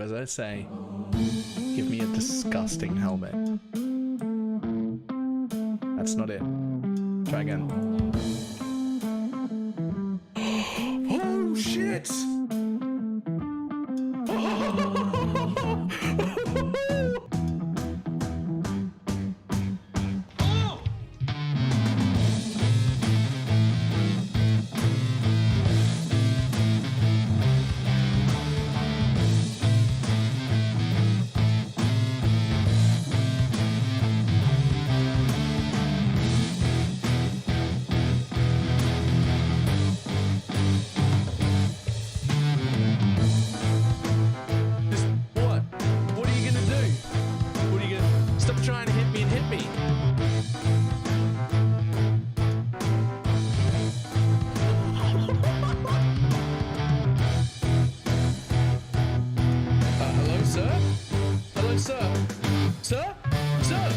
as I say. Give me a disgusting helmet. That's not it. Try again. Oh shit! Trying to hit me and hit me. Hello, sir? Hello, sir? Sir? Sir?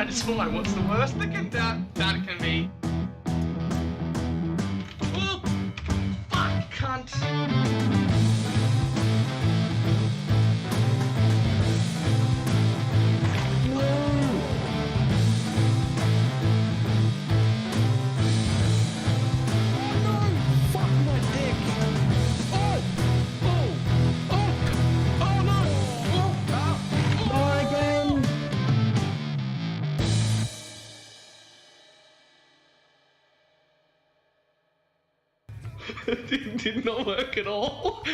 It's fine. What's the worst that can be? Oh, fuck, cunt. Did not work at all.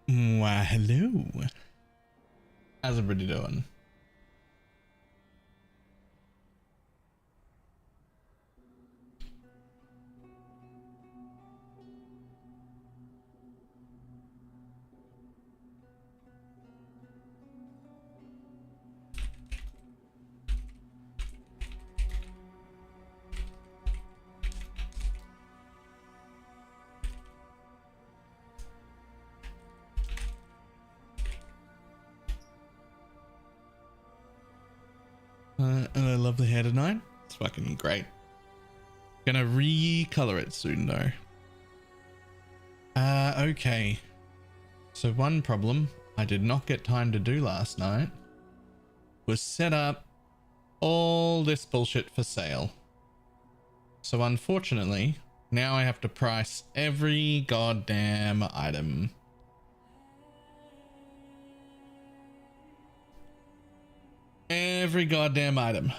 Why, hello. How's everybody doing? And I love the hair tonight. It's fucking great. Gonna recolor it soon though. Okay. So one problem I did not get time to do last night was set up all this bullshit for sale. So unfortunately, now I have to price every goddamn item. Every goddamn item.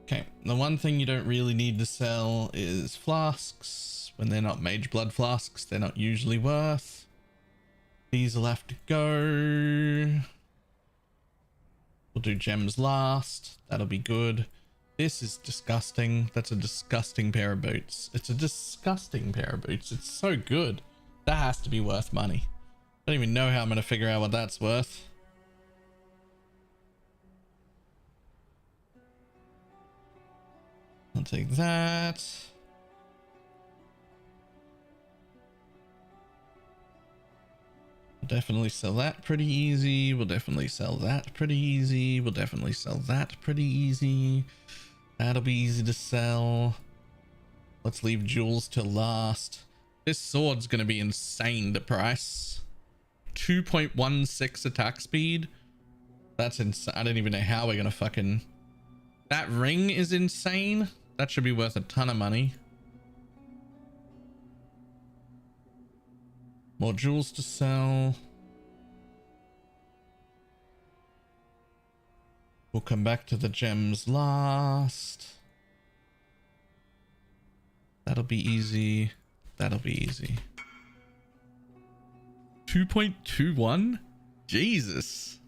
Okay, the one thing you don't really need to sell is flasks. When they're not mage blood flasks, they're not usually worth. These will have to go. We'll do gems last. That'll be good. This is disgusting. That's a disgusting pair of boots. It's a disgusting pair of boots. It's so good. That has to be worth money. I don't even know how I'm going to figure out what that's worth. I'll take that. We'll definitely sell that pretty easy. We'll definitely sell that pretty easy. We'll definitely sell that pretty easy. That'll be easy to sell. Let's leave jewels till last. This sword's going to be insane to price. 2.16 attack speed, That's insane. I don't even know how we're gonna fucking... That ring is insane. That should be worth a ton of money. More jewels to sell. We'll come back to the gems last. That'll be easy. That'll be easy. 2.21? Jesus.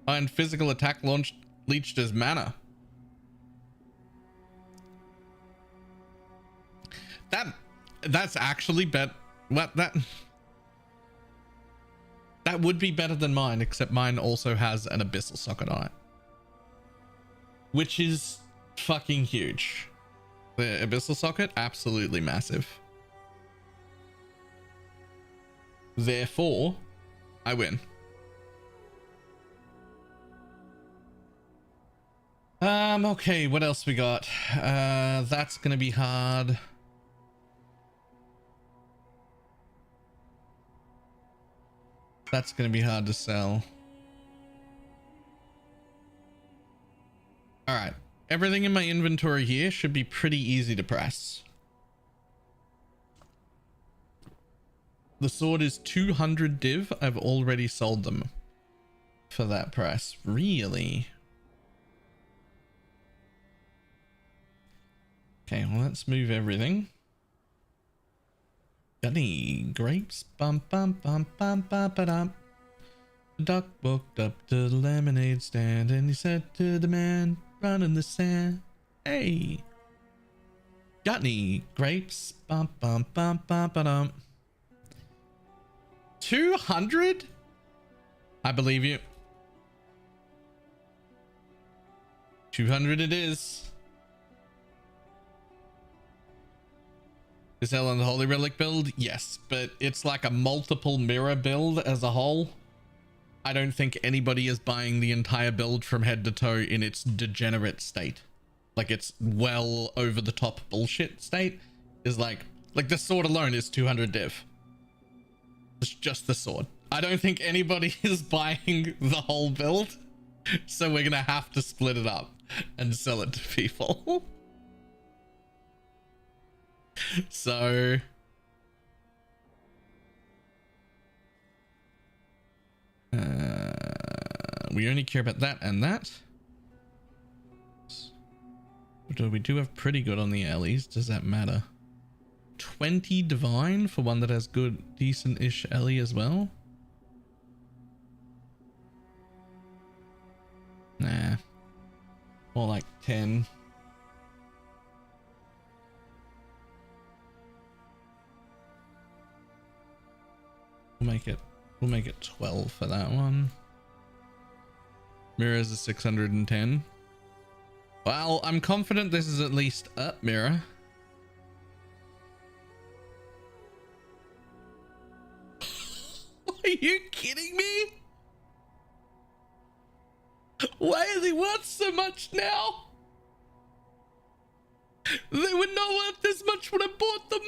And physical attack launched leached as mana. That's actually that would be better than mine, except mine also has an abyssal socket on it, which is fucking huge. The abyssal socket, absolutely massive. Therefore, I win. Okay, what else we got? That's gonna be hard. That's gonna be hard to sell. All right, everything in my inventory here should be pretty easy to press. The sword is 200 div. I've already sold them for that price. Really? Okay, well, let's move everything. Got any grapes? Bum bum bum bum bum ba dum. The duck walked up to the lemonade stand and he said to the man running the sand, "Hey, got any grapes? Bum bum bum bum ba dum." 200? I believe you. 200 it is. Is hell on the Holy Relic build? Yes, but it's like a multiple mirror build as a whole. I don't think anybody is buying the entire build from head to toe in its degenerate state. Like it's well over the top bullshit state. Is like the sword alone is 200 div. It's just the sword. I don't think anybody is buying the whole build. So we're gonna have to split it up and sell it to people. So we only care about that and that. We do have pretty good on the alleys. Does that matter? 20 divine for one that has good decent-ish alley as well. Nah, more like 10. We'll make it 12 for that one. Mirror is a 610. Well, I'm confident this is at least up mirror. Are you kidding me? Why are they worth so much now? They were not worth this much when I bought them.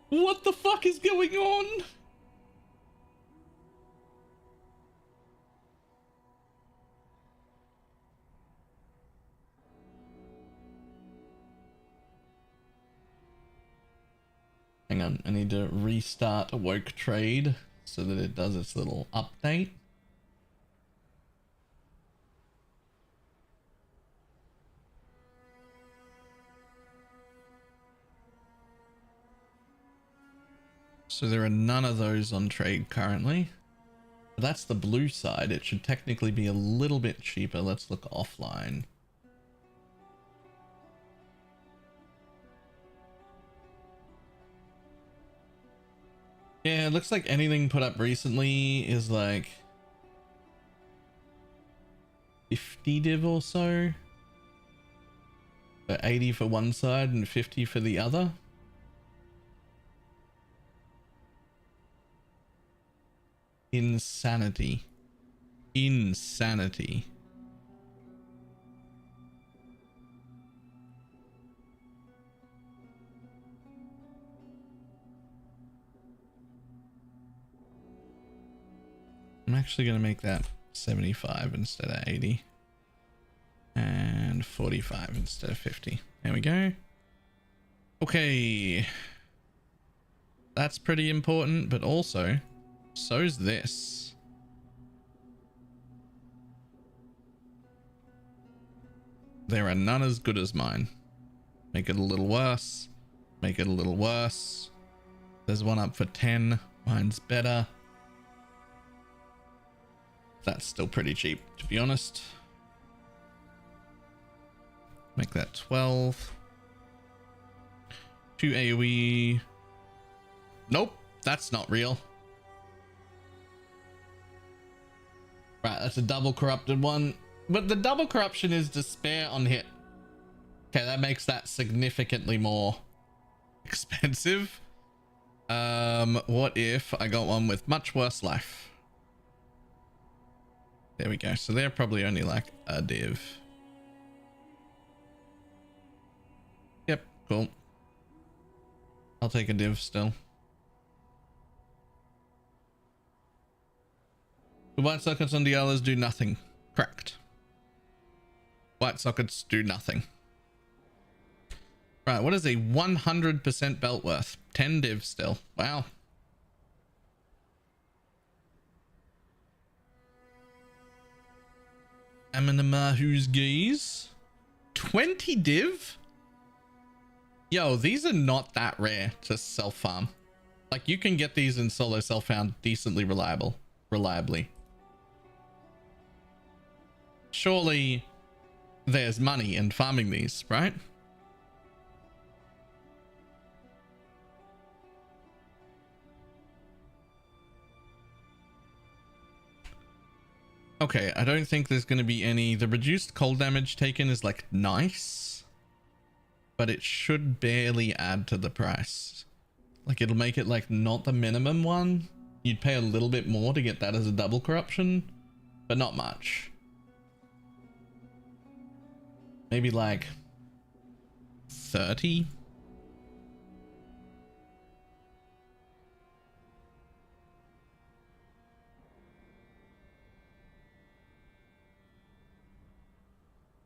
What the fuck is going on? Hang on, I need to restart Awoke Trade so that it does its little update. So there are none of those on trade currently. But that's the blue side. It should technically be a little bit cheaper. Let's look offline. Yeah, it looks like anything put up recently is like 50 div or so. 80 for one side and 50 for the other. Insanity. Insanity. actually going to make that 75 instead of 80. And 45 instead of 50. There we go. Okay. That's pretty important, but also, so's this. There are none as good as mine. Make it a little worse. Make it a little worse. There's one up for 10. Mine's better. That's still pretty cheap, to be honest. Make that 12. 2 AoE. Nope, that's not real. Right, that's a double corrupted one. But the double corruption is despair on hit. Okay, that makes that significantly more expensive. What if I got one with much worse life? There we go. So they're probably only like a div. Yep, cool. I'll take a div still. The white sockets on the others do nothing. Correct. White sockets do nothing. Right, what is a 100% belt worth? 10 div still. Wow. Aminamahu's gaze. 20 div? Yo, these are not that rare to self-farm. Like, you can get these in solo self-found decently reliably. Surely there's money in farming these, right? Okay, I don't think there's going to be any. The reduced cold damage taken is like nice, but it should barely add to the price. Like, it'll make it like not the minimum one. You'd pay a little bit more to get that as a double corruption, but not much. Maybe like 30.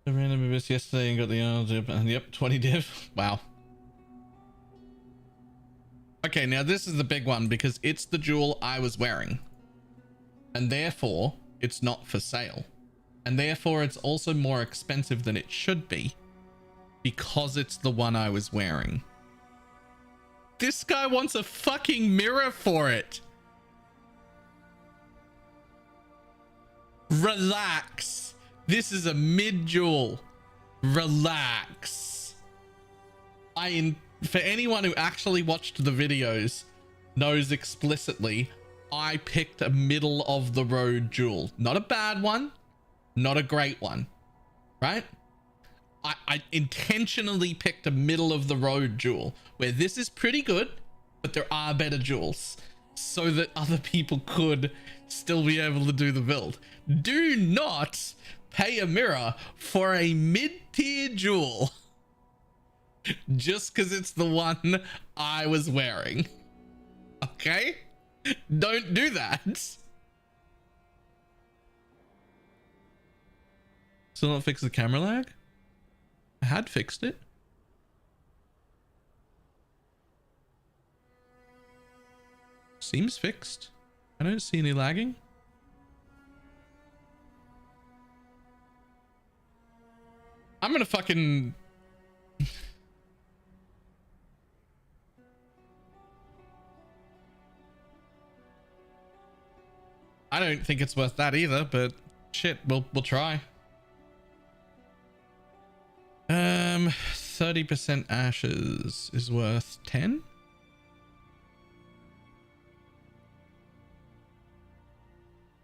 The random abyss yesterday and got the yep, 20 div. Wow. Okay, now this is the big one because it's the jewel I was wearing, and therefore it's not for sale, and therefore it's also more expensive than it should be because it's the one I was wearing. This guy wants a fucking mirror for it. Relax. This is a mid jewel. Relax. For anyone who actually watched the videos knows explicitly, I picked a middle of the road jewel. Not a bad one, not a great one, right? I intentionally picked a middle of the road jewel where this is pretty good, but there are better jewels so that other people could still be able to do the build. Do not pay a mirror for a mid-tier jewel just because it's the one I was wearing. Okay? Don't do that. Still not fix the camera lag? I had fixed it. Seems fixed. I don't see any lagging. I'm gonna fucking... I don't think it's worth that either, but shit, we'll try. 30% ashes is worth 10.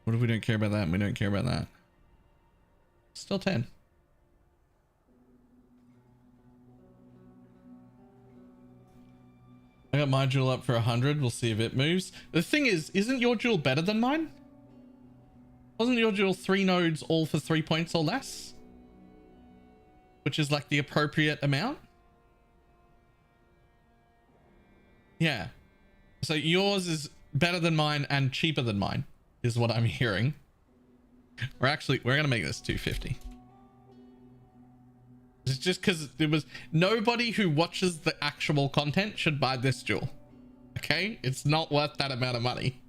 What if we don't care about that and we don't care about that? Still 10. I got my jewel up for 100. We'll see if it moves. The thing is, isn't your jewel better than mine? Wasn't your jewel 3 nodes all for 3 points or less? Which is like the appropriate amount? Yeah. So yours is better than mine and cheaper than mine. is what I'm hearing. We're gonna make this 250. It's just because there was nobody who watches the actual content should buy this jewel. Okay, it's not worth that amount of money.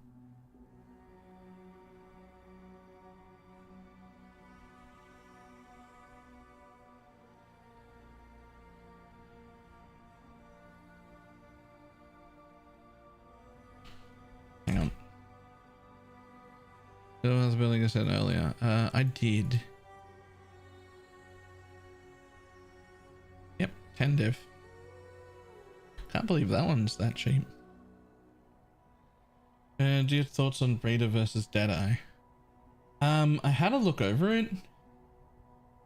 Hang on. So I was building, I said earlier. I did. Yep, 10 div. Can't believe that one's that cheap. Do you have thoughts on Raider versus Deadeye? I had a look over it,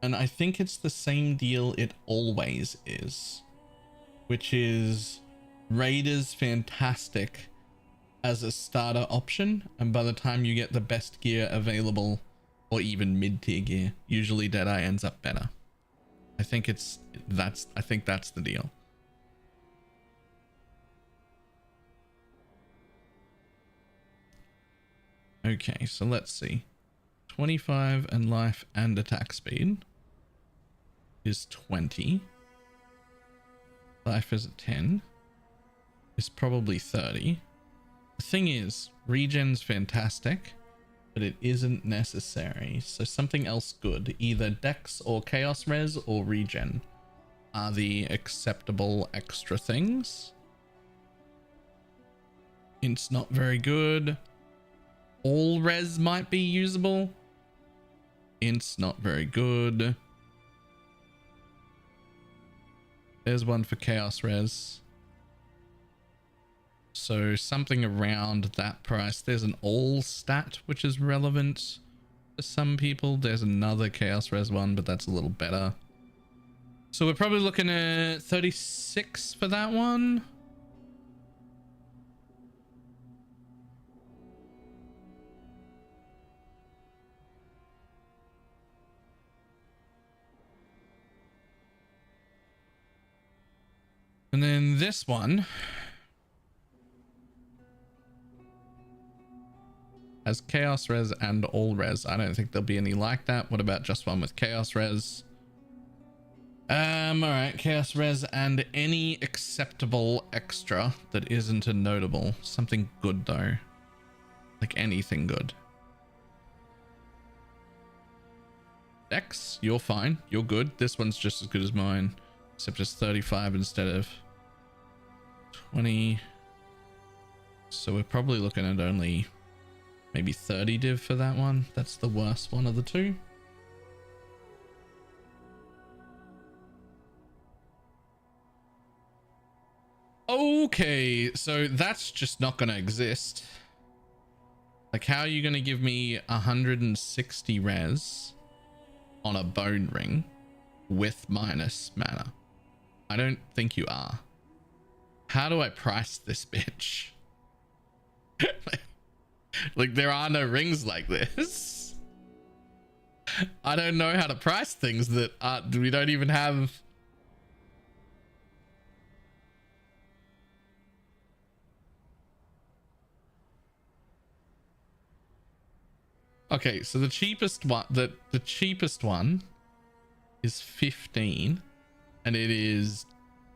and I think it's the same deal it always is, which is Raider's fantastic as a starter option, and by the time you get the best gear available, or even mid-tier gear, usually Deadeye ends up better. I think that's the deal. Okay, so let's see. 25 and life and attack speed is 20. Life is at 10. It's probably 30. The thing is, regen's fantastic, but it isn't necessary. So something else good, either dex or chaos res or regen are the acceptable extra things. It's not very good. All res might be usable. Int's not very good. There's one for chaos res. So something around that price. There's an all stat, which is relevant to some people. There's another chaos res one, but that's a little better. So we're probably looking at 36 for that one. And then this one has chaos res and all res. I don't think there'll be any like that. What about just one with chaos res? All right, chaos res and any acceptable extra that isn't a notable. Something good though, like anything good. Dex, you're fine. You're good. This one's just as good as mine, except it's 35 instead of 20. So we're probably looking at only maybe 30 div for that one. That's the worst one of the two. Okay, so that's just not going to exist. Like, how are you going to give me 160 res on a bone ring with minus mana? I don't think you are. How do I price this bitch? Like, there are no rings like this. I don't know how to price things that we don't even have. Okay, so the cheapest one, the cheapest one is 15, and it is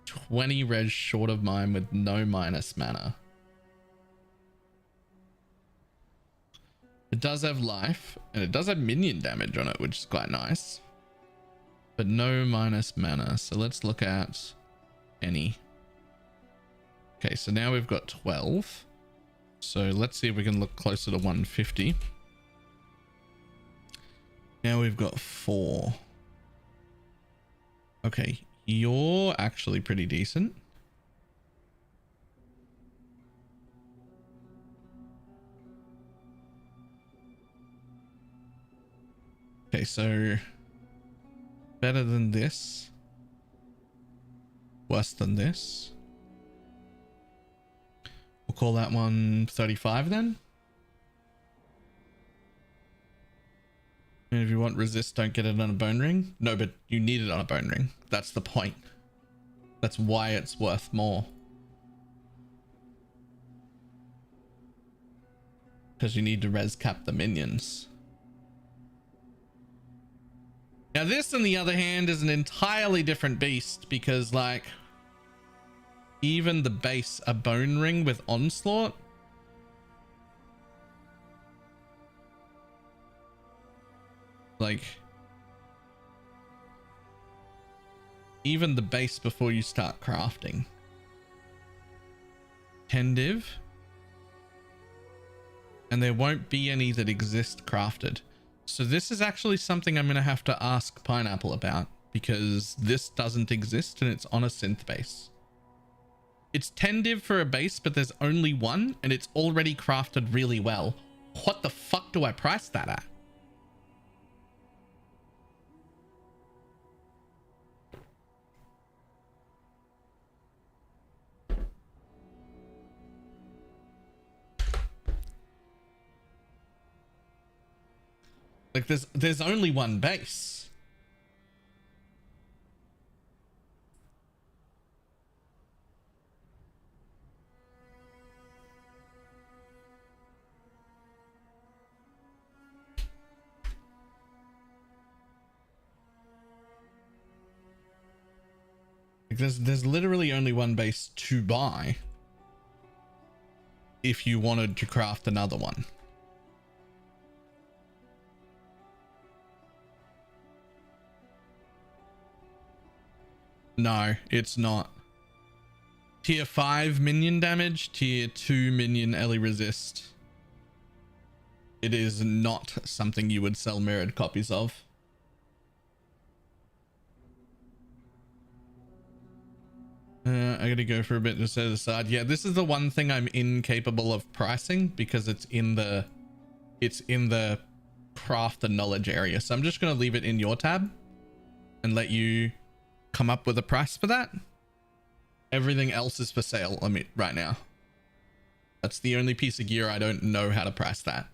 20 res short of mine with no minus mana. It does have life, and it does have minion damage on it, which is quite nice, but no minus mana. So let's look at any. Okay, so now we've got 12. So let's see if we can look closer to 150. Now we've got 4. Okay, you're actually pretty decent. Okay, so better than this, worse than this. We'll call that one 35 then. And if you want resist, don't get it on a bone ring. No, but you need it on a bone ring. That's the point. That's why it's worth more. because you need to res cap the minions. Now this, on the other hand, is an entirely different beast, because like even the base, a bone ring with onslaught, like even the base before you start crafting, 10 div, and there won't be any that exist crafted. So this is actually something I'm going to have to ask Pineapple about, because this doesn't exist and it's on a synth base. It's 10 div for a base, but there's only one and it's already crafted really well. What the fuck do I price that at? Like there's only one base. Like there's literally only one base to buy if you wanted to craft another one. No, it's not. Tier 5 minion damage, tier 2 minion Ellie resist. It is not something you would sell mirrored copies of. I gotta go for a bit to set aside. Yeah, this is the one thing I'm incapable of pricing, because it's in the craft and knowledge area. So I'm just gonna leave it in your tab and let you come up with a price for that. Everything else is for sale right now. That's the only piece of gear I don't know how to price that.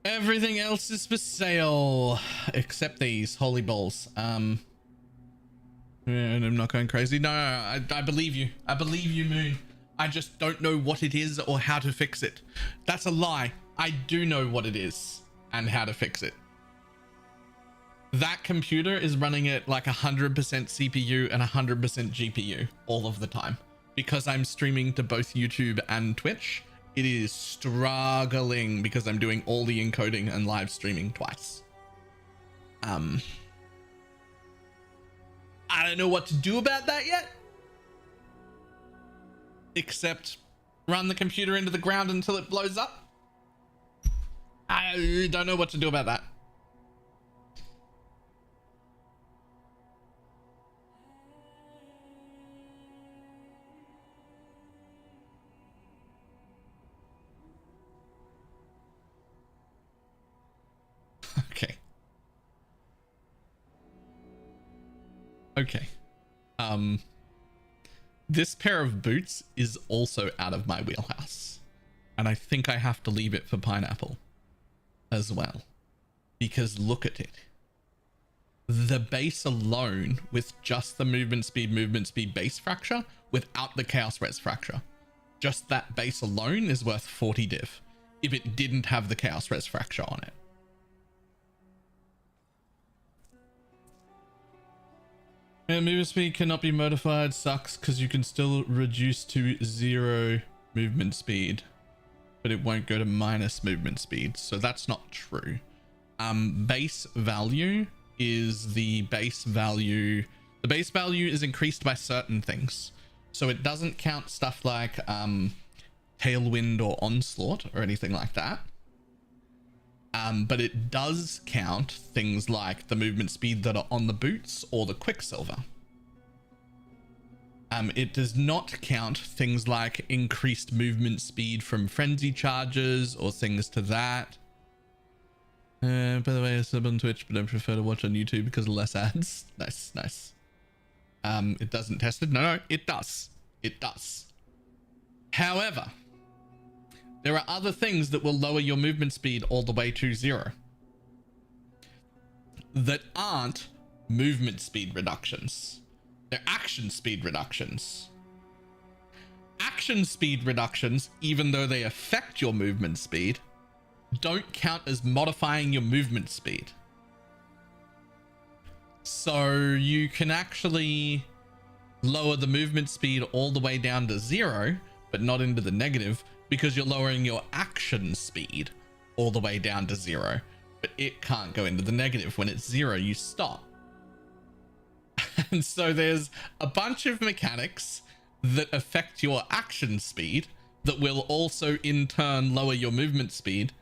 Everything else is for sale except these holy balls. And I'm not going crazy. No, I believe you. I believe you, Moon. I just don't know what it is or how to fix it. That's a lie. I do know what it is and how to fix it. That computer is running at like 100% CPU and 100% GPU all of the time, because I'm streaming to both YouTube and Twitch. It is struggling because I'm doing all the encoding and live streaming twice. I don't know what to do about that yet, except run the computer into the ground until it blows up. I don't know what to do about that. Okay. Okay. This pair of boots is also out of my wheelhouse, and I think I have to leave it for Pineapple as well, because look at it. The base alone, with just the movement speed base fracture, without the chaos res fracture, just that base alone is worth 40 div if it didn't have the chaos res fracture on it. And movement speed cannot be modified. Sucks, because you can still reduce to 0 movement speed, but it won't go to minus movement speed. So that's not true. Base value is the base value. The base value is increased by certain things. So it doesn't count stuff like tailwind or onslaught or anything like that. But it does count things like the movement speed that are on the boots or the quicksilver. It does not count things like increased movement speed from frenzy charges or things to that. By the way, I sub on Twitch, but I prefer to watch on YouTube because of less ads. Nice, nice. It doesn't test it. No, it does. It does. However, there are other things that will lower your movement speed all the way to 0 that aren't movement speed reductions. They're action speed reductions. Action speed reductions, even though they affect your movement speed, don't count as modifying your movement speed. So you can actually lower the movement speed all the way down to 0, but not into the negative, because you're lowering your action speed all the way down to 0, but it can't go into the negative. When it's 0, you stop. And so there's a bunch of mechanics that affect your action speed that will also in turn lower your movement speed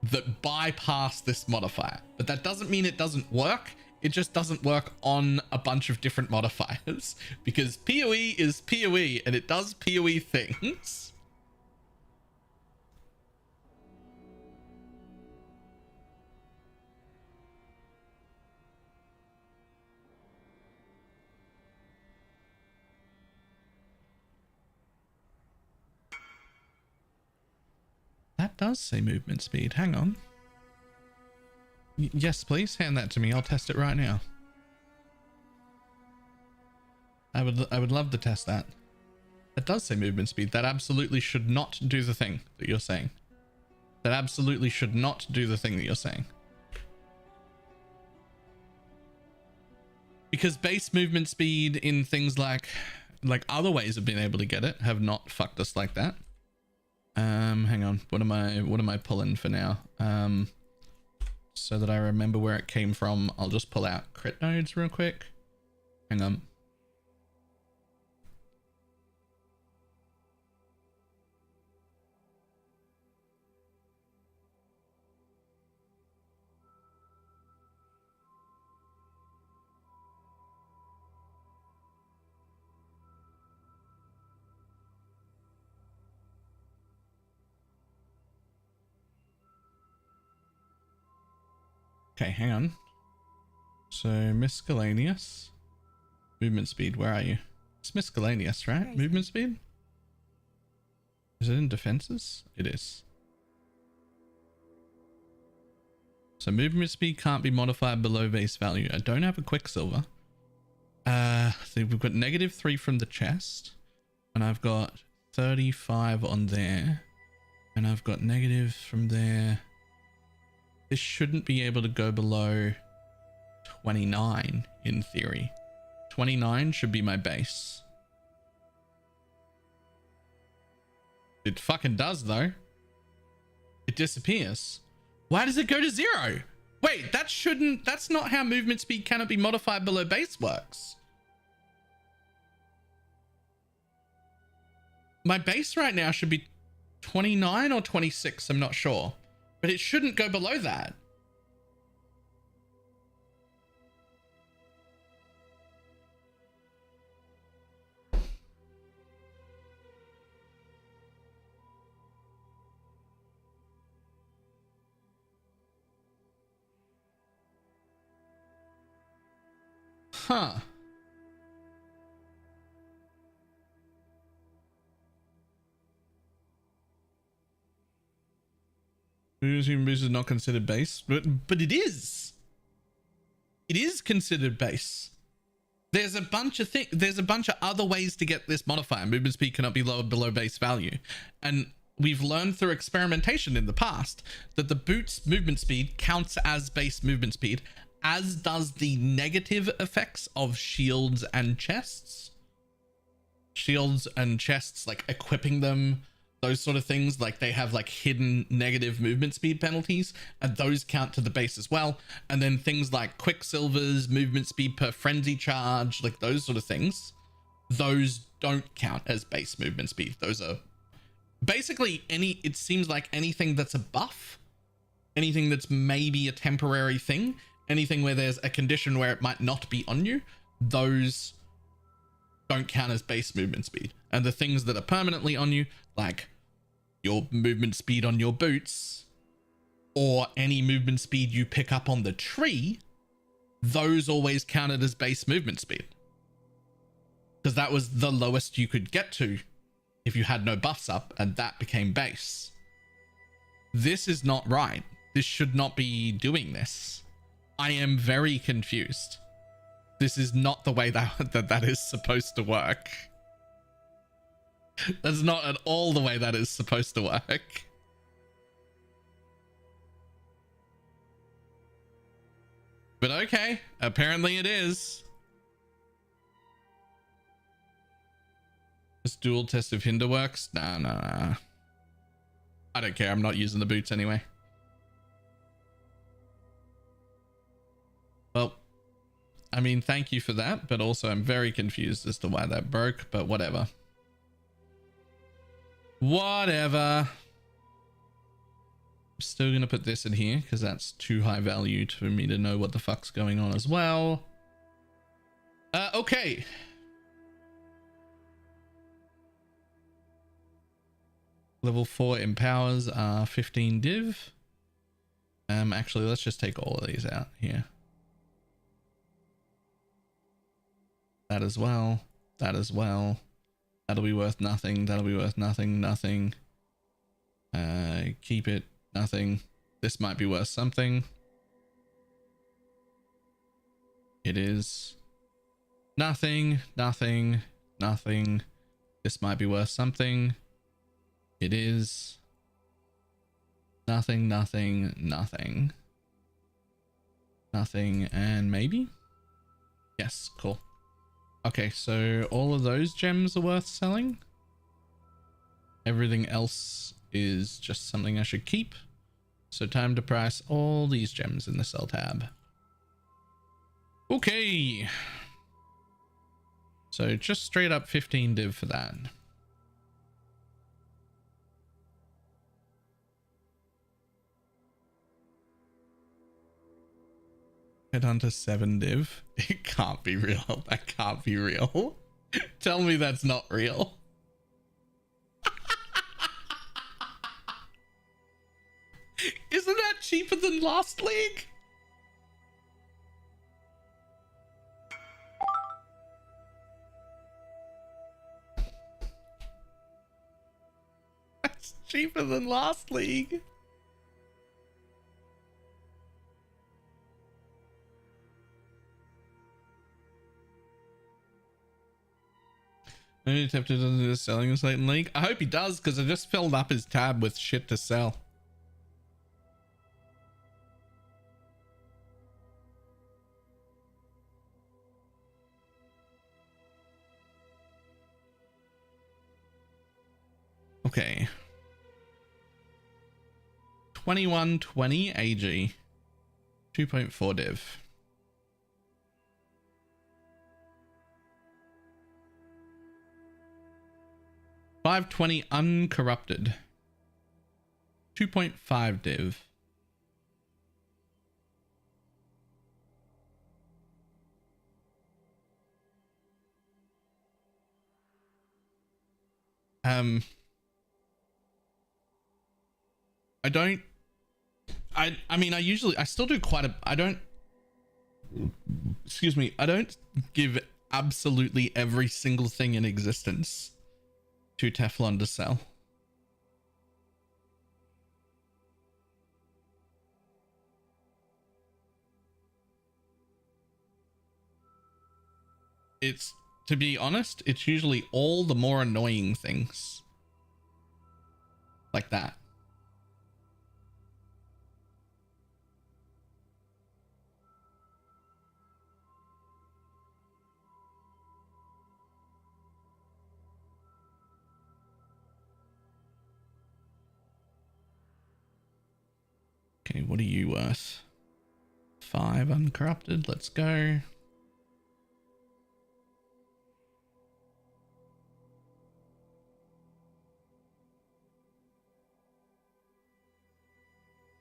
that bypass this modifier. But that doesn't mean it doesn't work. It just doesn't work on a bunch of different modifiers because PoE is PoE and it does PoE things. That does say movement speed. Hang on. Yes, please hand that to me. I'll test it right now. I would love to test that. That does say movement speed. That absolutely should not do the thing that you're saying. That absolutely should not do the thing that you're saying. Because base movement speed in things like other ways of being able to get it have not fucked us like that. Hang on. What am I pulling for now? So that I remember where it came from, I'll just pull out crit nodes real quick. Hang on. Okay, hang on. So miscellaneous. Movement speed, where are you? It's miscellaneous, right? Movement speed? Is it in defenses? It is. So movement speed can't be modified below base value. I don't have a Quicksilver. So we've got -3 from the chest. And I've got 35 on there. And I've got negative from there. This shouldn't be able to go below 29 in theory. 29 should be my base. It fucking does though. It disappears. Why does it go to 0? Wait, that's not how movement speed cannot be modified below base works. My base right now should be 29 or 26, I'm not sure. But it shouldn't go below that. Huh. Human boost is not considered base, but it is. It is considered base. There's a bunch of there's a bunch of other ways to get this modifier. Movement speed cannot be lowered below base value. And we've learned through experimentation in the past that the boot's movement speed counts as base movement speed, as does the negative effects of shields and chests. Shields and chests, like equipping them, those sort of things, like they have like hidden negative movement speed penalties, and those count to the base as well. And then things like Quicksilver's movement speed per frenzy charge, like those sort of things, those don't count as base movement speed. Those are basically it seems like anything that's a buff, anything that's maybe a temporary thing, anything where there's a condition where it might not be on you, those don't count as base movement speed. And the things that are permanently on you, like your movement speed on your boots or any movement speed you pick up on the tree, those always counted as base movement speed, because that was the lowest you could get to if you had no buffs up, and that became base. This is not right. This should not be doing this. I am very confused. This is not the way that is supposed to work. That's not at all the way that is supposed to work. But okay, apparently it is. This dual test of hinder works? Nah. I don't care. I'm not using the boots anyway. Well, I mean, thank you for that, but also I'm very confused as to why that broke, but whatever. Whatever. I'm still going to put this in here because that's too high value for me to know what the fuck's going on as well. Okay. Level 4 empowers are 15 div. Actually, let's just take all of these out here. That as well. That as well. That'll be worth nothing. That'll be worth nothing. Nothing. Keep it. Nothing. This might be worth something. It is. Nothing. Nothing. Nothing. This might be worth something. It is. Nothing. Nothing. Nothing. Nothing. And maybe? Yes. Cool. Okay, so all of those gems are worth selling. Everything else is just something I should keep. So time to price all these gems in the sell tab. Okay. So just straight up 15 div for that. Head on to 7 div. It can't be real. That can't be real. Tell me that's not real. Isn't that cheaper than last league? That's cheaper than last league. Maybe Tepter doesn't do the selling in Slayton League. I hope he does, because I just filled up his tab with shit to sell. Okay. 2120 AG. 2.4 div. $520 uncorrupted. 2.5 div. I mean, I still do quite a, I don't give absolutely every single thing in existence to Teflon to sell. It's, to be honest, it's usually all the more annoying things. Like that. Okay, what are you worth? 5 uncorrupted. Let's go.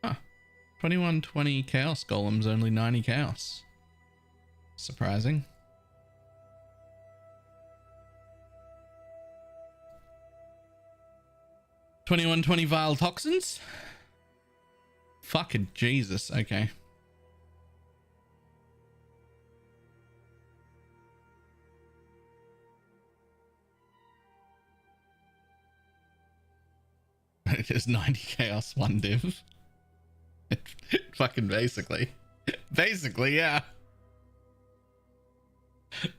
Huh. 2120 chaos golems, only 90 chaos. Surprising. $21.20 vile toxins. Fucking Jesus. Okay. It is 90 chaos, 1 div. Fucking basically. Basically, yeah.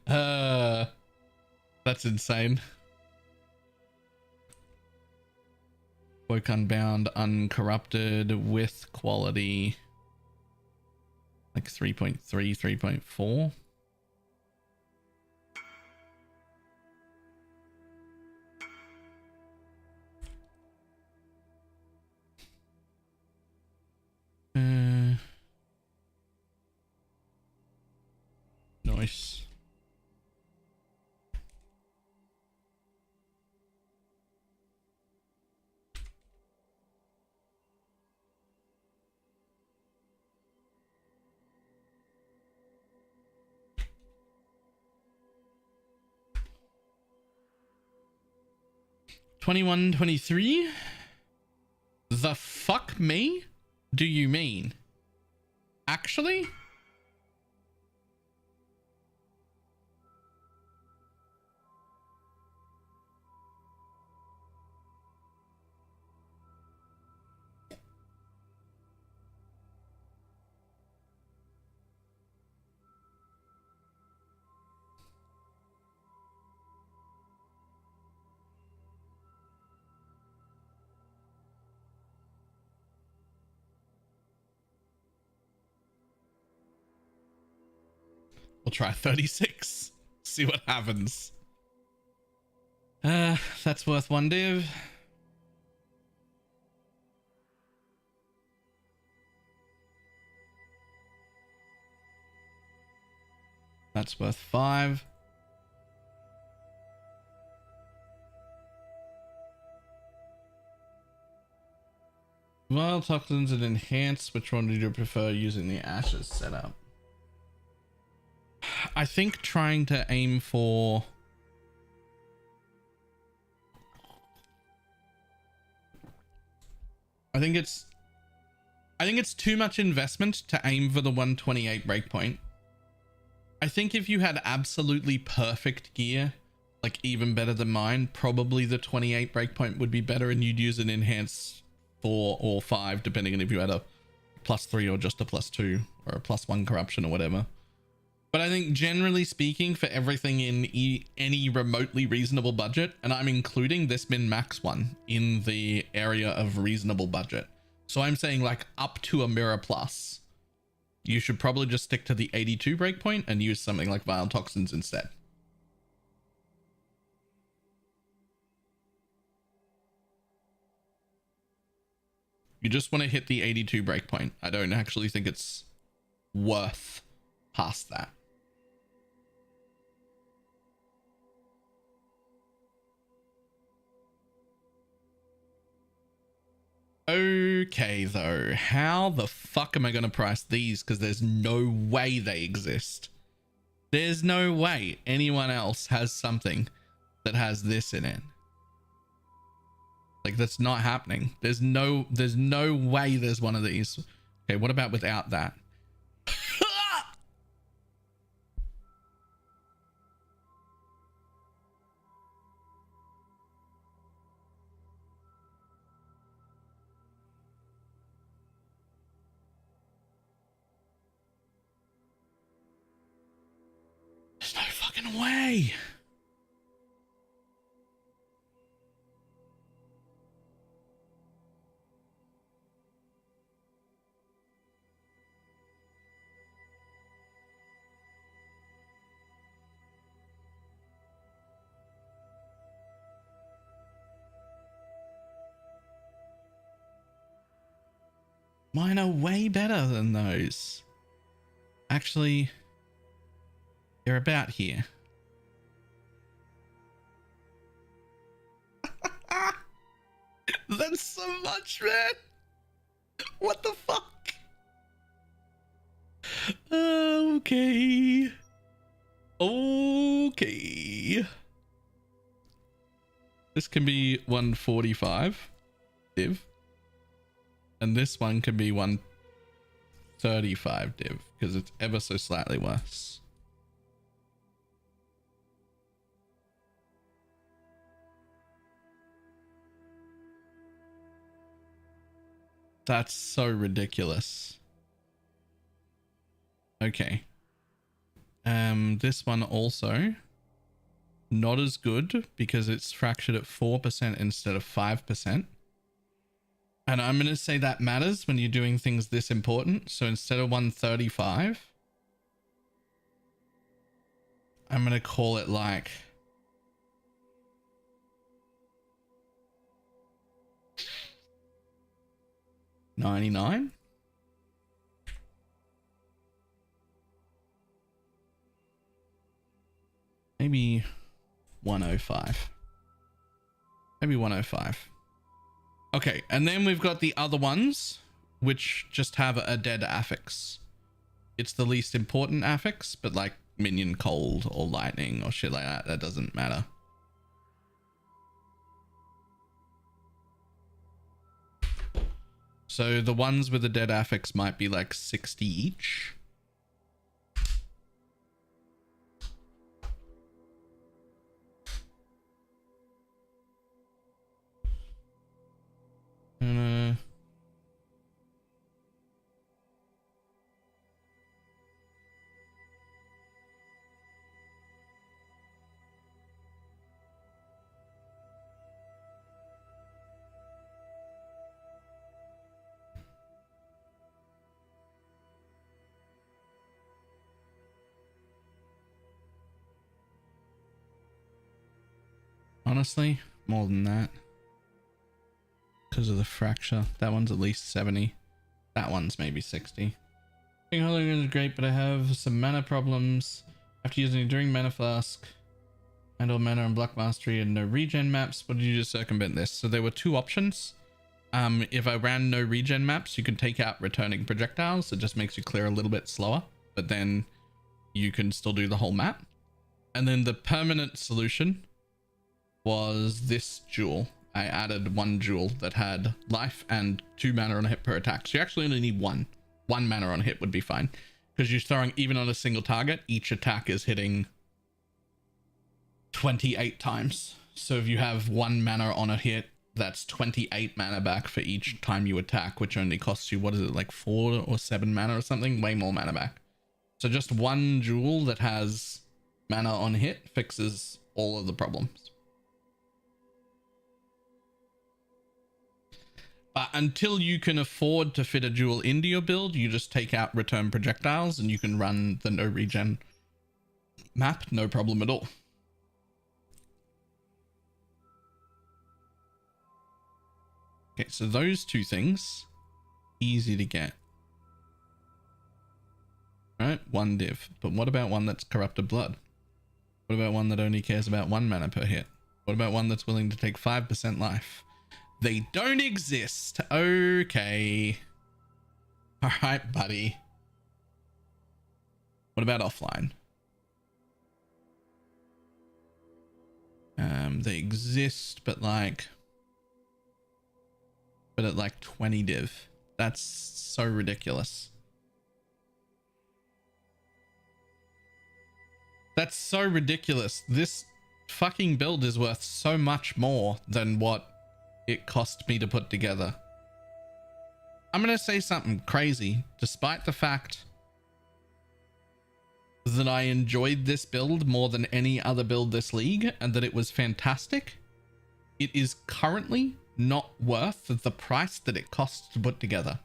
That's insane. Woke unbound, uncorrupted with quality. Like 3.3, 3.4. Nice. $21, $23. The fuck me? Do you mean? Actually? We'll try 36. See what happens. That's worth 1 div. That's worth 5. Vile toxins and enhance. Which one do you prefer using the ashes setup? I think trying to aim for I think it's too much investment to aim for the 128 breakpoint. I think if you had absolutely perfect gear, like even better than mine, probably the 28 breakpoint would be better and you'd use an enhance 4 or 5 depending on if you had a +3 or just a +2 or a +1 corruption or whatever. But I think generally speaking, for everything in any remotely reasonable budget, and I'm including this min-max one in the area of reasonable budget. So I'm saying like up to a mirror plus, you should probably just stick to the 82 breakpoint and use something like Vile Toxins instead. You just want to hit the 82 breakpoint. I don't actually think it's worth past that. Okay, though, how the fuck am I going to price these? Because there's no way they exist. There's no way anyone else has something that has this in it. Like, that's not happening. There's no way there's one of these. Okay, what about without that? There's no fucking way. Mine are way better than those. Actually, they're about here. That's so much, man. What the fuck? Okay. Okay. This can be 145 div. And this one can be 135 div because it's ever so slightly worse. That's so ridiculous. Okay. This one also not as good because it's fractured at 4% instead of 5%. And I'm going to say that matters when you're doing things this important. So instead of 135, I'm going to call it like 99. Maybe 105. Maybe 105. Okay, and then we've got the other ones, which just have a dead affix. It's the least important affix, but like minion cold or lightning or shit like that, that doesn't matter. So the ones with the dead affix might be like 60 each. Honestly, more than that. Because of the fracture. That one's at least 70. That one's maybe 60. Holding is great, but I have some mana problems. After using Enduring Mana Flask, handle mana and Block Mastery and no regen maps. What did you do to circumvent this? So there were two options. If I ran no regen maps, you can take out returning projectiles. It just makes you clear a little bit slower, but then you can still do the whole map. And then the permanent solution was this jewel. I added one jewel that had life and 2 mana on a hit per attack. So you actually only need one mana on a hit would be fine, because you're throwing even on a single target, each attack is hitting 28 times. So if you have 1 mana on a hit, that's 28 mana back for each time you attack, which only costs you, what is it, like 4 or 7 mana or something? Way more mana back. So just one jewel that has mana on hit fixes all of the problems. But until you can afford to fit a jewel into your build, you just take out return projectiles and you can run the no regen map, no problem at all. Okay, so those two things, easy to get. Right, 1 div. But what about one that's corrupted blood? What about one that only cares about 1 mana per hit? What about one that's willing to take 5% life? They don't exist. Okay. All right, buddy. What about offline? They exist, but at like 20 div. That's so ridiculous. That's so ridiculous. This fucking build is worth so much more than what it cost me to put together. I'm gonna say something crazy. Despite the fact that I enjoyed this build more than any other build this league and that it was fantastic, it is currently not worth the price that it costs to put together.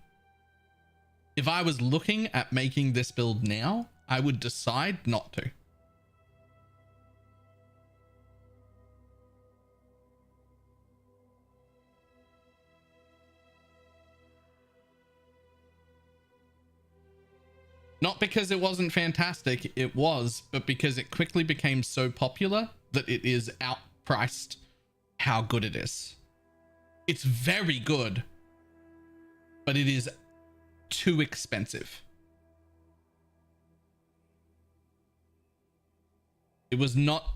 If I was looking at making this build now, I would decide not to. Not because it wasn't fantastic, it was, but because it quickly became so popular that it is outpriced how good it is. It's very good, but it is too expensive. It was not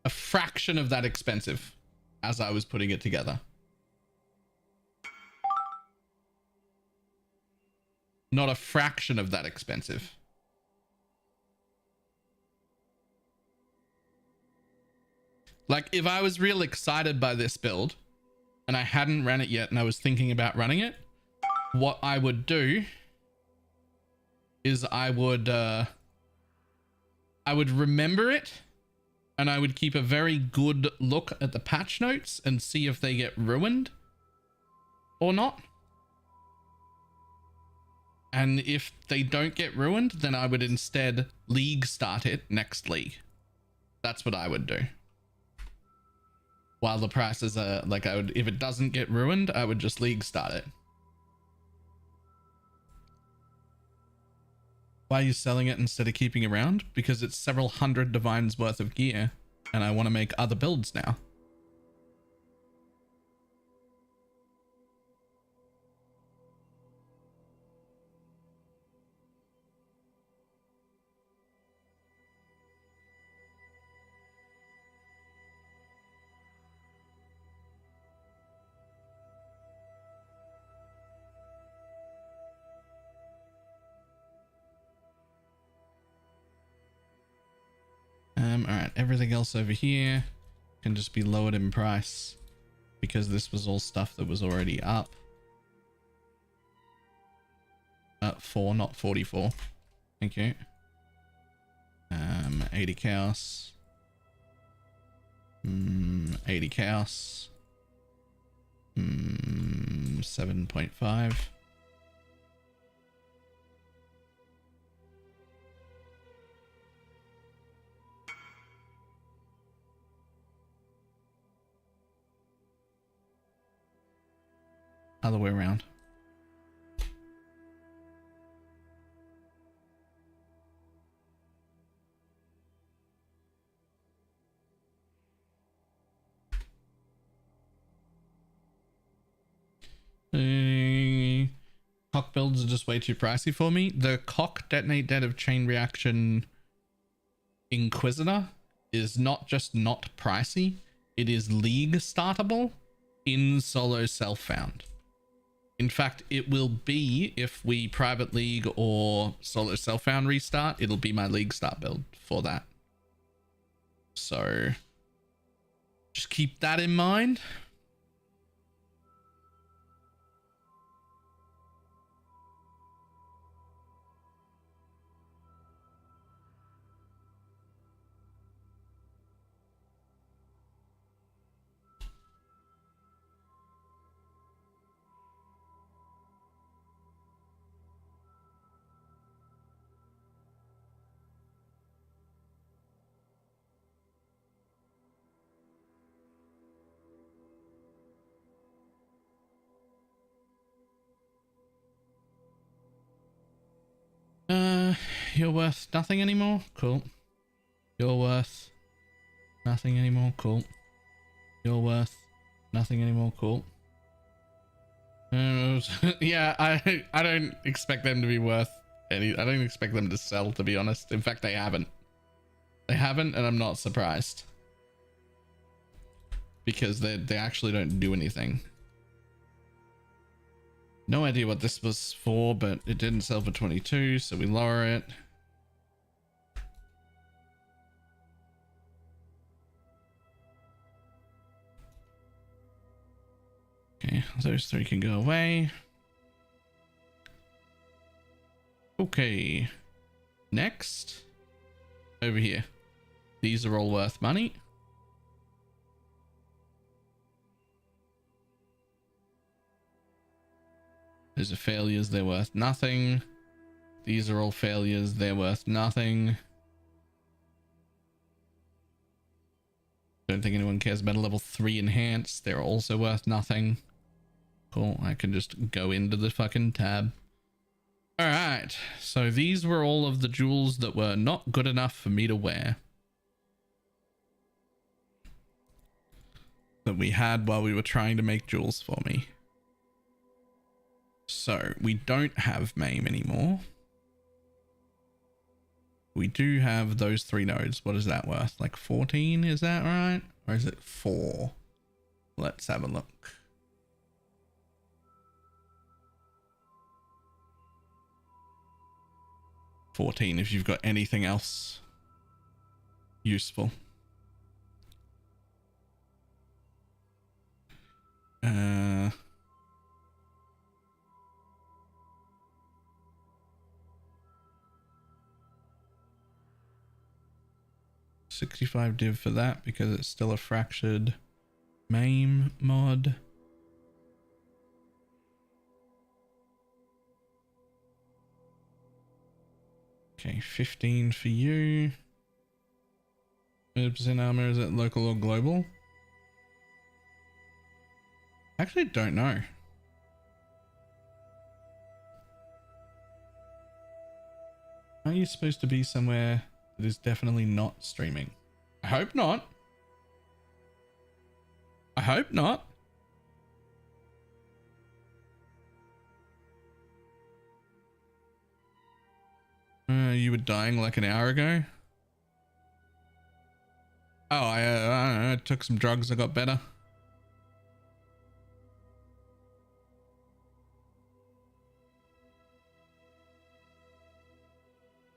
a fraction of that expensive as I was putting it together. Not a fraction of that expensive. Like, if I was real excited by this build and I hadn't ran it yet and I was thinking about running it, what I would do is I would remember it and I would keep a very good look at the patch notes and see if they get ruined or not. And if they don't get ruined, then I would instead league start it next league. That's what I would do. While the prices are like, I would, if it doesn't get ruined, I would just league start it. Why are you selling it instead of keeping around? Because it's several hundred divines worth of gear and I want to make other builds now. All right, everything else over here can just be lowered in price because this was all stuff that was already up. 4, not 44. Thank you. 80 chaos. 80 chaos. 7.5. Other way around. Cock builds are just way too pricey for me. The cock detonate dead of chain reaction Inquisitor is not just not pricey, it is league startable in solo self-found. In fact, it will be, if we private league or solo self-found restart, it'll be my league start build for that. So just keep that in mind. You're worth nothing anymore? Cool. You're worth nothing anymore? Cool. You're worth nothing anymore? Cool. Yeah, I don't expect them to be worth any. I don't expect them to sell, to be honest. In fact, they haven't. They haven't, and I'm not surprised. Because they actually don't do anything. No idea what this was for, but it didn't sell for 22, so we lower it. Okay, those 3 can go away. Okay, next, over here. These are all worth money. Those are failures, they're worth nothing. These are all failures, they're worth nothing. Don't think anyone cares about a level 3 enhance. They're also worth nothing. Cool, I can just go into the fucking tab. All right, so these were all of the jewels that were not good enough for me to wear. That we had while we were trying to make jewels for me. So we don't have MAME anymore. We do have those 3 nodes. What is that worth? Like 14, is that right? Or is it 4? Let's have a look. $14 if you've got anything else useful. 65 div for that because it's still a fractured MAME mod. Okay, 15 for you. 100% armor, is it local or global? Actually, don't know. Are you supposed to be somewhere that is definitely not streaming? I hope not. I hope not. You were dying like an hour ago. Oh, I don't know, I took some drugs, I got better.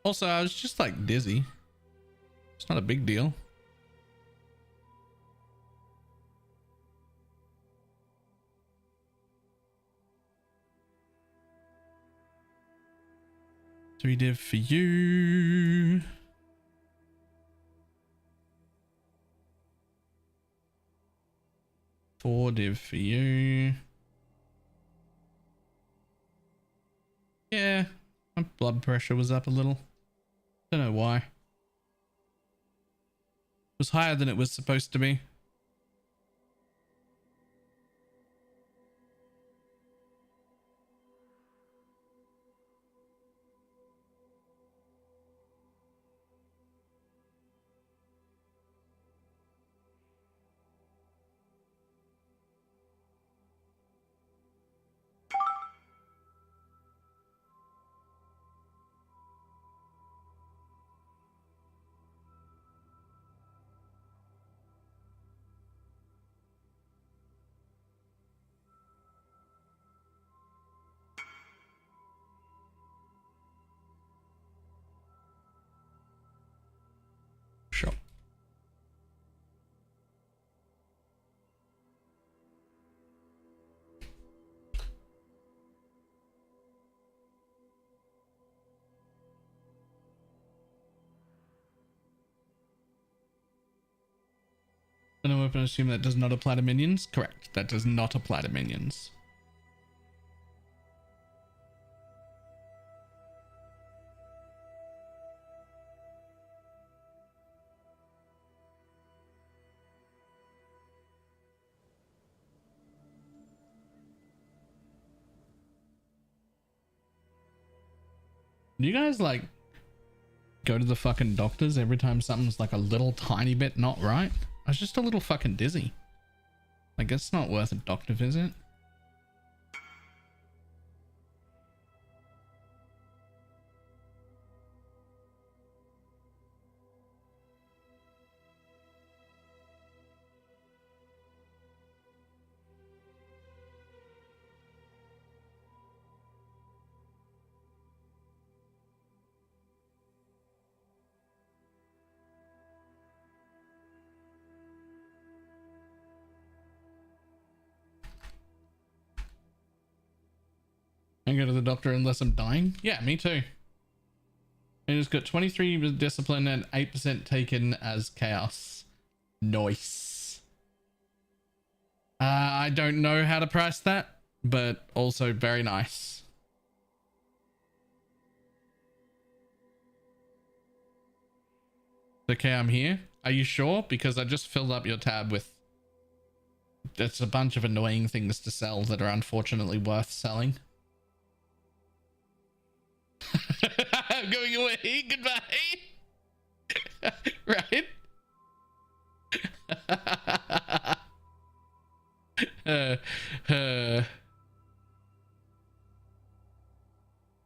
Also, I was just like dizzy. It's not a big deal. Three div for you. Four div for you. Yeah, my blood pressure was up a little. Don't know why. It was higher than it was supposed to be. Sure. No weapon, assume that does not apply to minions. Correct. That does not apply to minions. Do you guys like go to the fucking doctors every time something's like a little tiny bit not right? I was just a little fucking dizzy. Like, it's not worth a doctor visit. I go to the doctor unless I'm dying. Yeah, me too. I just got 23 discipline and 8% taken as chaos. Nice. I don't know how to price that, but also very nice. Okay, I'm here. Are you sure? Because I just filled up your tab with just a bunch of annoying things to sell that are unfortunately worth selling. I'm going away. Goodbye. Right?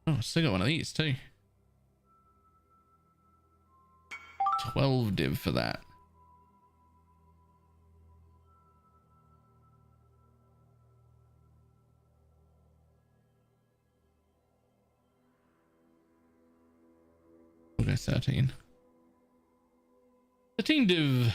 Oh, still got one of these too. 12 div for that. We'll go 13. 13 div.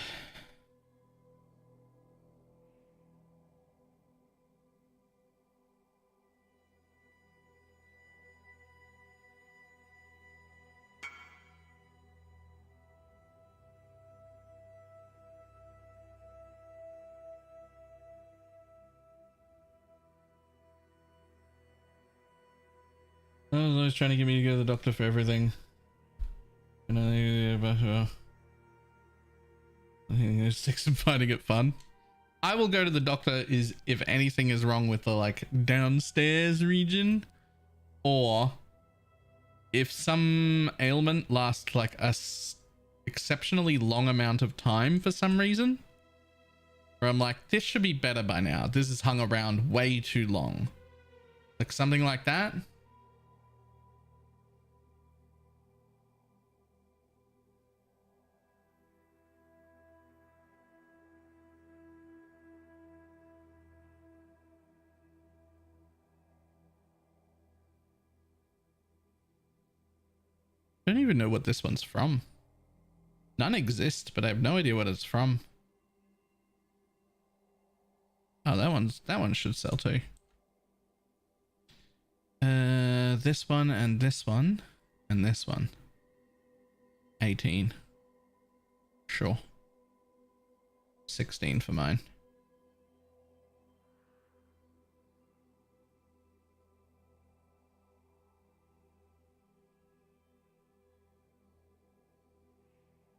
I was always trying to get me to go to the doctor for everything. I think six and finding it fun. I will go to the doctor is if anything is wrong with the like downstairs region, or if some ailment lasts like a exceptionally long amount of time for some reason, where I'm like, this should be better by now. This has hung around way too long. Like something like that. I don't even know what this one's from. None exist, but I have no idea what it's from. Oh, that one should sell too. This one and this one and this one. 18. Sure. 16 for mine.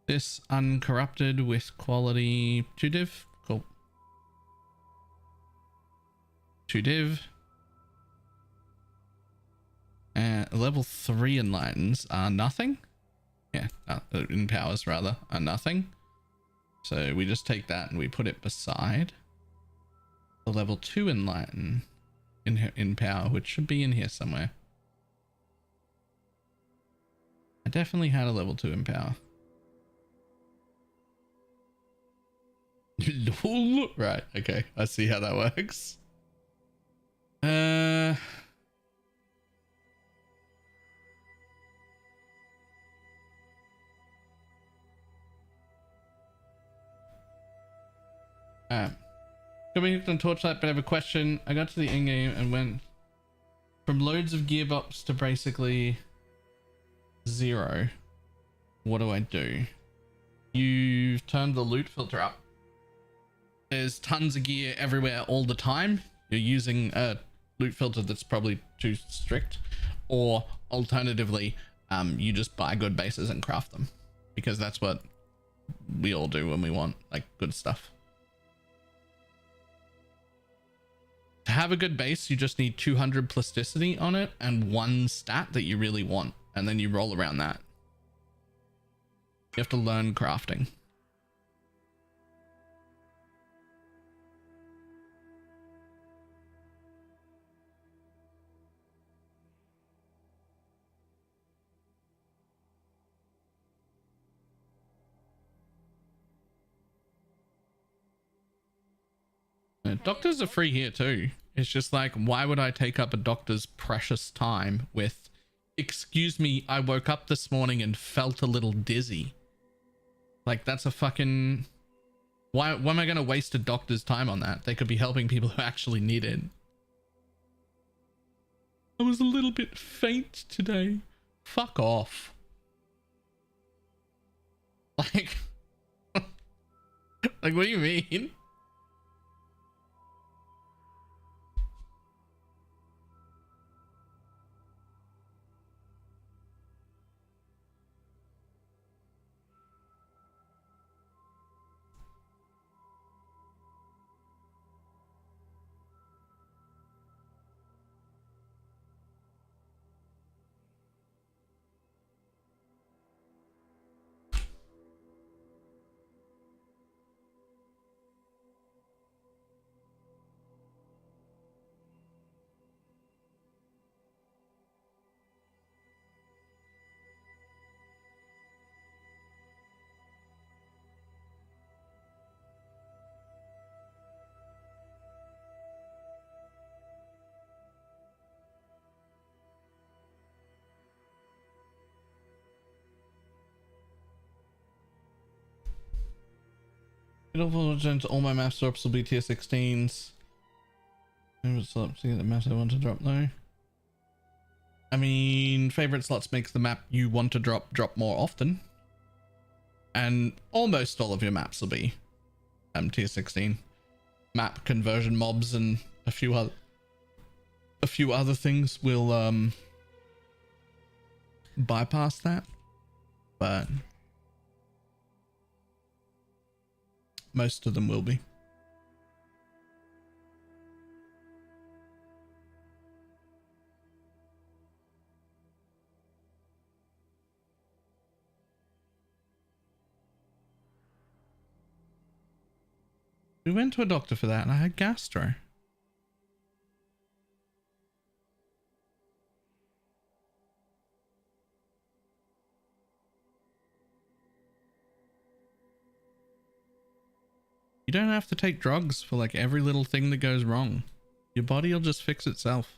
This uncorrupted with quality 2 div. Cool. 2 div. Level 3 enlightens are nothing. Yeah, empowers rather are nothing. So we just take that and we put it beside the level 2 enlighten in power, which should be in here somewhere. I definitely had a level 2 in power. Right, okay, I see how that works. Got me hooked on Torchlight, but I have a question. I got to the end game and went from loads of gearbox to basically 0. What do I do? You've turned the loot filter up. There's tons of gear everywhere all the time. You're using a loot filter that's probably too strict, or alternatively, you just buy good bases and craft them, because that's what we all do when we want like good stuff. To have a good base, you just need 200 plasticity on it and 1 stat that you really want, and then you roll around that. You have to learn crafting. Doctors are free here too. It's just like, why would I take up a doctor's precious time with, excuse me, I woke up this morning and felt a little dizzy. Like, that's a fucking... Why am I going to waste a doctor's time on that? They could be helping people who actually need it. I was a little bit faint today. Fuck off. Like... like, what do you mean? All my map drops will be tier 16s. Favorite slots to get the maps I want to drop though. I mean, favorite slots makes the map you want to drop more often. And almost all of your maps will be tier 16. Map conversion mobs and a few other things will bypass that. but most of them will be. We went to a doctor for that and I had gastro. You don't have to take drugs for like every little thing that goes wrong. Your body will just fix itself.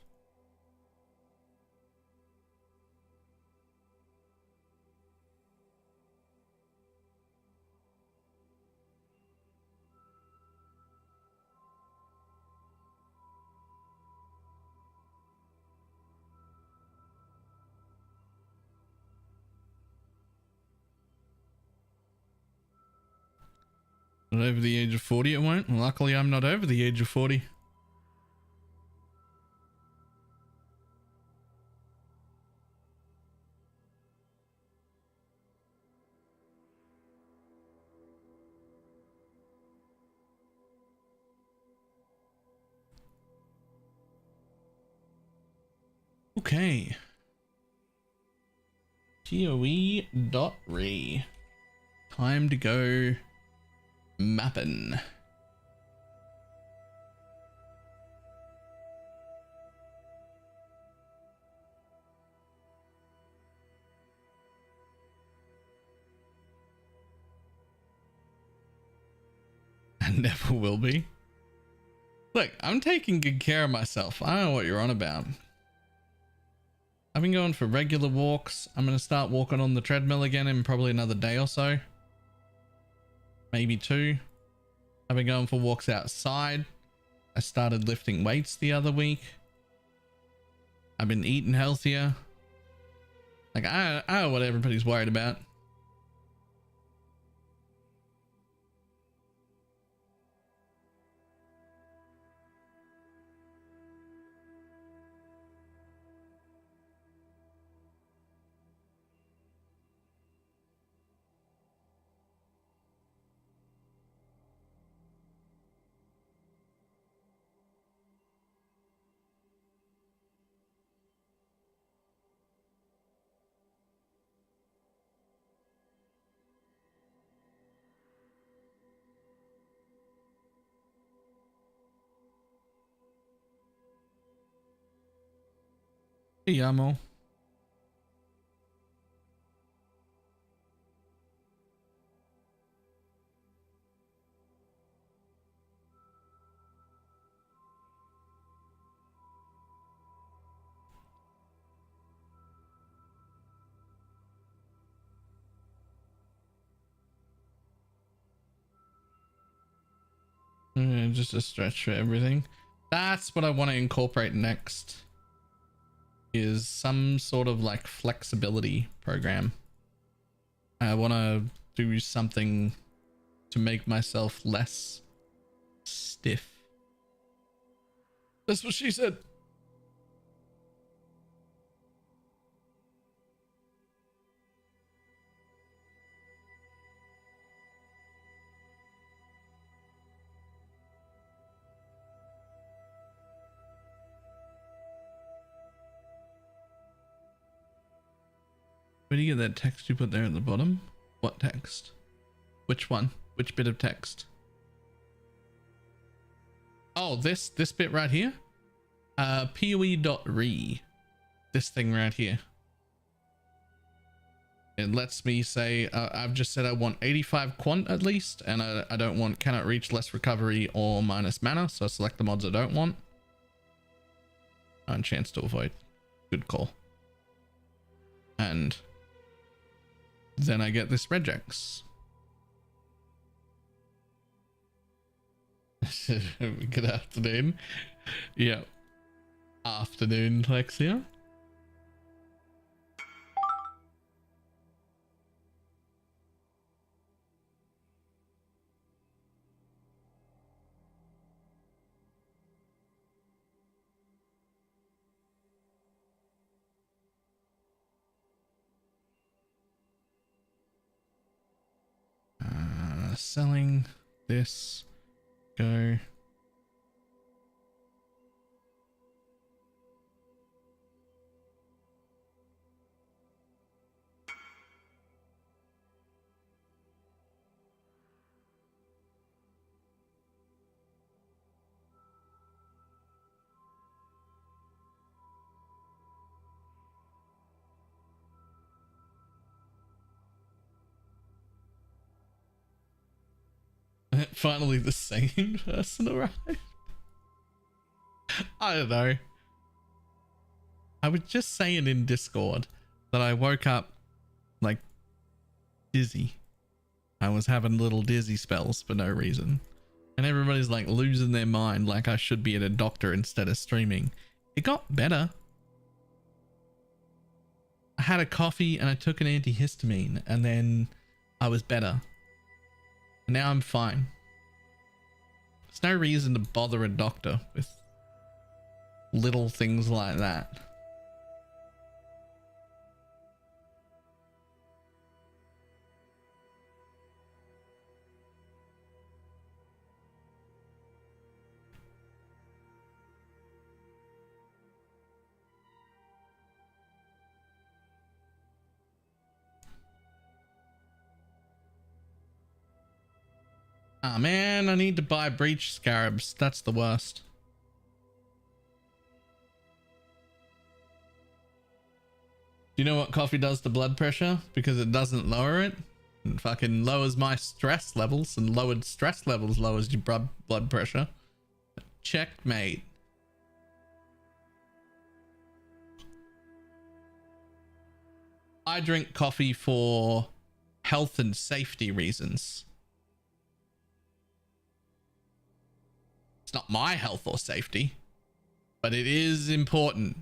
Not over the age of 40 it won't. Luckily I'm not over the age of 40. Okay. GOE.re. Time to go mapping. And never will be. Look, I'm taking good care of myself. I don't know what you're on about. I've been going for regular walks. I'm going to start walking on the treadmill again in probably another day or so. Maybe 2. I've been going for walks outside. I started lifting weights the other week. I've been eating healthier. Like, I don't know what everybody's worried about. Yeah, Mo. Just a stretch for everything. That's what I want to incorporate next. Is some sort of like flexibility program. I want to do something to make myself less stiff. That's what she said. Where do you get that text you put there at the bottom? What text? Which one? Which bit of text? Oh, this bit right here? POE.re. This thing right here. It lets me say, I've just said I want 85 quant at least, and I don't want cannot reach less recovery or minus mana, so I select the mods I don't want. And chance to avoid. Good call. And then I get this regex. Good afternoon. Yeah. Afternoon, Lexia. selling this. Go. Finally the same person arrived. I don't know. I was just saying in Discord that I woke up like dizzy. I was having little dizzy spells for no reason. And everybody's like losing their mind like I should be at a doctor instead of streaming. It got better. I had a coffee and I took an antihistamine and then I was better. And now I'm fine. There's no reason to bother a doctor with little things like that. Ah, man, I need to buy breach scarabs. That's the worst. Do you know what coffee does to blood pressure? Because it doesn't lower it. It fucking lowers my stress levels, and lowered stress levels lowers your blood pressure. Checkmate. I drink coffee for health and safety reasons. It's not my health or safety, but it is important.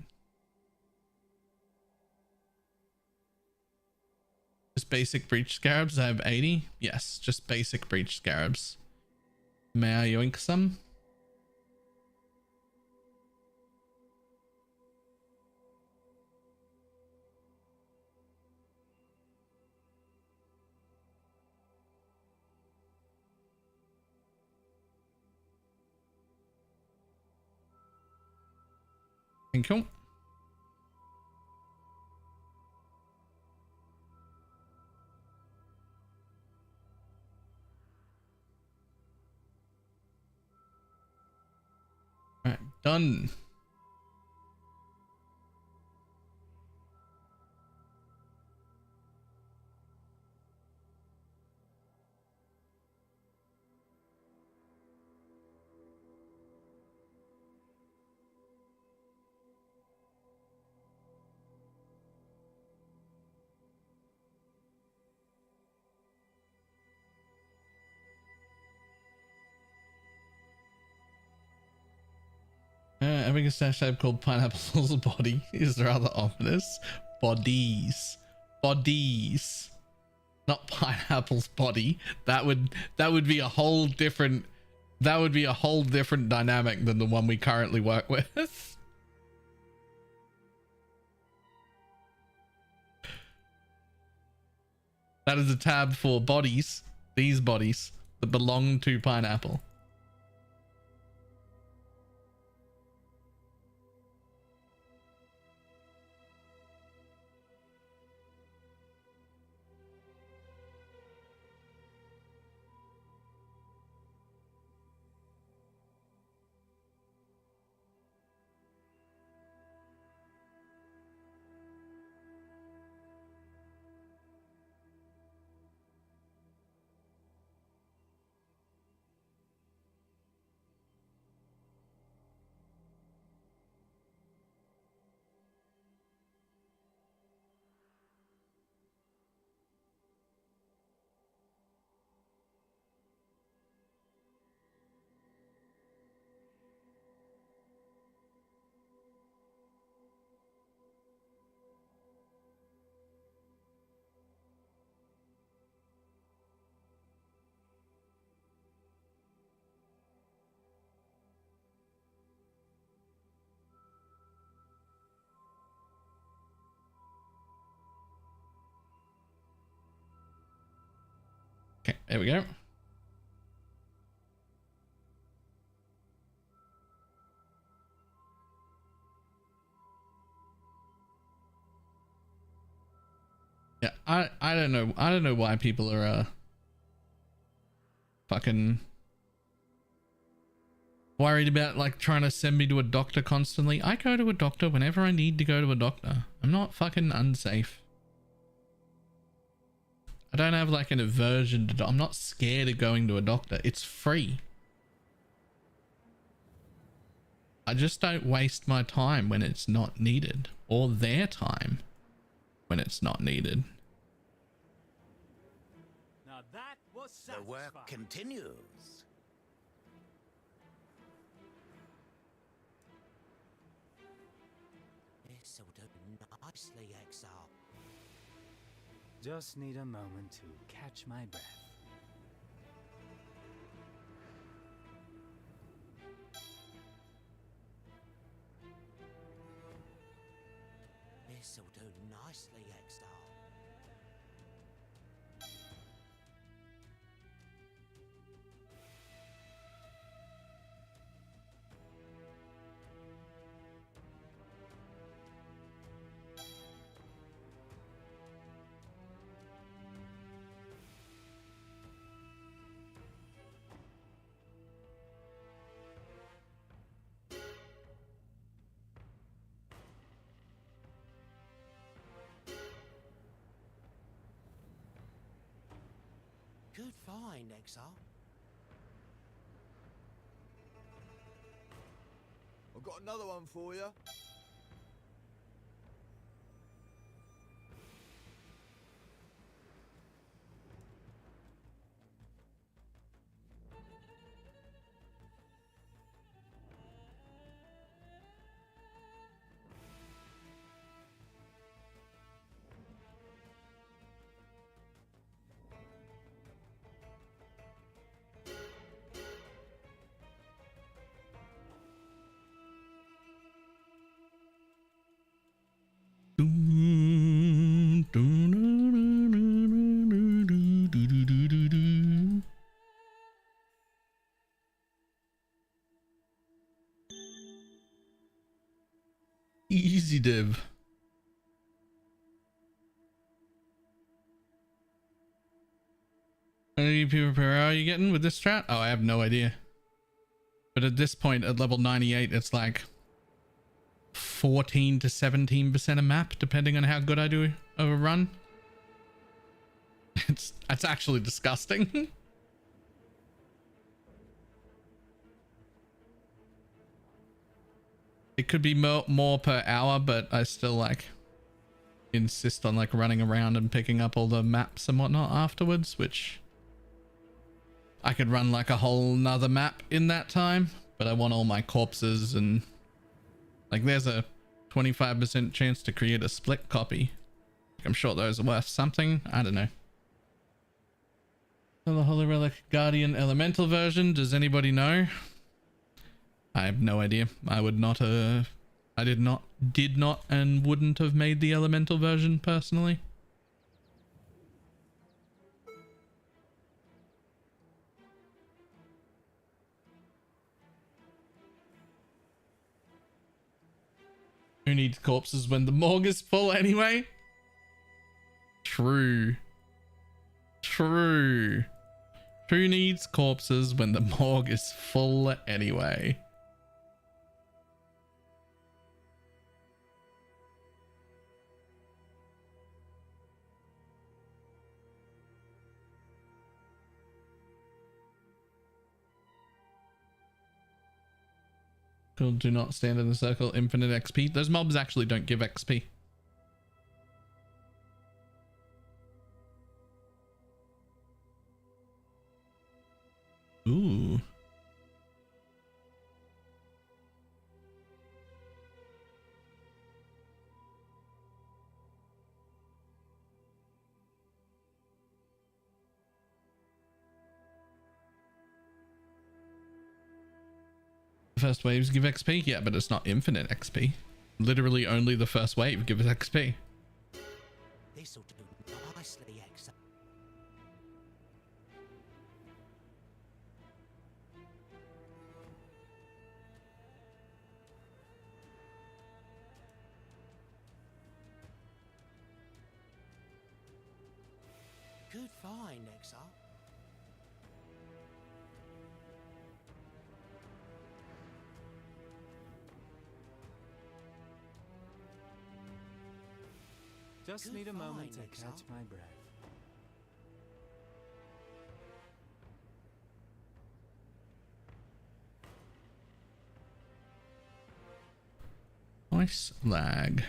Just basic breach scarabs. I have 80. Yes, just basic breach scarabs. May I yoink some? Thank you. All right, done. Having a stash type called Pineapple's body is rather ominous. Bodies. Bodies. Not Pineapple's body. That would be a whole different dynamic than the one we currently work with. That is a tab for bodies. These bodies that belong to Pineapple. Okay, there we go. I don't know. I don't know why people are fucking worried about like trying to send me to a doctor constantly. I go to a doctor whenever I need to go to a doctor. I'm not fucking unsafe. I don't have like an aversion to I'm not scared of going to a doctor. It's free. I just don't waste my time when it's not needed, or their time when it's not needed. Now that was satisfying. The work continues. This'll do nicely, Exile. Just need a moment to catch my breath. This'll do nicely, Exile. Good find, Exile. I've got another one for you. Easy div. How many people per hour are you getting with this strat? Oh, I have no idea. But at this point, at level 98, it's like 14 to 17% a map, depending on how good I do of a run. That's actually disgusting. It could be more per hour, but I still like insist on like running around and picking up all the maps and whatnot afterwards, which I could run like a whole nother map in that time, but I want all my corpses and like there's a 25% chance to create a split copy. I'm sure those are worth something. I don't know. So the Holy Relic Guardian Elemental version, does anybody know? I have no idea. I would not I did not and wouldn't have made the Elemental version personally. Who needs corpses when the morgue is full anyway? True. True. Who needs corpses when the morgue is full anyway? Do not stand in the circle. Infinite XP. Those mobs actually don't give XP. Ooh. First waves give XP? Yeah, but it's not infinite XP. Literally only the first wave gives XP. This'll do nicely, Exile. Good find, exile. Just Good need a moment to find, exile. catch my breath. Nice lag.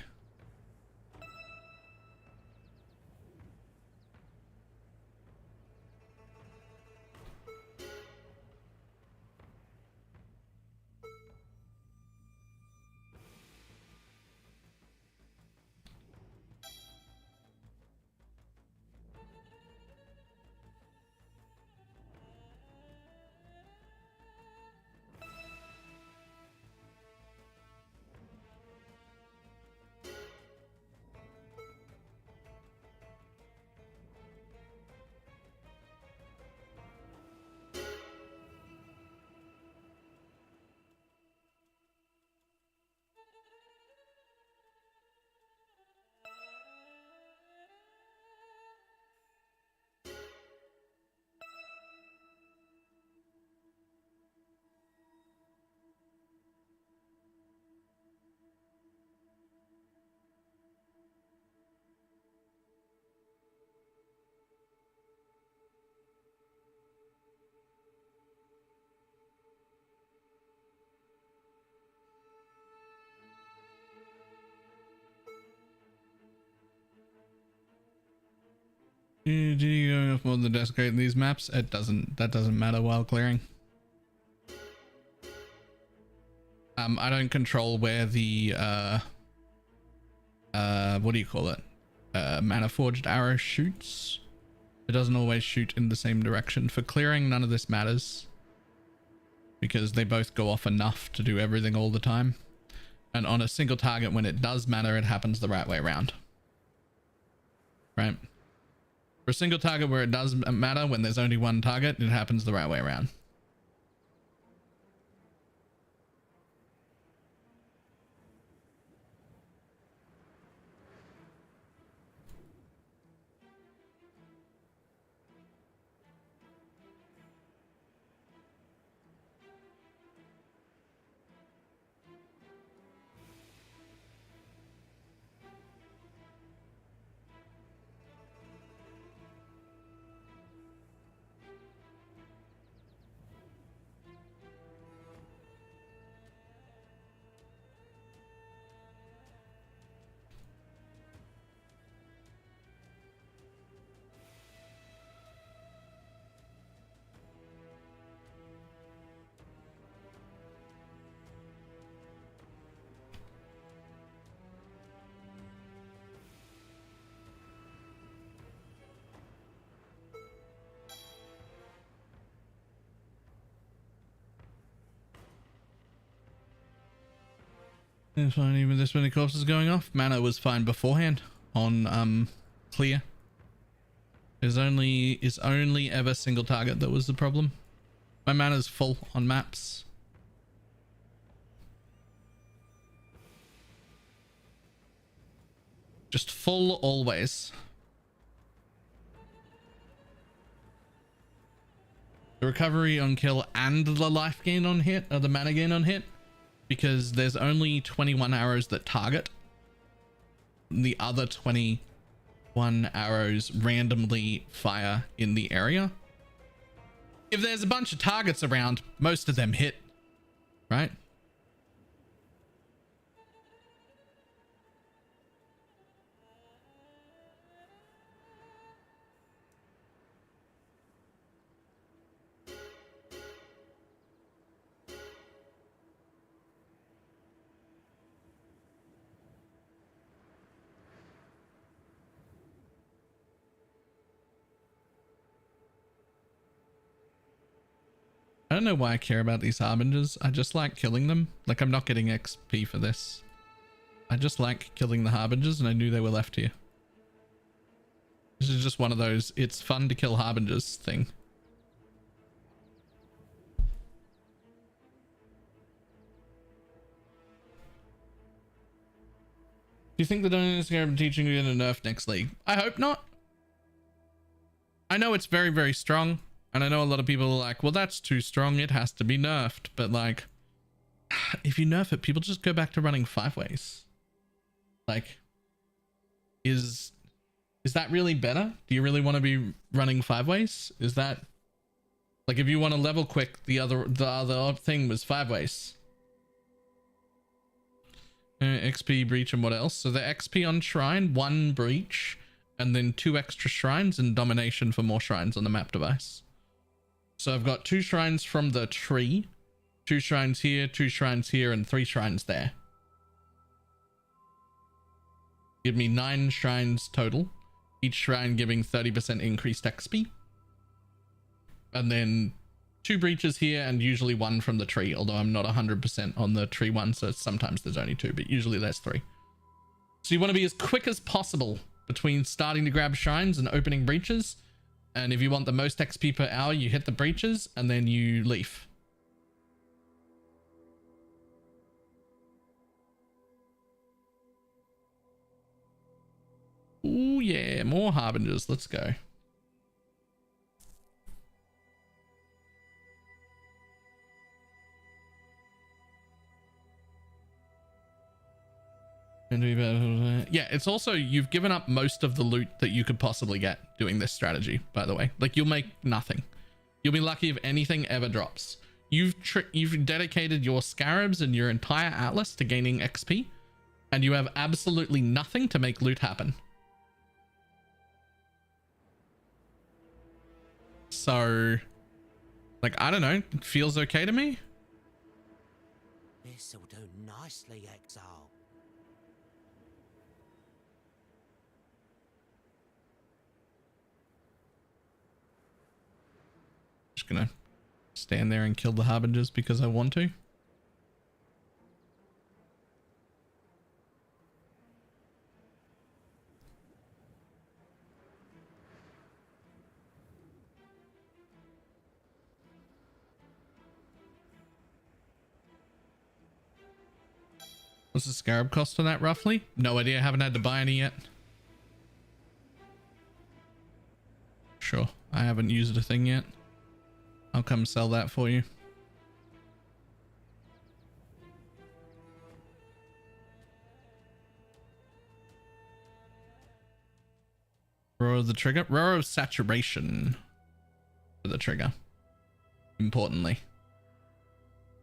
Do you go enough more than desecrate in these maps? That doesn't matter while clearing. I don't control where the what do you call it? Mana forged arrow shoots. It doesn't always shoot in the same direction. For clearing, none of this matters, because they both go off enough to do everything all the time. And on a single target, when it does matter, it happens the right way around. Right? For a single target where it does matter, when there's only one target, it happens the right way around. It's fine even with this many corpses going off. Mana was fine beforehand on clear. Is only ever single target that was the problem. My mana's full on maps. Just full always. The recovery on kill and the life gain on hit, or the mana gain on hit, because there's only 21 arrows that target. The other 21 arrows randomly fire in the area. If there's a bunch of targets around, most of them hit, right? I don't know why I care about these harbingers. I just like killing them. Like, I'm not getting XP for this. I just like killing the harbingers, and I knew they were left here. This is just one of those it's fun to kill harbingers thing. Do you think the Dungeon is going to be teaching you in a nerf next league? I hope not. I know it's very, very strong. And I know a lot of people are like, well, that's too strong. It has to be nerfed. But like, if you nerf it, people just go back to running 5-ways. Like, is that really better? Do you really want to be running 5-ways? Is that like, if you want to level quick, the other thing was 5-ways. XP, breach, and what else? So the XP on shrine, 1 breach, and then 2 extra shrines and domination for more shrines on the map device. So I've got 2 shrines from the tree, 2 shrines here, 2 shrines here, and 3 shrines there. Give me 9 shrines total, each shrine giving 30% increased XP. And then 2 breaches here and usually 1 from the tree, although I'm not 100% on the tree one, so sometimes there's only 2, but usually there's 3. So you want to be as quick as possible between starting to grab shrines and opening breaches. And if you want the most XP per hour, you hit the breaches and then you leave. Ooh, yeah, more harbingers. Let's go. Yeah, it's also, you've given up most of the loot that you could possibly get doing this strategy, by the way. Like, you'll make nothing. You'll be lucky if anything ever drops. You've dedicated your scarabs and your entire atlas to gaining XP, and you have absolutely nothing to make loot happen. So, like, I don't know, it feels okay to me. This'll do nicely, Exile. Just gonna stand there and kill the harbingers because I want to. What's the scarab cost for that roughly? No idea, haven't had to buy any yet. Sure, I haven't used a thing yet. I'll come sell that for you. Roar of the trigger. Roar of saturation for the trigger. Importantly.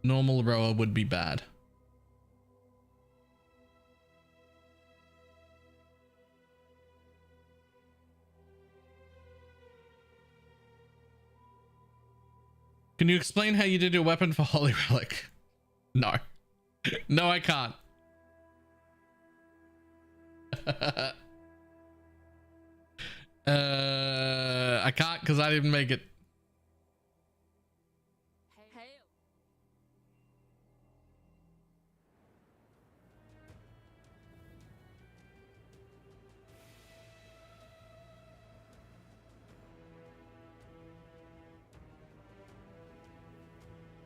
Normal roar would be bad. Can you explain how you did your weapon for Holy Relic? No. No, I can't. I can't because I didn't make it.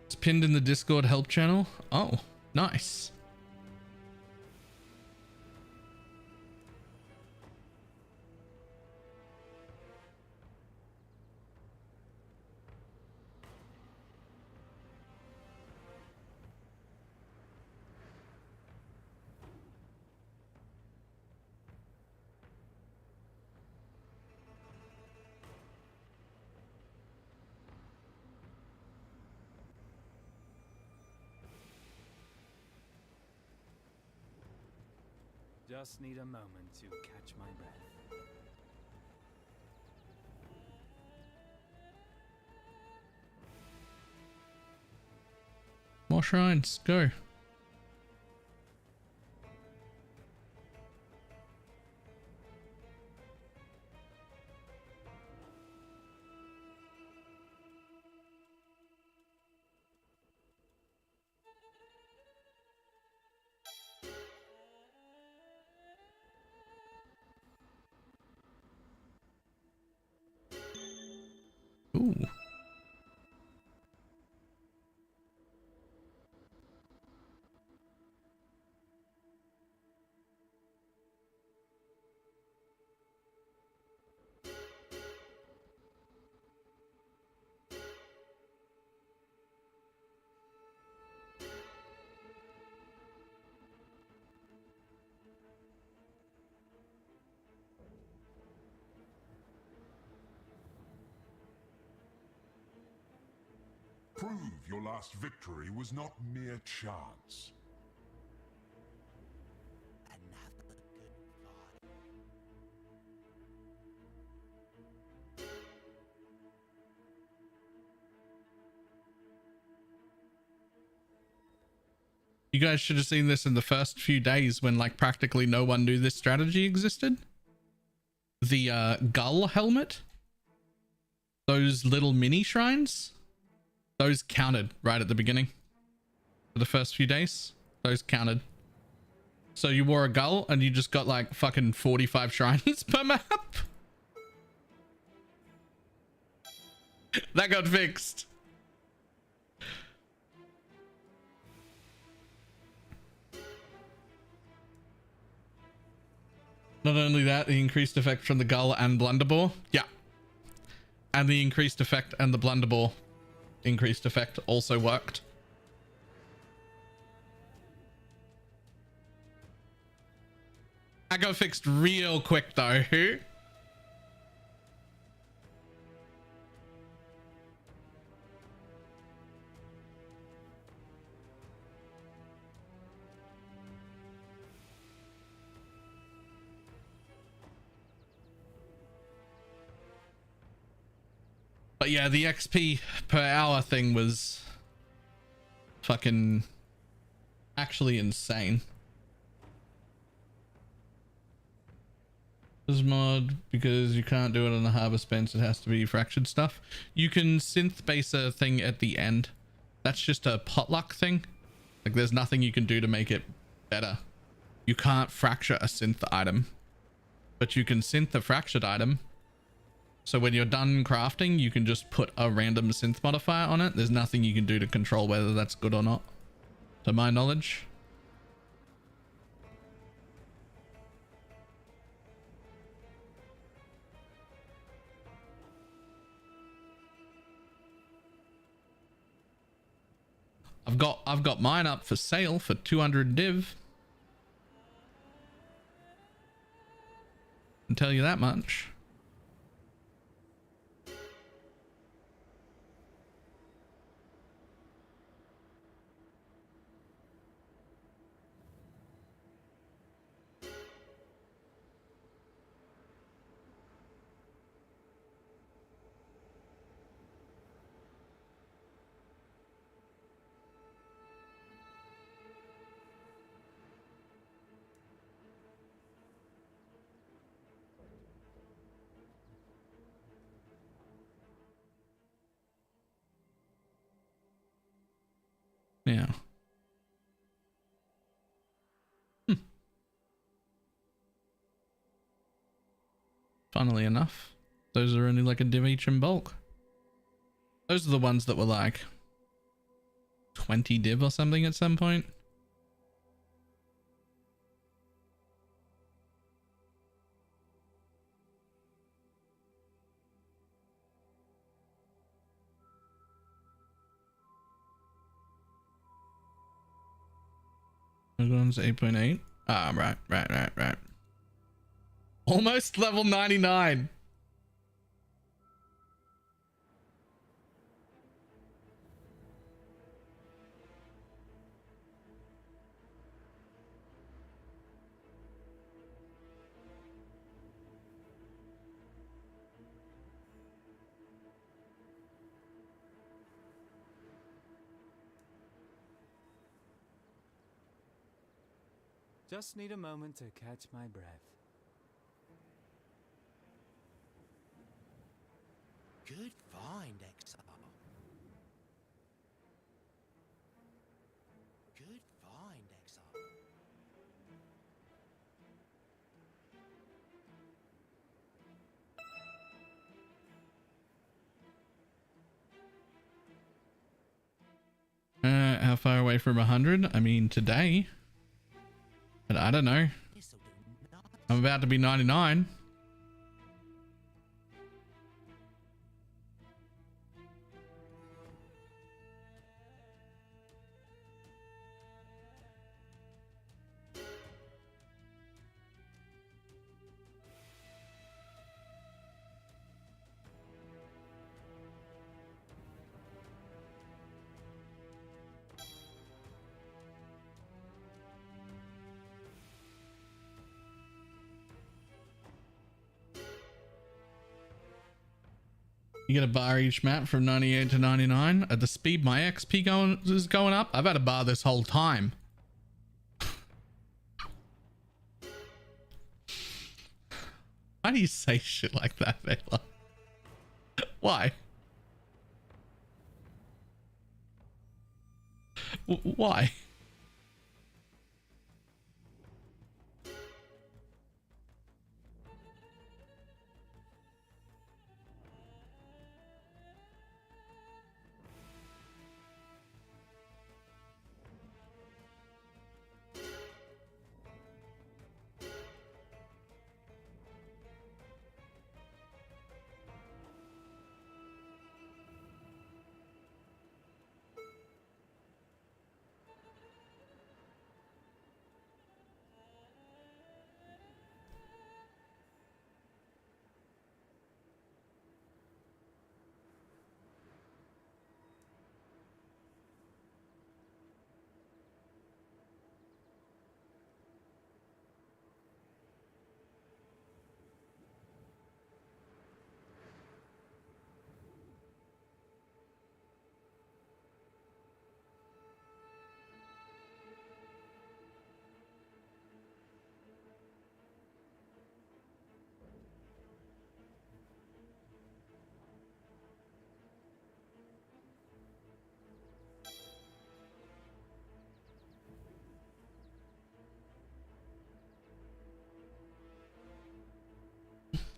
It's pinned in the Discord help channel. Oh, nice. Just need a moment to catch my breath. More shrines, go. Ooh. Prove your last victory was not mere chance. Another good fight. You guys should have seen this in the first few days when like practically no one knew this strategy existed. The gull helmet, those little mini shrines, those counted right at the beginning. For the first few days, those counted. So you wore a gull and you just got like fucking 45 shrines per map. That got fixed. Not only that, the increased effect from the gull and blunderbore. Yeah. And the increased effect and the blunderbore increased effect also worked. I got fixed real quick though. But yeah, the XP per hour thing was fucking actually insane. This mod, because you can't do it on the harvest bench, it has to be fractured stuff. You can synth base a thing at the end. That's just a potluck thing. Like there's nothing you can do to make it better. You can't fracture a synth item, but you can synth a fractured item. So when you're done crafting, you can just put a random synth modifier on it. There's nothing you can do to control whether that's good or not, to my knowledge. I've got mine up for sale for 200 div. I can tell you that much. Yeah. Funnily enough, those are only like a div each in bulk. Those are the ones that were like 20 div or something at some point. Those ones 8.8. Ah, right. Almost level 99. Just need a moment to catch my breath. Good find, Exile. Good find, Exile. How far away from 100? I mean, today. But I don't know. This'll do nice. I'm about to be 99. You get a bar each map from 98 to 99. At the speed my XP is going up, I've had a bar this whole time. Why do you say shit like that, Baylor? Why? Why?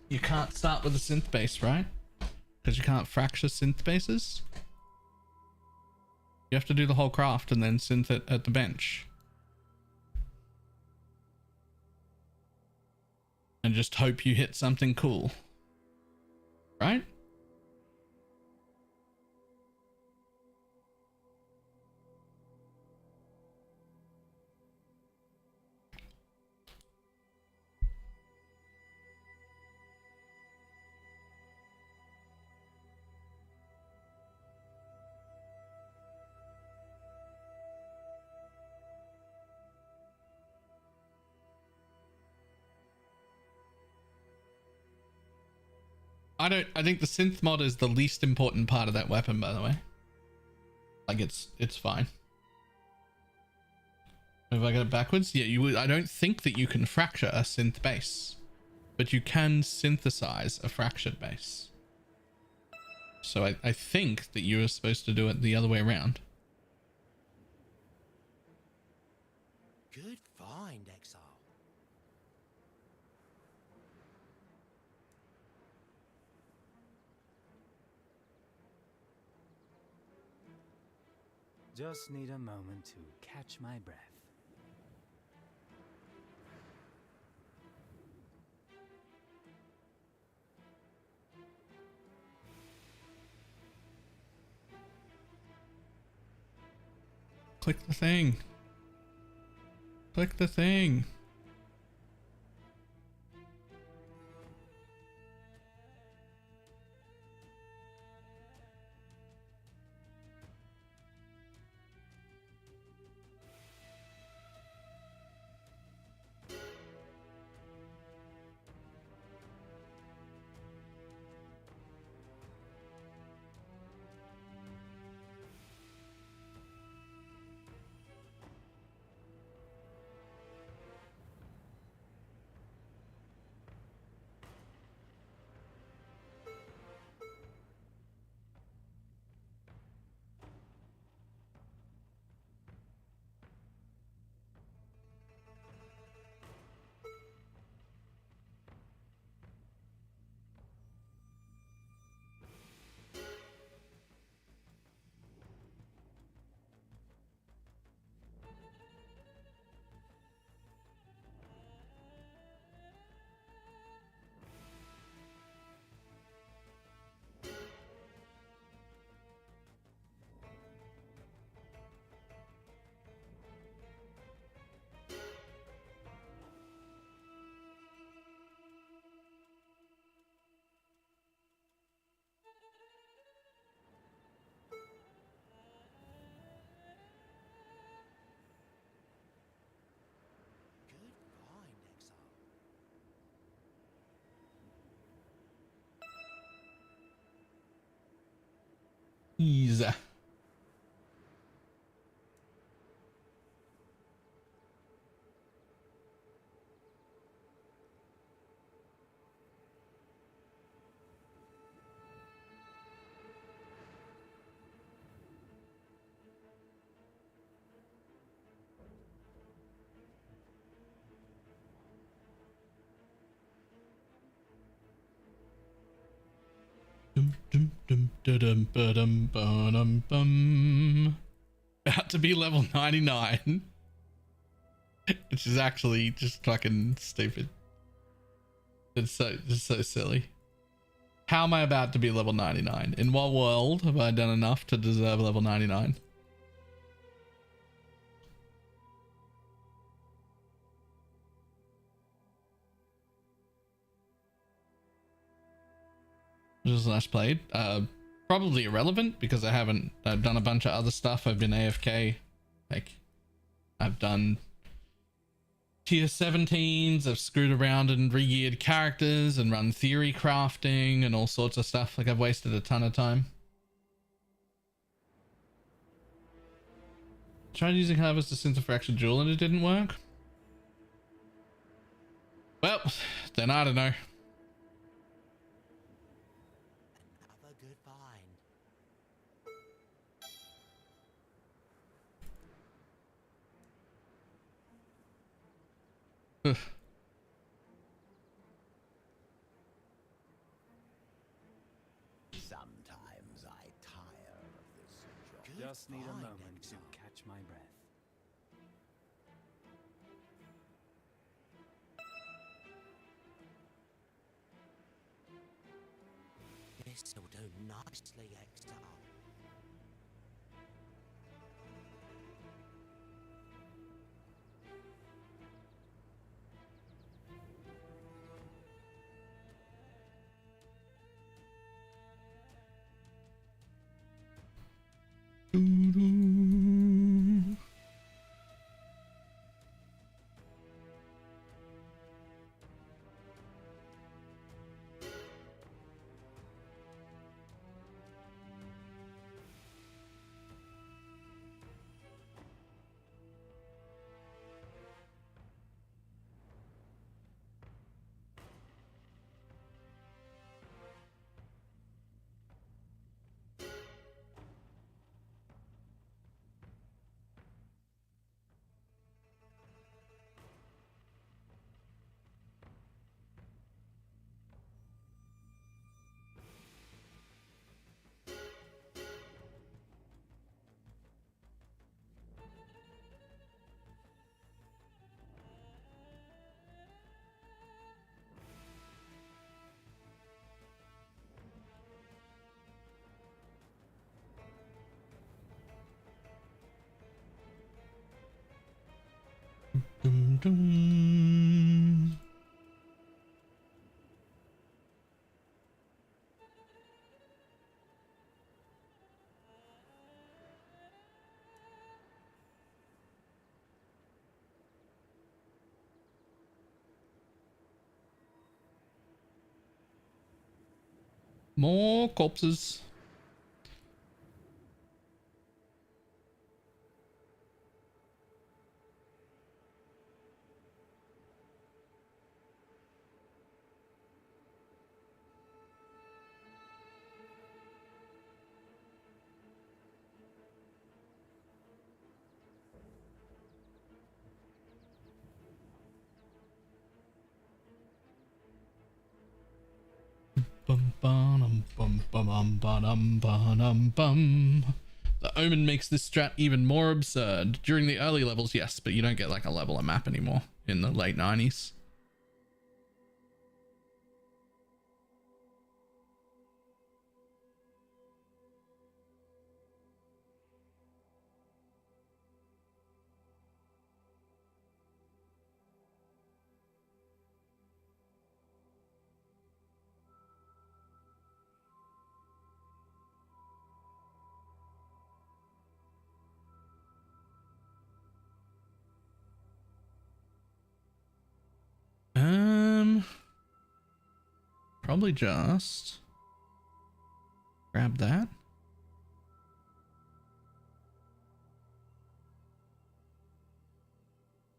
You can't start with a synth base, right? Because you can't fracture synth bases. You have to do the whole craft and then synth it at the bench. And just hope you hit something cool. Right? I think the synth mod is the least important part of that weapon, by the way. Like it's fine. Have I got it backwards? Yeah, you would. I don't think that you can fracture a synth base, but you can synthesize a fractured base. So I think that you were supposed to do it the other way around. Good find, Exile. Just need a moment to catch my breath. Click the thing. Click the thing. Ease. About to be level 99, which is actually just fucking stupid. It's so silly. How am I about to be level 99? In what world have I done enough to deserve level 99? Just last played. Probably irrelevant because I've done a bunch of other stuff. I've been AFK. Like, I've done tier 17s. I've screwed around and re-geared characters and run theory crafting and all sorts of stuff. Like, I've wasted a ton of time. Tried using Harvest to Synth for actual jewel and it didn't work. Well, then I don't know. Another good find. Ugh. Sometimes I tire of this job. Just need a moment to catch my breath. This'll do nicely, Exile. Dum, dum. More corpses. Bum, bum, bum, bum, bum, bum, bum. The Omen makes this strat even more absurd. During the early levels, yes, but you don't get like a level a map anymore in the late 90s. Probably just grab that.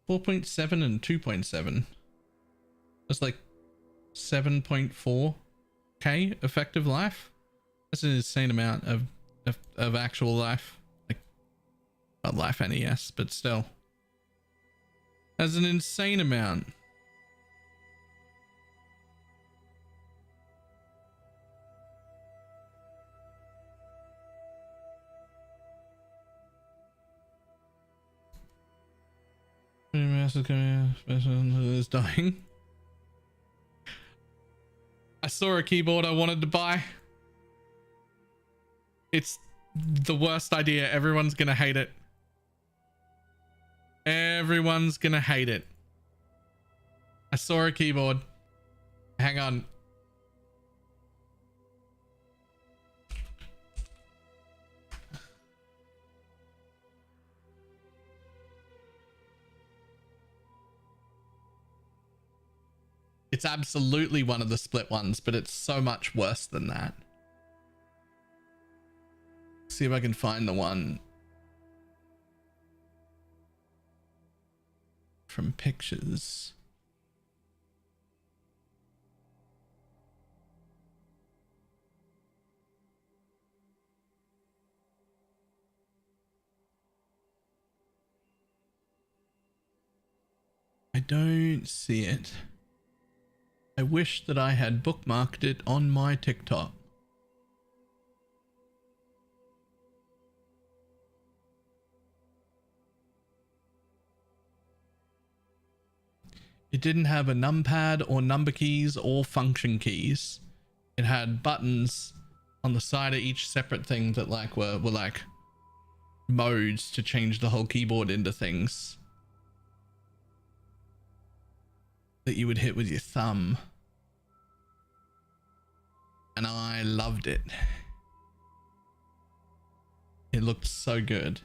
4.7 and 2.7. That's like 7.4k effective life. That's an insane amount of actual life. Like, not life NES, but still. That's an insane amount. Is dying. I saw a keyboard I wanted to buy. It's the worst idea. Everyone's gonna hate it. Everyone's gonna hate it. I saw a keyboard. Hang on. It's absolutely one of the split ones, but it's so much worse than that. See if I can find the one from pictures. I don't see it. I wish that I had bookmarked it on my TikTok. It didn't have a numpad or number keys or function keys. It had buttons on the side of each separate thing that like were like modes to change the whole keyboard into things that you would hit with your thumb. And I loved it. It looked so good.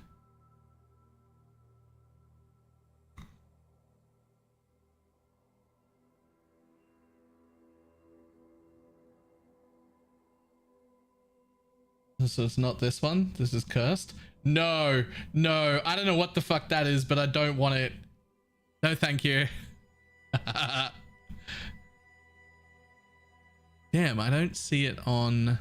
So it's not this one. This is cursed. No, no. I don't know what the fuck that is, but I don't want it. No, thank you. Damn, I don't see it on...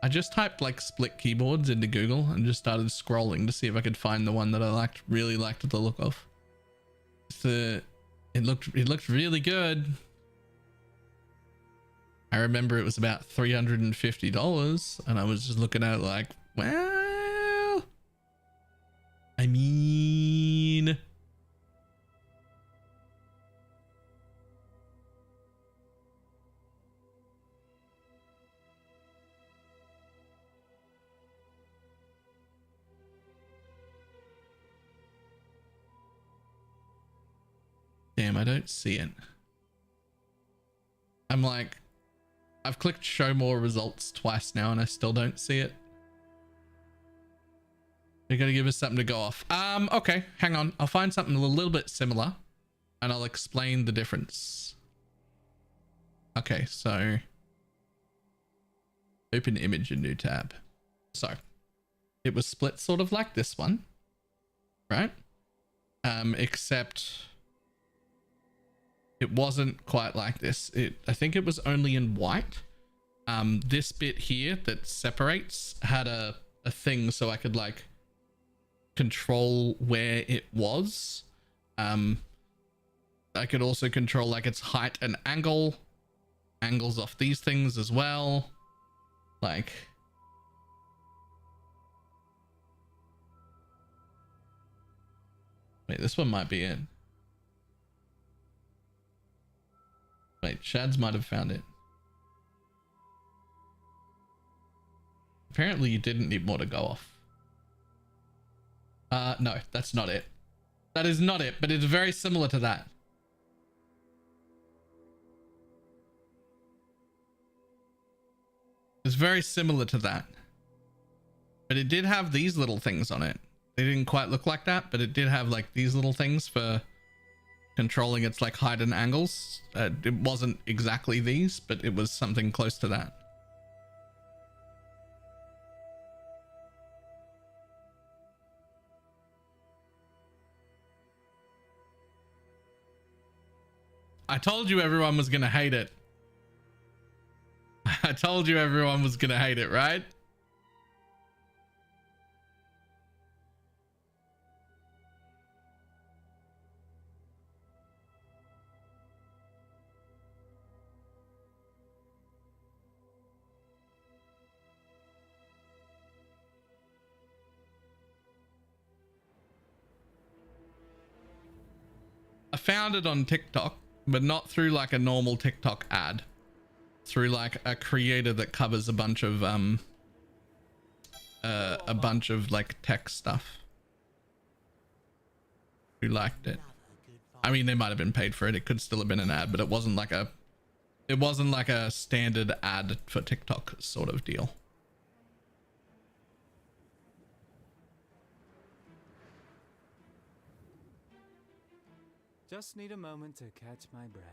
I just typed like split keyboards into Google and just started scrolling to see if I could find the one that I really liked the look of. It looked really good. I remember it was about $350 and I was just looking at it like, well, I mean... Damn, I don't see it. I'm like, I've clicked show more results twice now and I still don't see it. You're gonna give us something to go off. Okay, hang on. I'll find something a little bit similar and I'll explain the difference. Okay, so open image in new tab. So it was split sort of like this one, right? Except it wasn't quite like this. I think it was only in white. This bit here that separates had a thing so I could like control where it was. I could also control like its height and angles off these things as well. Like, wait, this one might be it. Wait, Shads might have found it. Apparently you didn't need more to go off. No, that's not it. That is not it, but it's very similar to that. It's very similar to that. But it did have these little things on it. They didn't quite look like that, but it did have like these little things for controlling its like height and angles. It wasn't exactly these, but it was something close to that. I told you everyone was gonna hate it. I told you everyone was gonna hate it, right? I found it on TikTok, but not through like a normal TikTok ad. Through like a creator that covers a bunch of like tech stuff. Who liked it. I mean, they might have been paid for it. It could still have been an ad, but it wasn't like a standard ad for TikTok sort of deal. Just need a moment to catch my breath.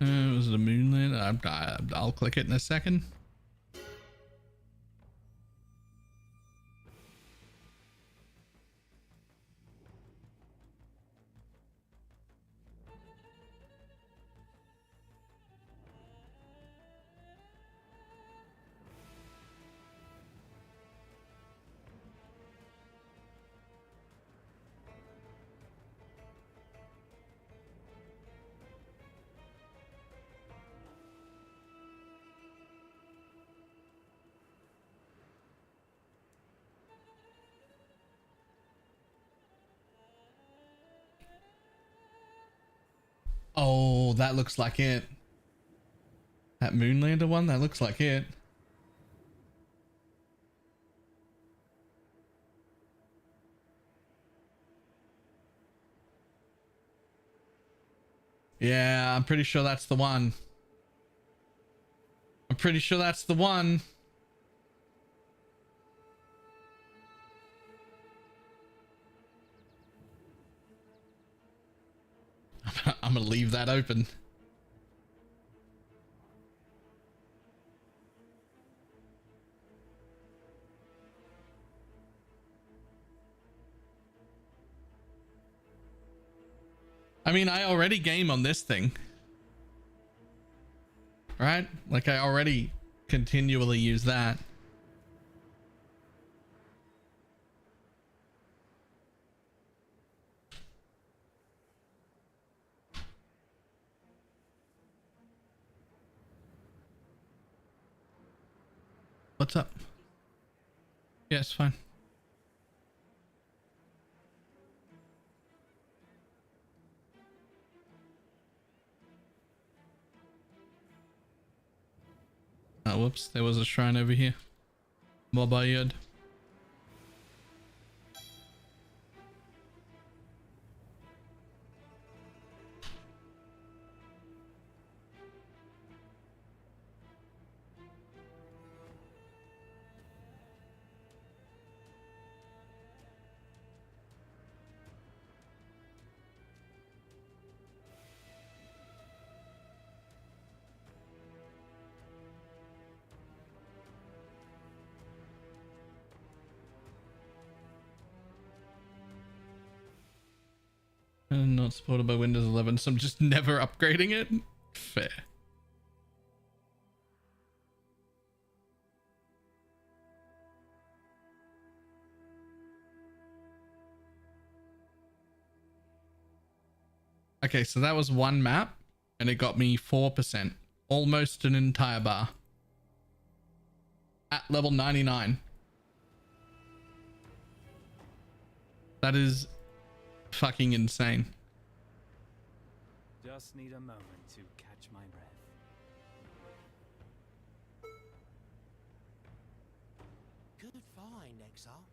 Was it a moonland? I'll click it in a second. Oh, that looks like it. That Moonlander one, that looks like it. Yeah, I'm pretty sure that's the one. I'm pretty sure that's the one. I'm gonna leave that open. I mean, I already game on this thing. Right? Like I already continually use that. What's up? Yeah, it's fine. Oh, whoops. There was a shrine over here. Mobayud. And not supported by Windows 11, so I'm just never upgrading it. Fair. Okay, so that was one map. and it got me 4%, almost an entire bar at level 99. That is fucking insane. Just need a moment to catch my breath. Good find, Exile.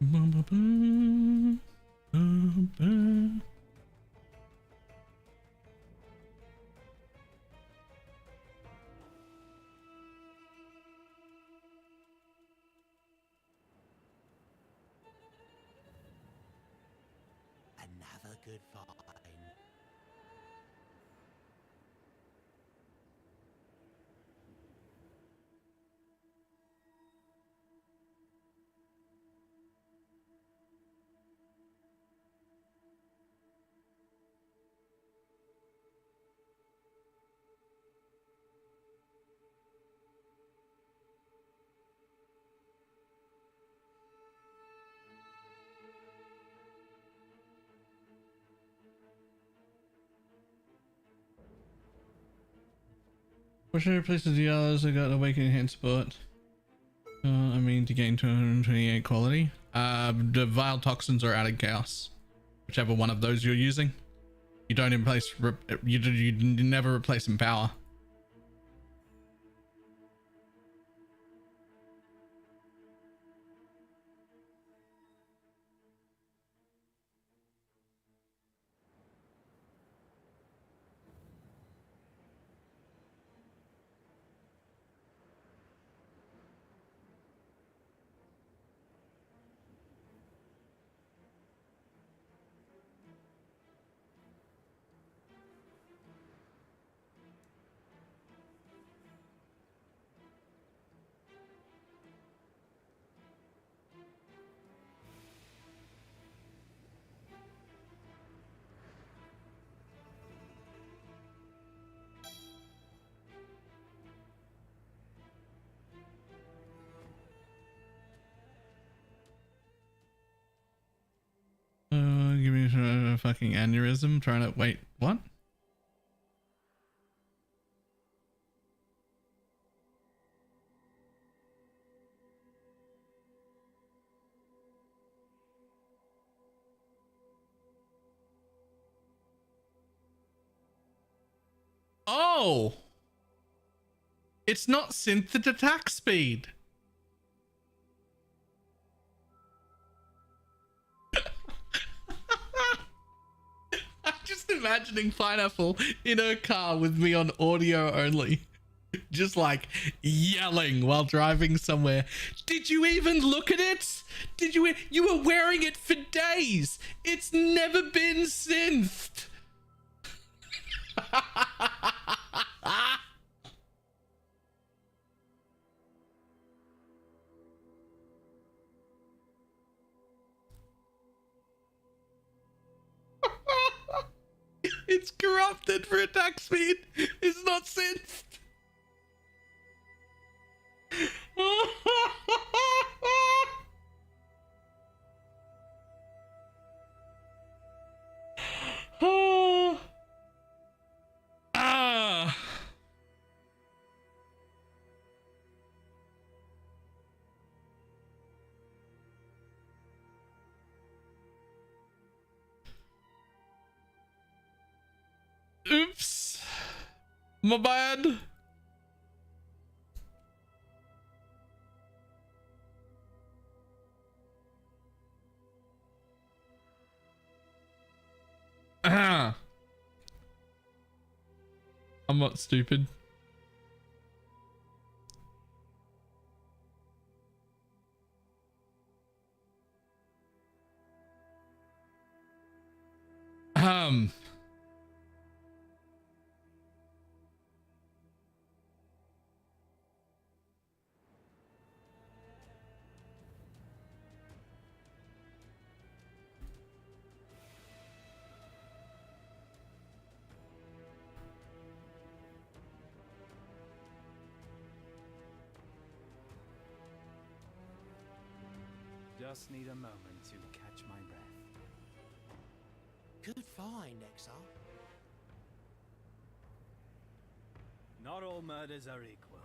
Another good find. What should I replace the others? I got awakening hand support. I mean to gain 228 quality. The vile toxins are added chaos, whichever one of those you're using. You don't replace. You never replace in power. Give me a fucking aneurysm. Trying to wait. What? Oh, it's not synth attack speed. I'm just imagining Pineapple in her car with me on audio only, just like yelling while driving somewhere. Did you even look at it? Did you? You were wearing it for days. It's never been synthed. It's corrupted for attack speed. It's not synthed. Ah. Oops. My bad. Ah. I'm not stupid. Um. just need a moment to catch my breath. Good find, Exar. Not all murders are equal.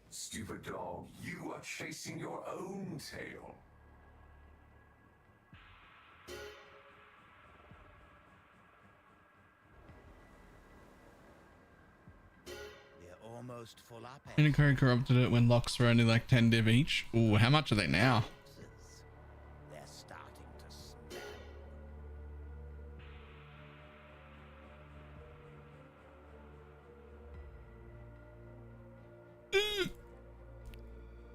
Stupid dog, you are chasing your own tail. They're almost full up. Unicode corrupted it when locks were only like 10 div each. Ooh, how much are they now? They're starting to smell.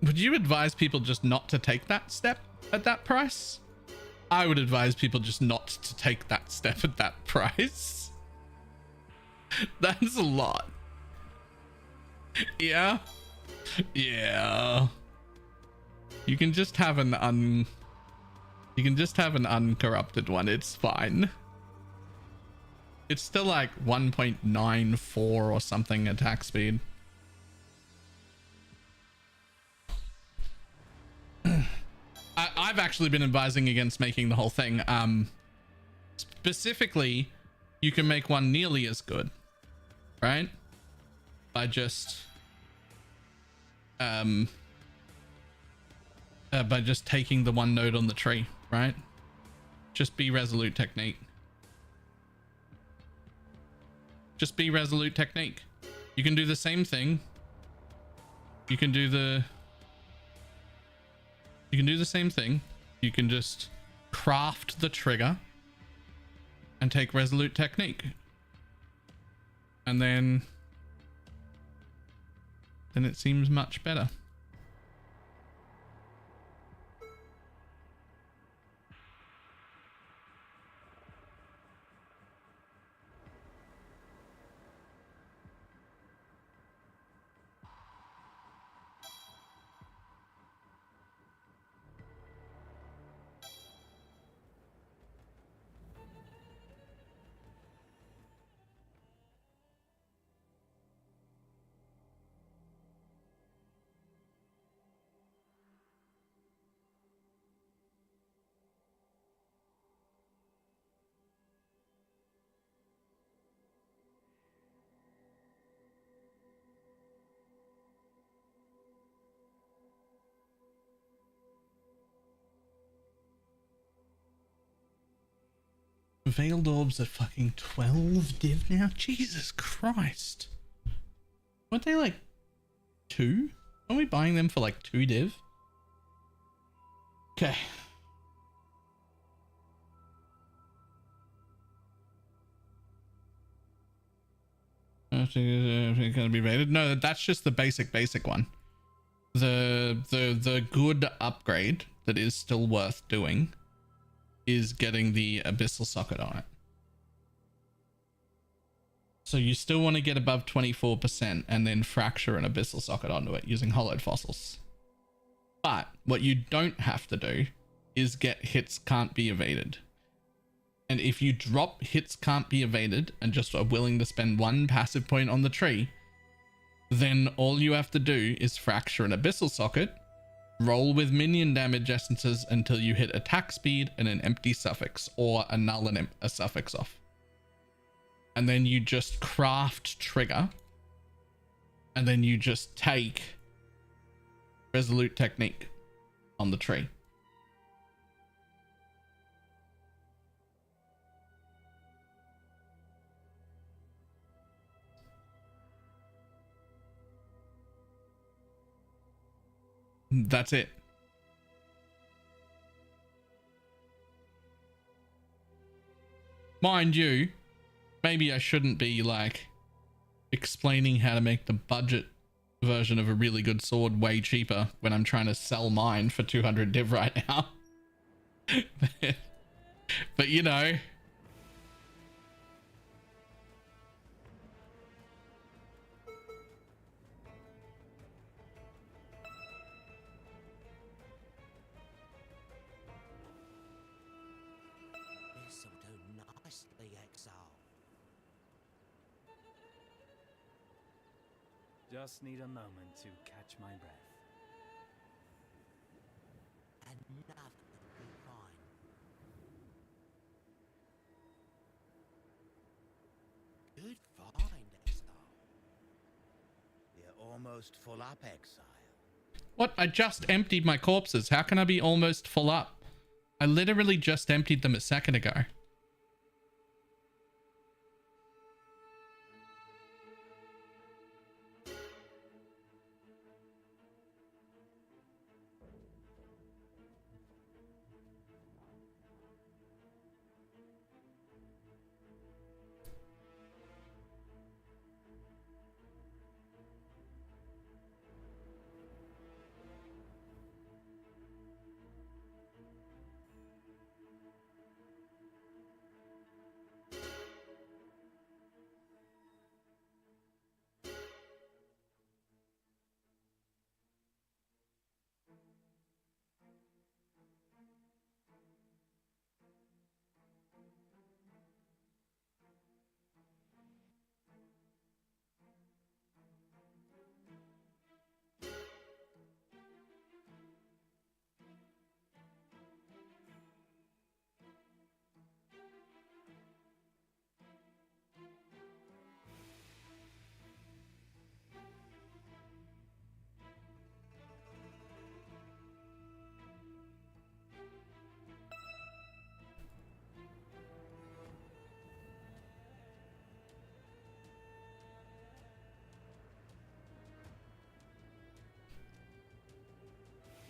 Would you advise people just not to take that step at that price? I would advise people just not to take that step at that price. That's a lot. Yeah. Yeah. You can just have an uncorrupted one. It's fine. It's still like 1.94 or something attack speed. I've actually been advising against making the whole thing. Specifically, you can make one nearly as good, right? By just taking the one node on the tree, right? Just be resolute technique. Just be resolute technique. You can do the same thing. You can do the same thing. You can just craft the trigger and take resolute technique. And then it seems much better. Veiled orbs are fucking 12 div now? Jesus Christ. Weren't they like 2? Aren't we buying them for like 2 div? Okay. Gonna be rated? No, that's just the basic one. The good upgrade that is still worth doing is getting the abyssal socket on it. So you still want to get above 24% and then fracture an abyssal socket onto it using hollowed fossils. But what you don't have to do is get hits can't be evaded. And if you drop hits can't be evaded and just are willing to spend 1 passive point on the tree, then all you have to do is fracture an abyssal socket, roll with minion damage essences until you hit attack speed and an empty suffix, or a null and a suffix off. And then you just craft trigger, and then you just take resolute technique on the tree. That's it. Mind you, maybe I shouldn't be like explaining how to make the budget version of a really good sword way cheaper when I'm trying to sell mine for 200 div right now. But you know. Just need a moment to catch my breath. Another good find. Good find, Exile. You're almost full up, Exile. What? I just emptied my corpses. How can I be almost full up? I literally just emptied them a second ago.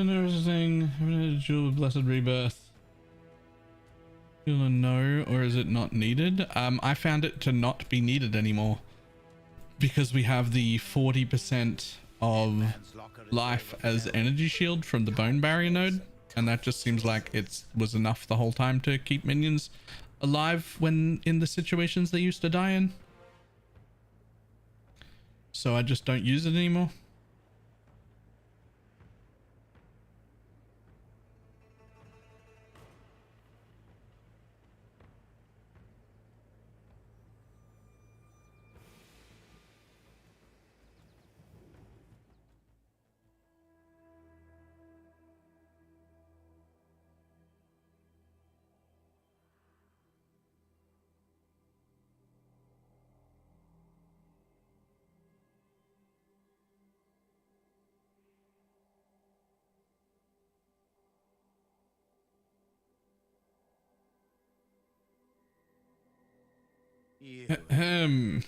Interesting. Jewel of Blessed Rebirth. Feel a no, or is it not needed? I found it to not be needed anymore because we have the 40% of life as energy shield from the bone barrier node, and that just seems like it was enough the whole time to keep minions alive when in the situations they used to die in. So I just don't use it anymore. You. Ahem.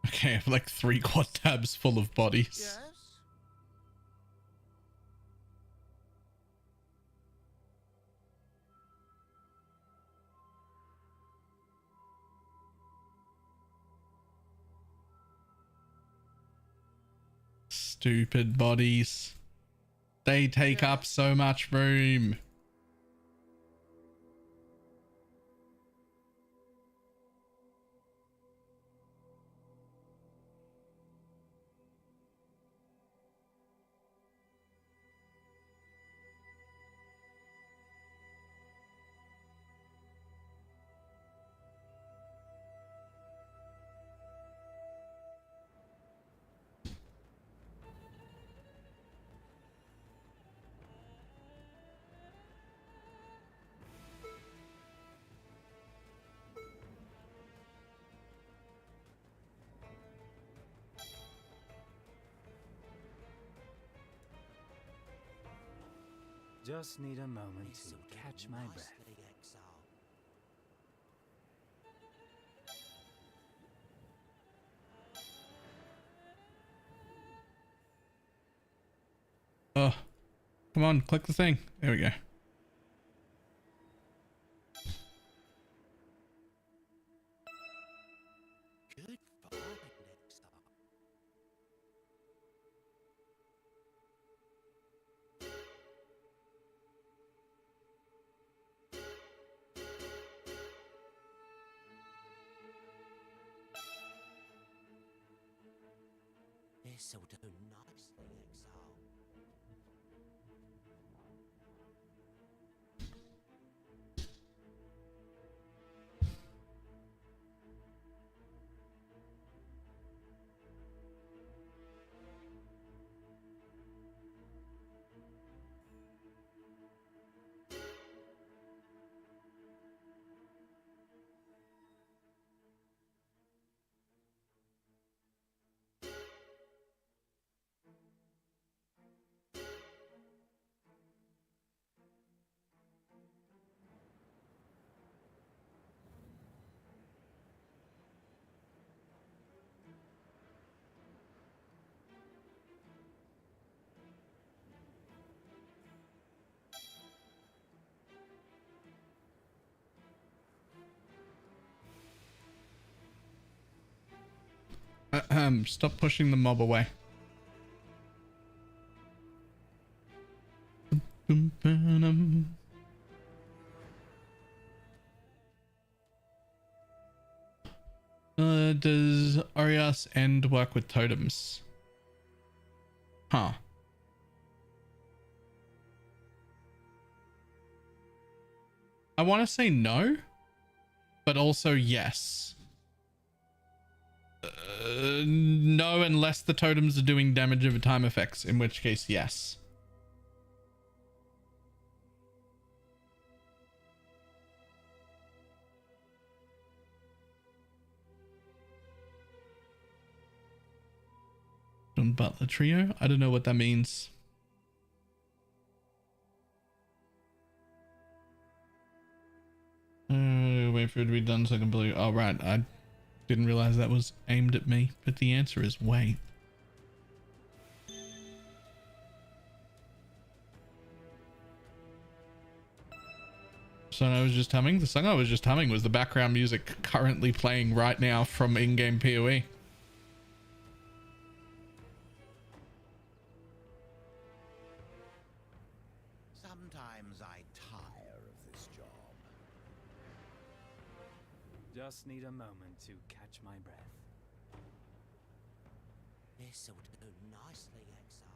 Okay, I have like 3 quad tabs full of bodies. Yes? Stupid bodies. They take up so much room. Just need a moment This to will do catch my breath. nicely, Exile. Oh, come on, click the thing. There we go. Good find, Exile. This'll do nicely, exile. Stop pushing the mob away. Does Orias end work with totems? Huh. I want to say no, but also yes. No, unless the totems are doing damage over time effects, in which case, yes. John Butler Trio? I don't know what that means. Wait for it to be done so I can believe. Oh, right. I didn't realize that was aimed at me, but the answer is wait. Song I was just humming? The song I was just humming was the background music currently playing right now from in-game PoE. Sometimes I tire of this job. Just need a moment to catch my breath. This'll do nicely, exile.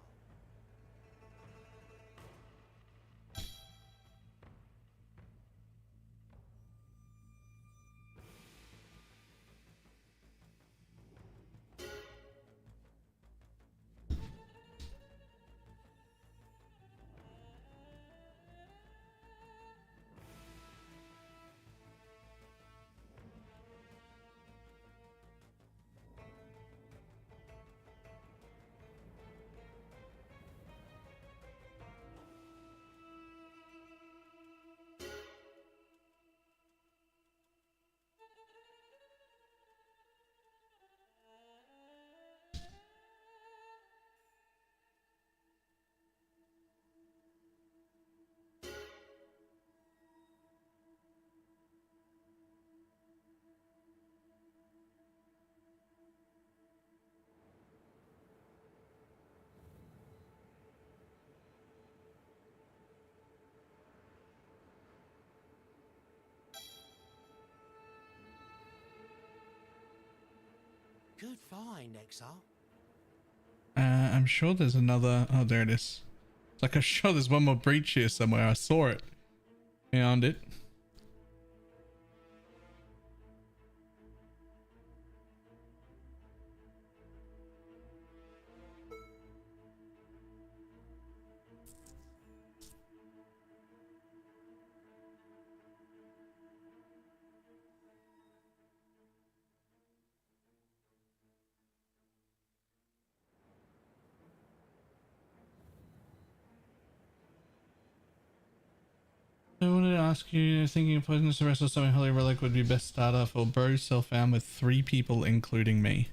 Good find, exile. I'm sure there's another. Oh, there it is. It's like I'm sure there's one more breach here somewhere. I saw it. Found it. I wanted to ask you, thinking of poisonous arrest or something holy relic would be best starter for bro self-found with 3 people including me.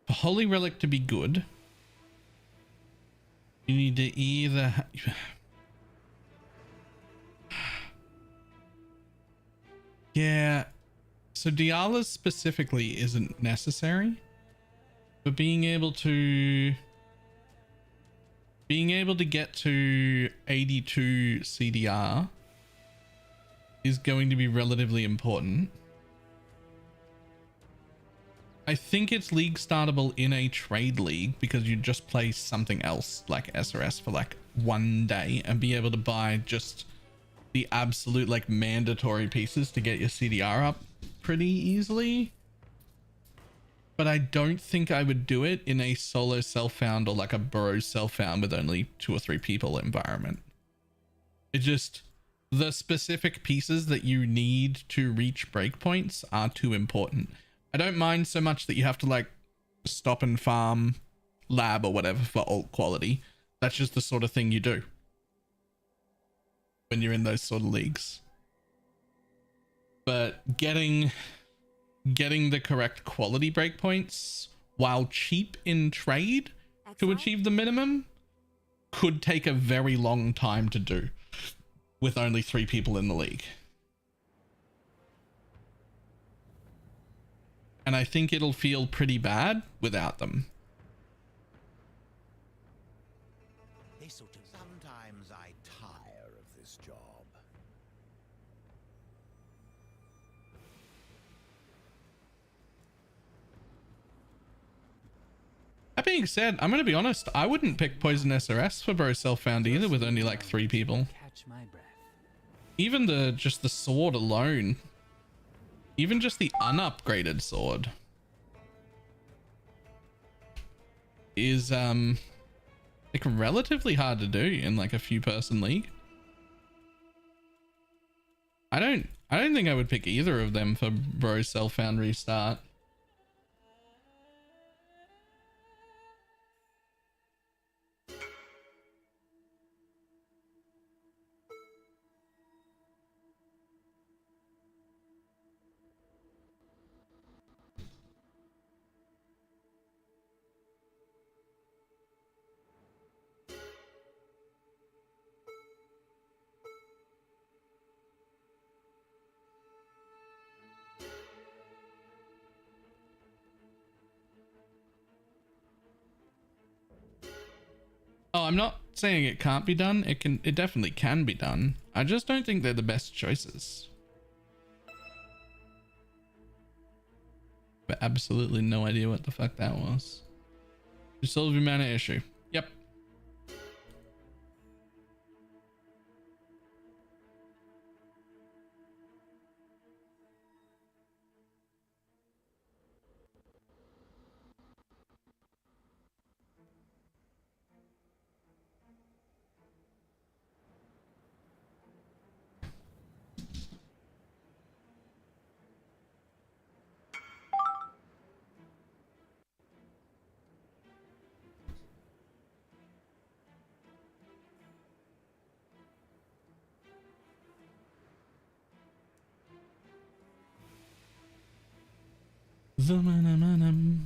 For holy relic to be good, you need to either yeah, so Diala's specifically isn't necessary, but being able to being able to get to 82 CDR is going to be relatively important. I think it's league startable in a trade league because you just play something else like SRS for like 1 day and be able to buy just the absolute like mandatory pieces to get your CDR up pretty easily. But I don't think I would do it in a solo self-found or like a bro self-found with only 2 or 3 people environment. It just, the specific pieces that you need to reach breakpoints are too important. I don't mind so much that you have to like stop and farm lab or whatever for alt quality. That's just the sort of thing you do when you're in those sort of leagues. But getting the correct quality breakpoints while cheap in trade to achieve the minimum could take a very long time to do with only 3 people in the league. And I think it'll feel pretty bad without them. Sometimes I tire of this job. That being said, I'm going to be honest, I wouldn't pick Poison SRS for bro self-found either with only like 3 people. Catch my breath. Even just the sword alone. Even just the unupgraded sword is like relatively hard to do in like a few person league. I don't think I would pick either of them for bro self-found restart. Oh, I'm not saying it can't be done. It definitely can be done. I just don't think they're the best choices. But absolutely no idea what the fuck that was. You solve your mana issue. Yep. Zamanam.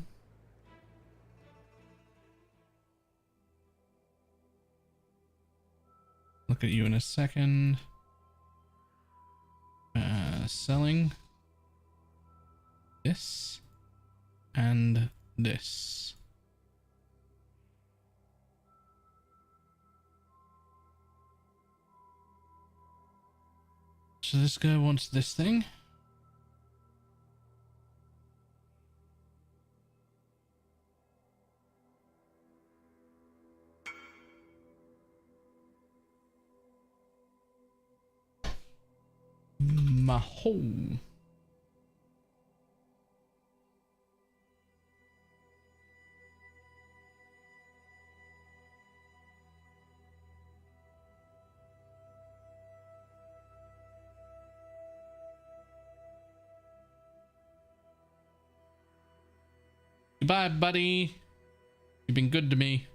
Look at you in a second. Selling this and this. So this guy wants this thing. Maho. Goodbye, buddy. You've been good to me.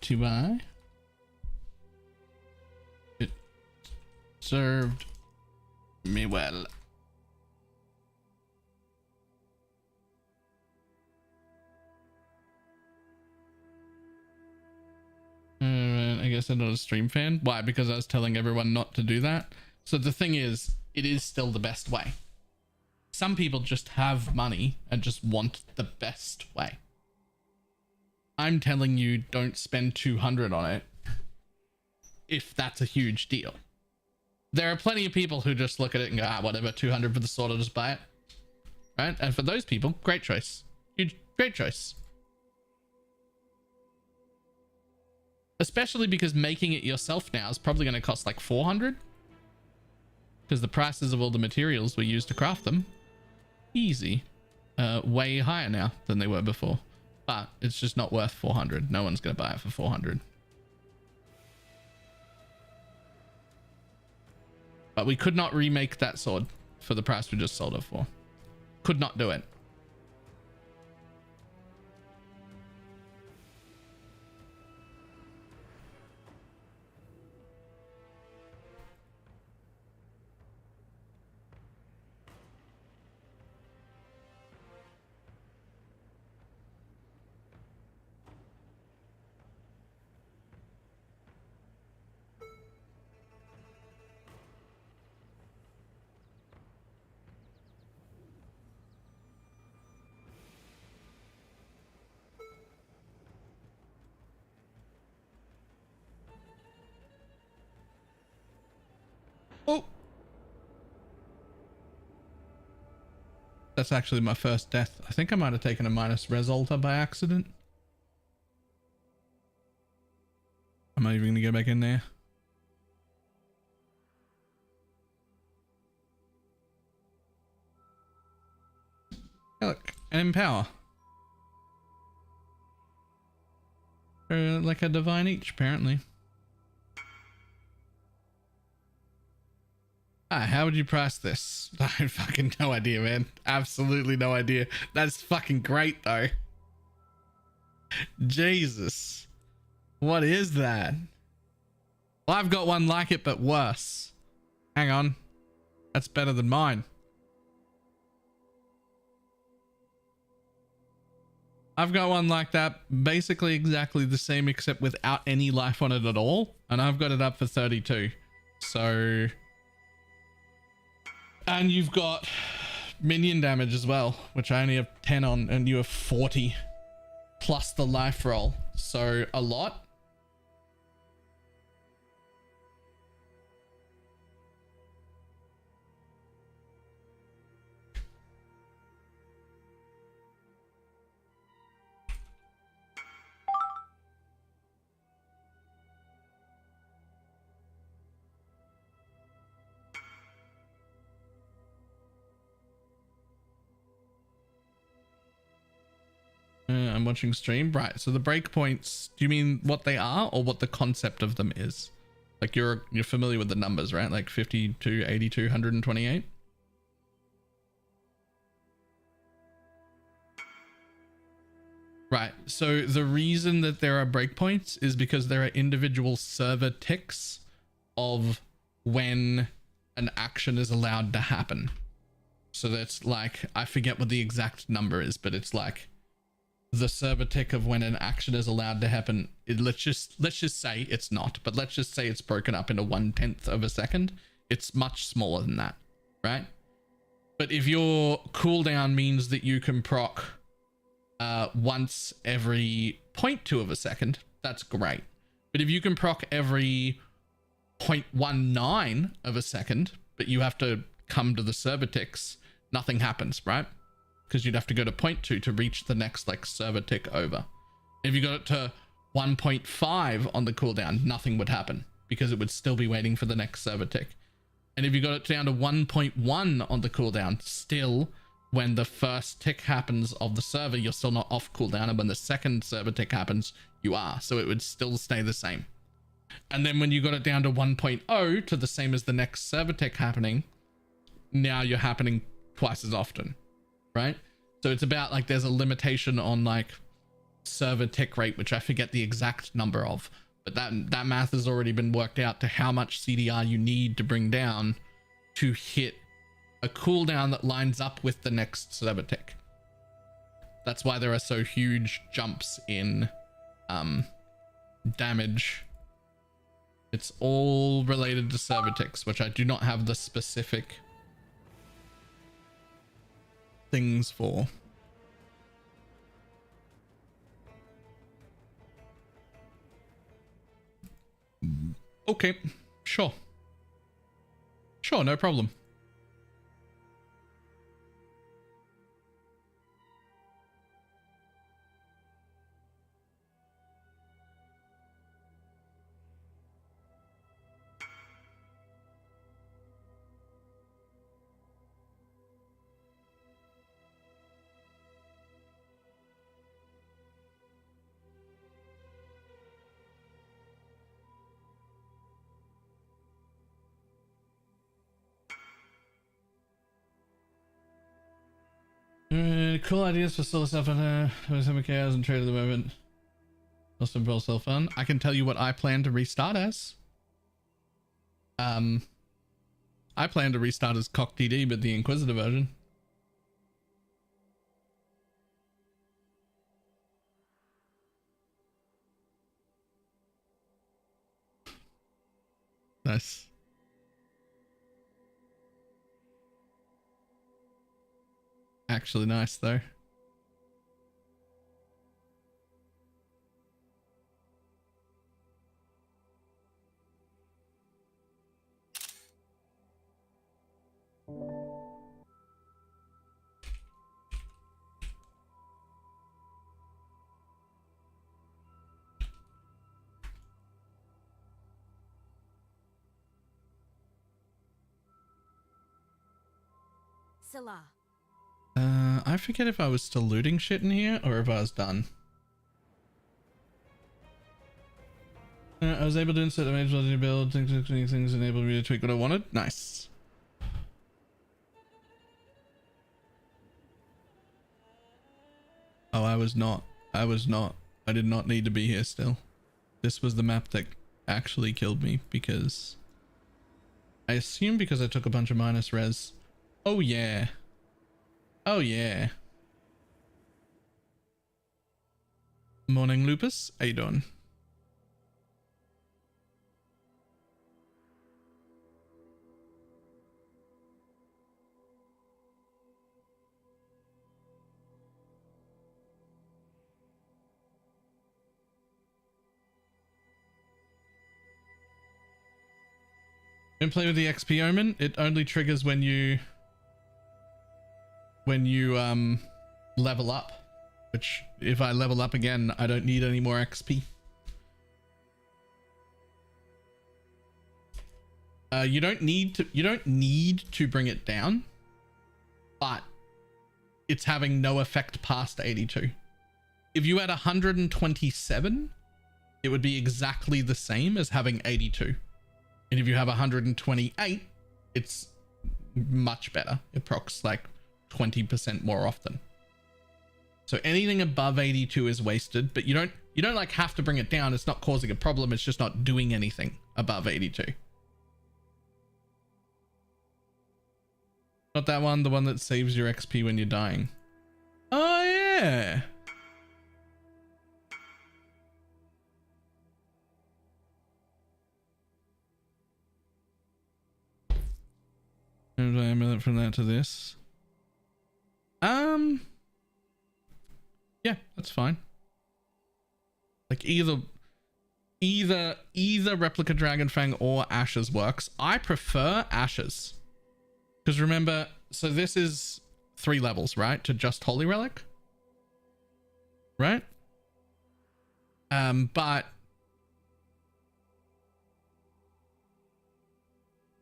To buy. It served me well. I guess I'm not a stream fan. Why? Because I was telling everyone not to do that. So the thing is, it is still the best way. Some people just have money and just want the best way. I'm telling you, don't spend 200 on it if that's a huge deal. There are plenty of people who just look at it and go, ah, whatever, 200 for the sword, I'll just buy it. Right? And for those people, great choice. Huge, great choice. Especially because making it yourself now is probably going to cost like 400. Because the prices of all the materials we use to craft them, easy. Way higher now than they were before. But it's just not worth 400. No one's going to buy it for 400. But we could not remake that sword for the price we just sold it for. Could not do it. Oh, that's actually my first death. I think I might have taken a minus res alter by accident. I'm not even gonna go back in there. Hey, look, an empower. Like a divine each, apparently. Ah, how would you price this? I have fucking no idea, man. Absolutely no idea. That's fucking great, though. Jesus. What is that? Well, I've got one like it, but worse. Hang on. That's better than mine. I've got one like that, basically exactly the same, except without any life on it at all. And I've got it up for 32. So... And you've got minion damage as well, which I only have 10 on, and you have 40 plus the life roll. So a lot. I'm watching stream. Right. So the breakpoints, do you mean what they are or what the concept of them is? Like you're familiar with the numbers, right? Like 52, 82, 128. Right. So the reason that there are breakpoints is because there are individual server ticks of when an action is allowed to happen. So that's like, I forget what the exact number is, but it's like the server tick of when an action is allowed to happen. Let's just say it's not, but let's just say it's broken up into 1/10 of a second. It's much smaller than that, right? But if your cooldown means that you can proc once every 0.2 of a second, that's great. But if you can proc every 0.19 of a second, but you have to come to the server ticks, nothing happens, right? Because you'd have to go to 0.2 to reach the next like server tick over. If you got it to 1.5 on the cooldown, nothing would happen because it would still be waiting for the next server tick. And if you got it down to 1.1 on the cooldown, still when the first tick happens of the server, you're still not off cooldown, and when the second server tick happens, you are. So it would still stay the same. And then when you got it down to 1.0 to the same as the next server tick happening, now you're happening twice as often, right? So it's about like there's a limitation on like server tick rate, which I forget the exact number of, but that math has already been worked out to how much CDR you need to bring down to hit a cooldown that lines up with the next server tick. That's why there are so huge jumps in damage It's all related to server ticks, which I do not have the specific things for. Okay, sure. Sure, no problem. Cool ideas for solo stuff and some chaos and trade at the moment. Also involves self fun. I can tell you what I plan to restart as. I plan to restart as Cock DD, but the Inquisitor version. Nice. Actually nice though. Salah. I forget if I was still looting shit in here or if I was done. I was able to insert the mage building build things enabled me to tweak what I wanted. Nice. Oh, I was not. I did not need to be here still. This was the map that actually killed me because I assume because I took a bunch of minus res. Oh yeah. Oh yeah. Morning, Lupus. How you doing? Don't play with the XP omen. It only triggers when you level up, which if I level up again, I don't need any more XP. You don't need to bring it down, but it's having no effect past 82. If you had 127, it would be exactly the same as having 82. And if you have 128, it's much better. It procs like 20% more often. So anything above 82 is wasted, but you don't like have to bring it down. It's not causing a problem. It's just not doing anything above 82. Not that one, the one that saves your XP when you're dying. Oh yeah. From that to this. Yeah, that's fine. Like either Replica Dragonfang or Ashes works. I prefer Ashes. Because remember, so this is 3 levels, right? To just Holy Relic. Right? But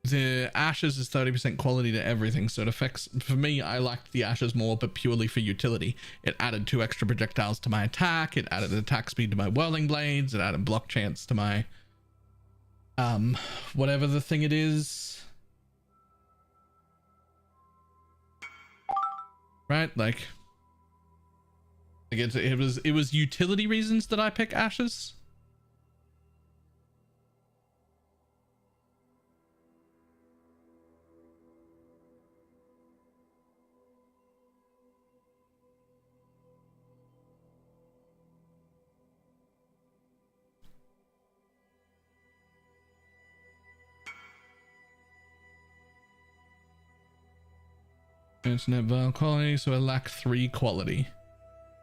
the Ashes is 30% quality to everything, so it affects, for me, I liked the Ashes more, but purely for utility. It added 2 extra projectiles to my attack, it added attack speed to my Whirling Blades, it added block chance to my, whatever the thing it is. Right? Like it was utility reasons that I pick Ashes. Internet vial quality, so I lack 3 quality.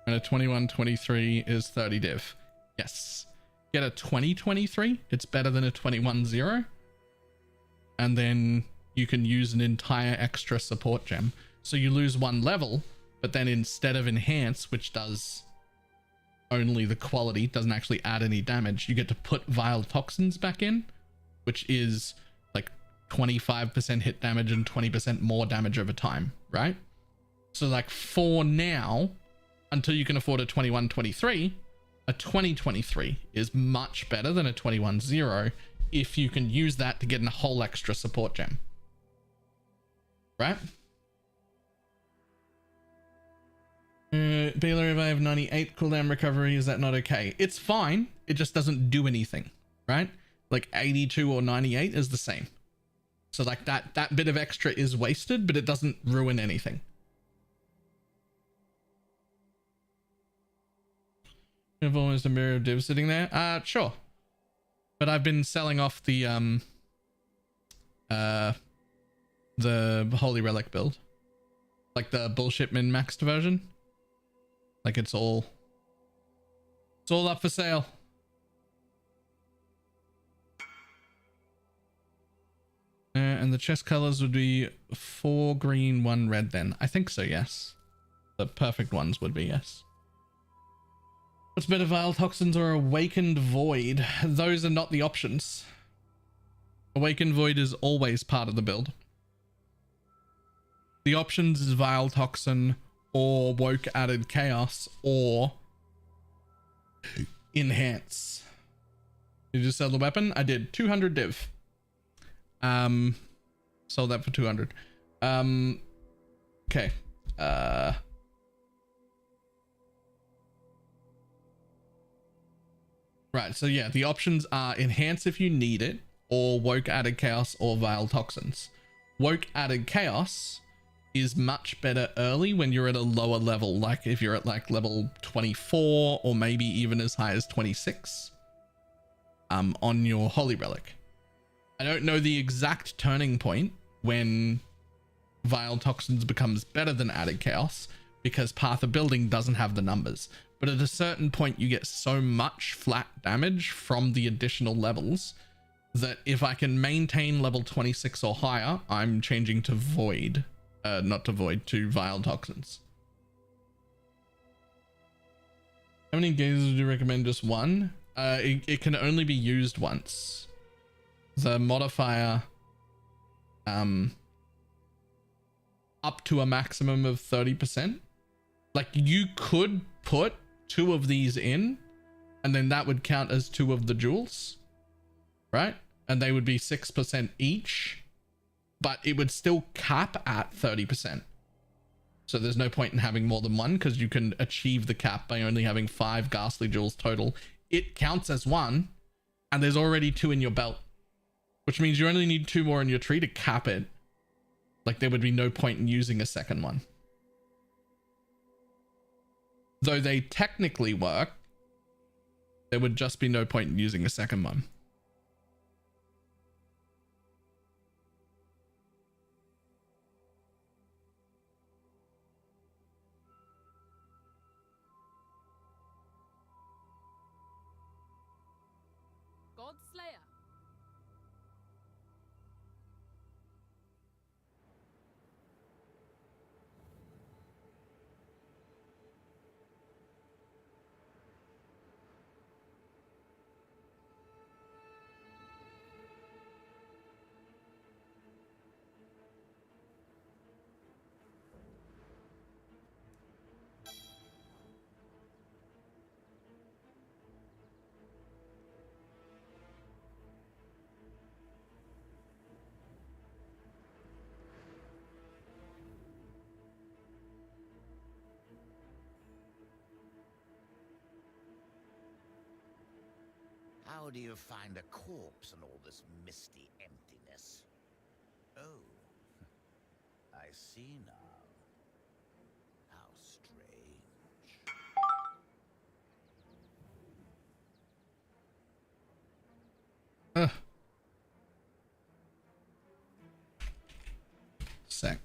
And a 2123 is 30 div. Yes. Get a 2023. It's better than a 21-0. And then you can use an entire extra support gem. So you lose 1 level, but then instead of enhance, which does only the quality, doesn't actually add any damage, you get to put vial toxins back in, which is like 25% hit damage and 20% more damage over time, right? So like for now, until you can afford a 21-23, a 20-23 is much better than a 21-0 if you can use that to get a whole extra support gem. Right? Baylor, if I have 98 cooldown recovery, is that not okay? It's fine. It just doesn't do anything, right? Like 82 or 98 is the same. So like that bit of extra is wasted, but it doesn't ruin anything. You have almost a mirror of div sitting there. Sure. But I've been selling off the Holy Relic build. Like the bullshit min-maxed version. Like it's all up for sale. And the chest colors would be 4 green, 1 red then. I think so, yes. The perfect ones would be, yes. What's better, vial toxins or awakened void? Those are not the options. Awakened void is always part of the build. The options is vial toxin or woke added chaos or enhance. Did you sell the weapon? I did. 200 div. Sold that for 200. Okay. Right, so yeah, the options are enhance if you need it, or woke added chaos, or vial toxins. Woke added chaos is much better early when you're at a lower level, like if you're at like level 24 or maybe even as high as 26 on your Holy Relic. I don't know the exact turning point when vial toxins becomes better than added chaos because Path of Building doesn't have the numbers. But at a certain point, you get so much flat damage from the additional levels that if I can maintain level 26 or higher, I'm changing to void. Not to void, to vial toxins. How many gazes would you recommend? Just one? It can only be used once. The modifier up to a maximum of 30%. Like you could put 2 of these in and then that would count as 2 of the jewels, right? And they would be 6% each, but it would still cap at 30%. So there's no point in having more than one because you can achieve the cap by only having 5 ghastly jewels total. It counts as 1 and there's already 2 in your belt, which means you only need 2 more in your tree to cap it. Like there would be no point in using a second one. Though they technically work, there would just be no point in using a second one. Godslayer. How do you find a corpse in all this misty emptiness? Oh, I see now. How strange. Sec.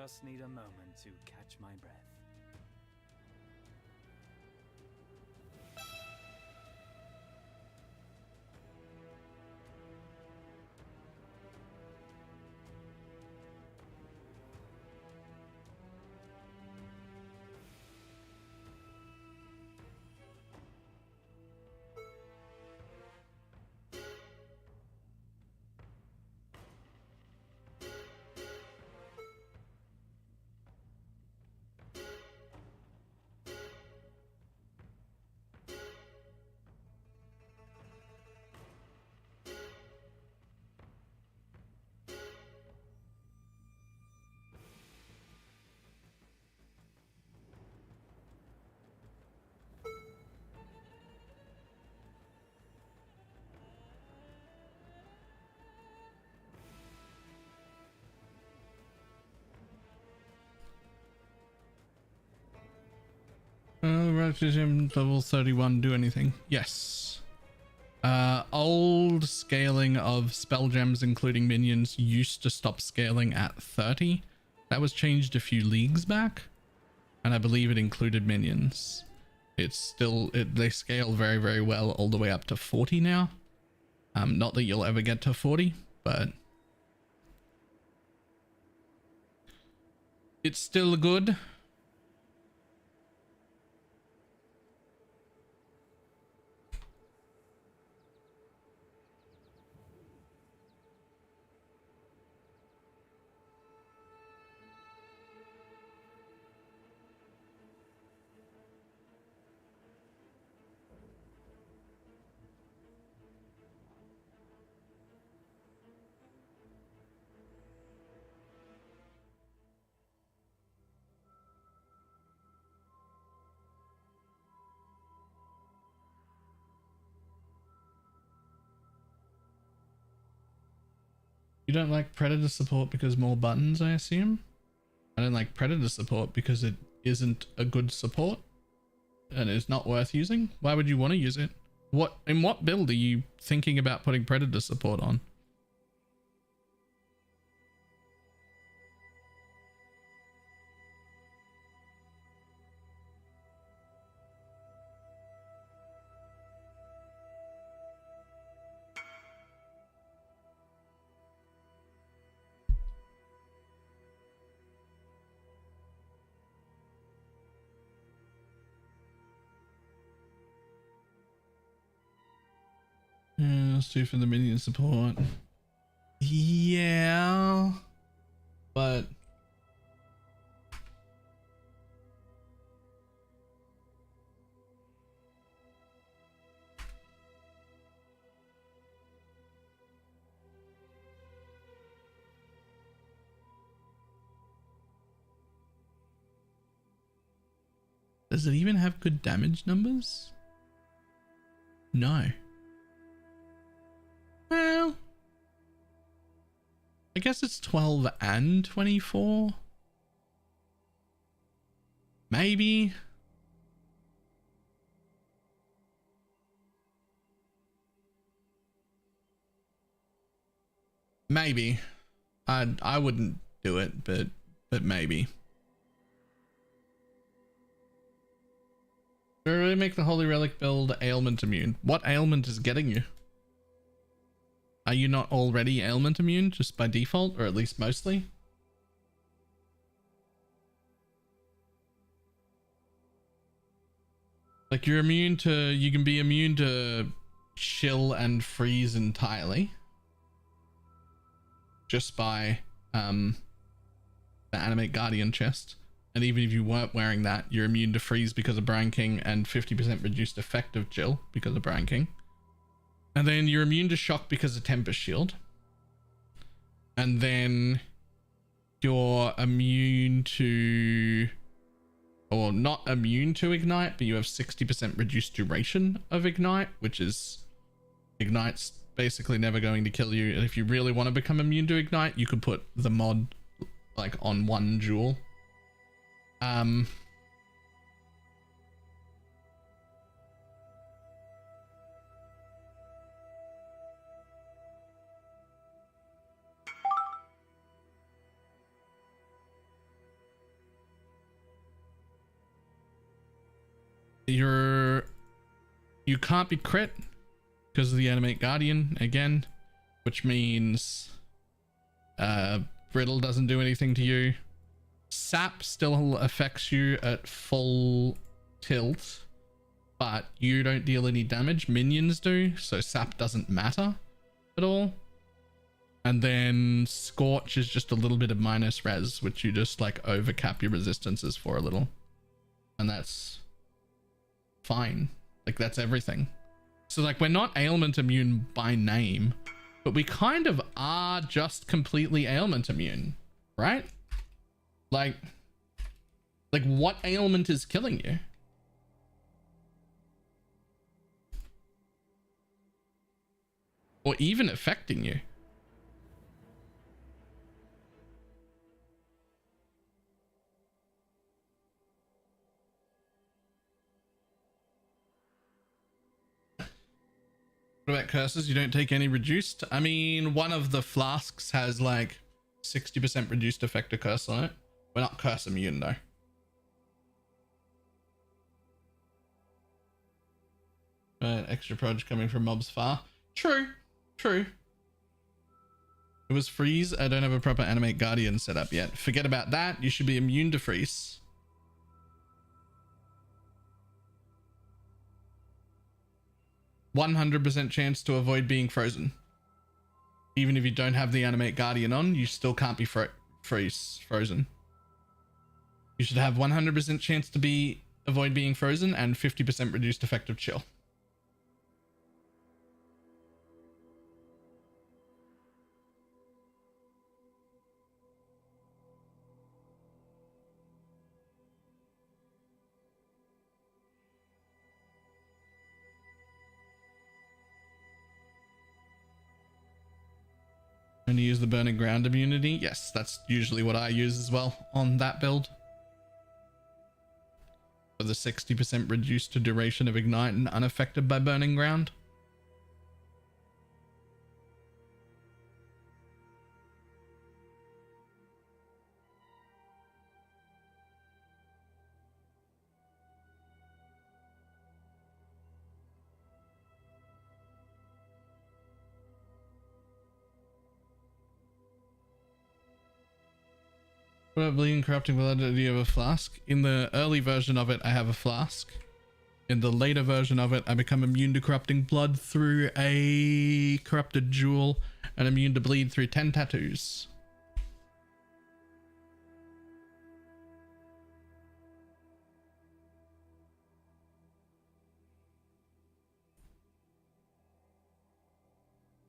just need a moment to catch my breath. Repetition level 31 do anything? Yes. Old scaling of spell gems including minions used to stop scaling at 30. That was changed a few leagues back, and I believe it included minions. It's still, they scale very, very well all the way up to 40 now. Not that you'll ever get to 40, but it's still good. You don't like Predator support because more buttons, I assume? I don't like Predator support because it isn't a good support and it's not worth using. Why would you want to use it? In what build are you thinking about putting Predator support on? Let's do for the minion support. Yeah, but does it even have good damage numbers? No. Well, I guess it's 12 and 24. Maybe. Maybe. I wouldn't do it, but maybe. Do I really make the Holy Relic build ailment immune? What ailment is getting you? Are you not already ailment immune just by default, or at least mostly? Like you can be immune to chill and freeze entirely just by the Animate Guardian chest. And even if you weren't wearing that, you're immune to freeze because of branking and 50% reduced effective chill because of branking. And then you're immune to shock because of Tempest Shield. And then you're immune to, or not immune to Ignite, but you have 60% reduced duration of Ignite, which is, Ignite's basically never going to kill you. And if you really want to become immune to Ignite, you could put the mod like on one jewel. You can't be crit because of the animate guardian again, which means brittle doesn't do anything to you. Sap still affects you at full tilt, but you don't deal any damage. Minions do, so sap doesn't matter at all. And then Scorch is just a little bit of minus res, which you just like overcap your resistances for a little. And that's fine. Like that's everything. So like we're not ailment immune by name, but we kind of are just completely ailment immune, right? Like what ailment is killing you? Or even affecting you? What about curses? You don't take any reduced? I mean, one of the flasks has like 60% reduced effect of curse on it. We're not curse immune though. Extra proj coming from mobs far. True. True. It was freeze. I don't have a proper animate guardian set up yet. Forget about that. You should be immune to freeze. 100% chance to avoid being frozen. Even if you don't have the animate guardian on, you still can't be frozen. You should have 100% chance to avoid being frozen and 50% reduced effective chill. And you use the burning ground immunity. Yes, that's usually what I use as well on that build. For the 60% reduced to duration of ignite and unaffected by burning ground. What about bleeding corrupting blood? Do you have a flask? In the early version of it, I have a flask. In the later version of it, I become immune to corrupting blood through a corrupted jewel and immune to bleed through 10 tattoos.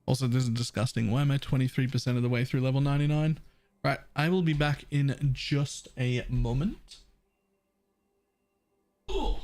Also, this is disgusting. Why am I 23% of the way through level 99? Right, I will be back in just a moment. Ugh.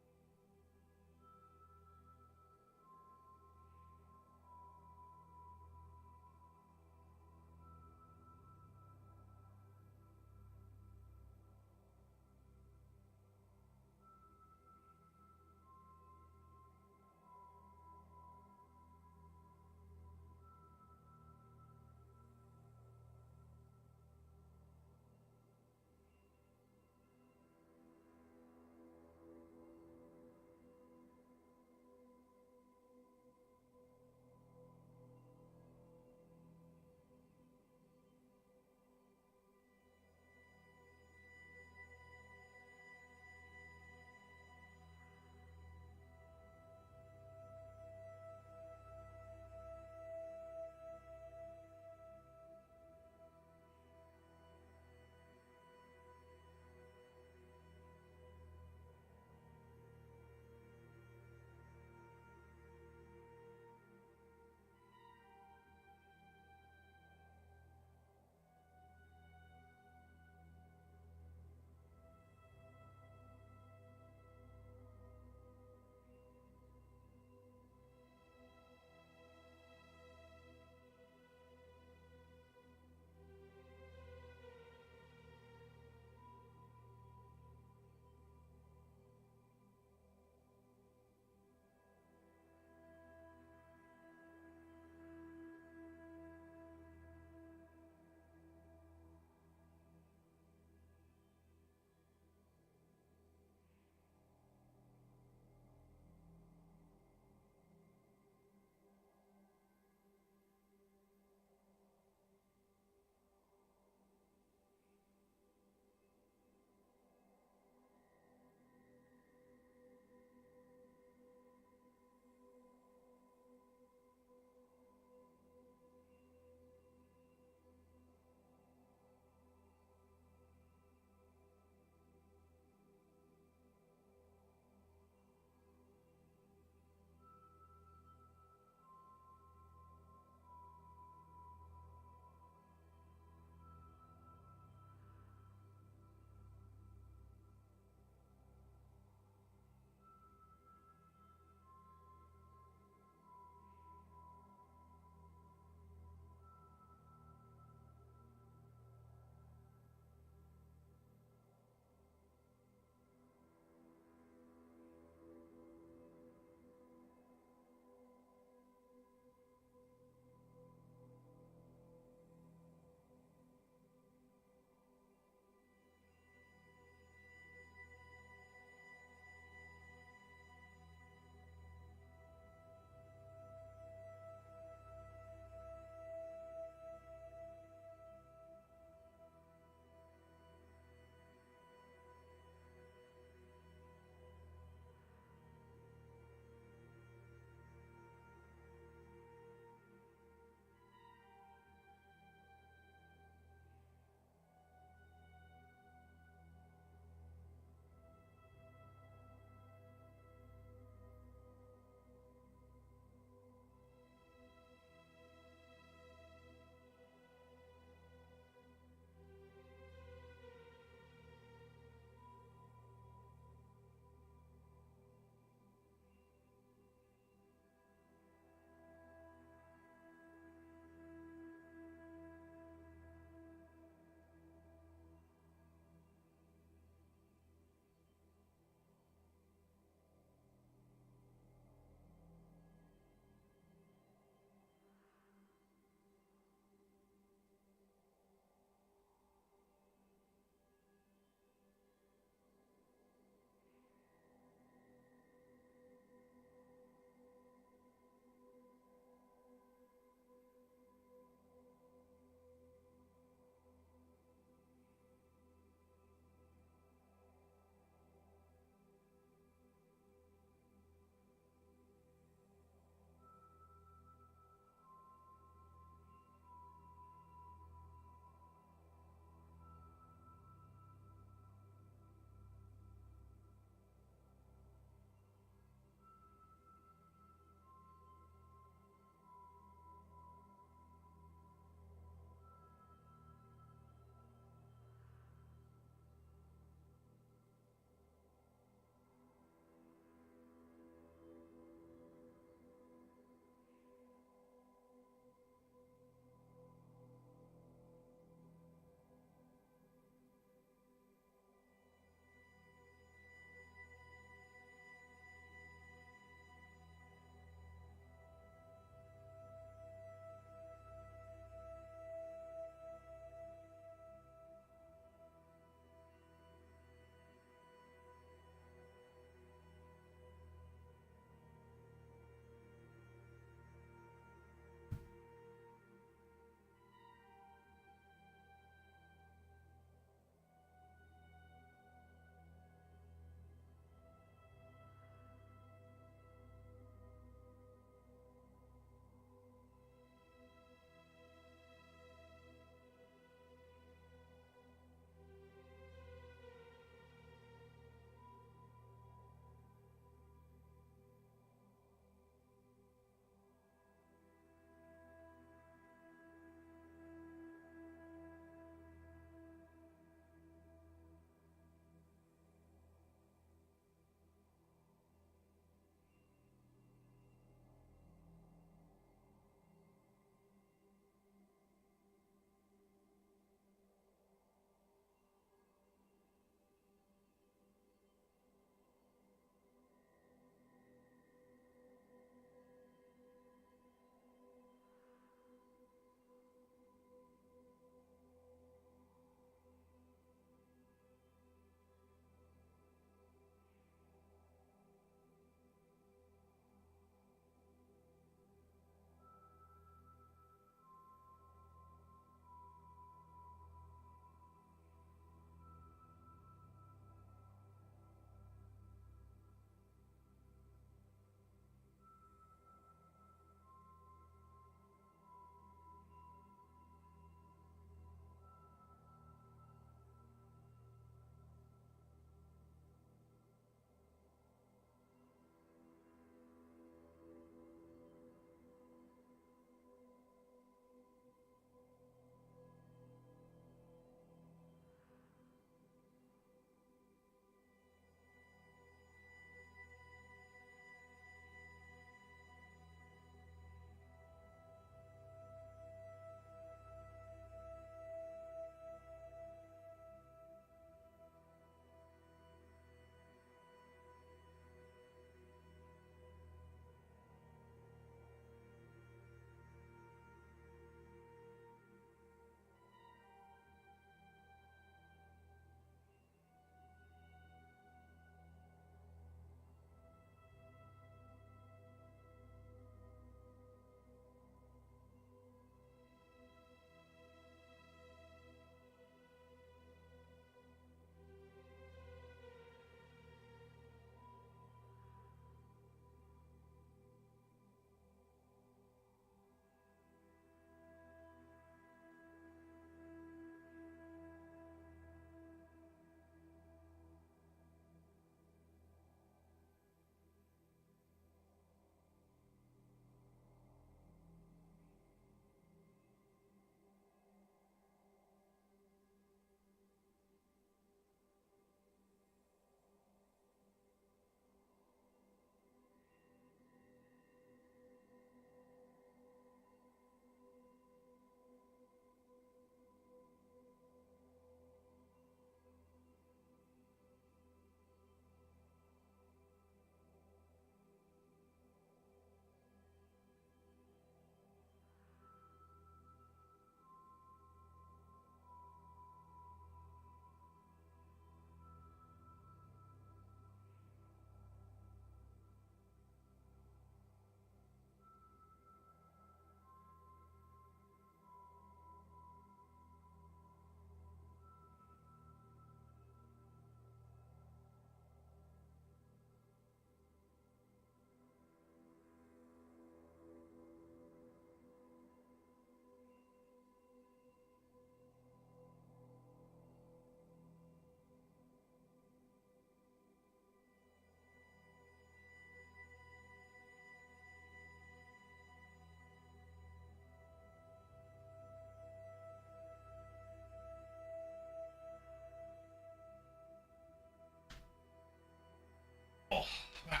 Right.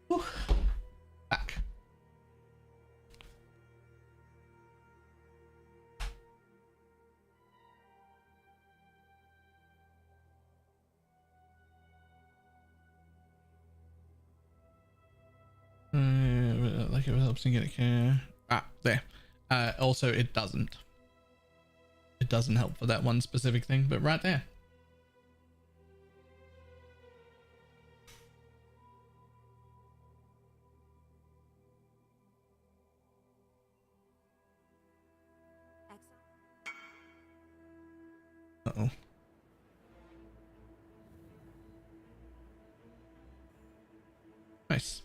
Whew. Back. Like it helps me get a care. Ah, there. Also, it doesn't. It doesn't help for that one specific thing, but right there. Uh-oh. Nice.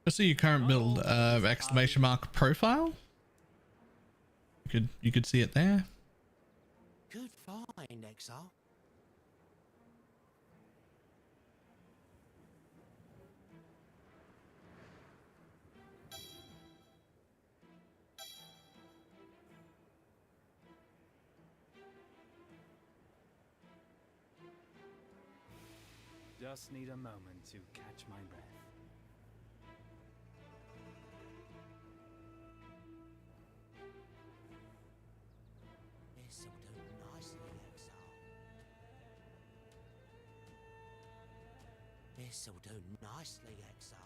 Just see your current build exclamation mark profile. You could see it there. Good find, Exile. Just need a moment to catch my breath. This'll do nicely, Exile. This'll do nicely, Exile.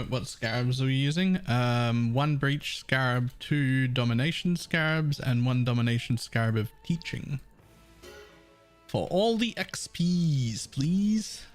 What scarabs are we using? 1 breach scarab, 2 domination scarabs, and 1 domination scarab of teaching. For all the XPs, please.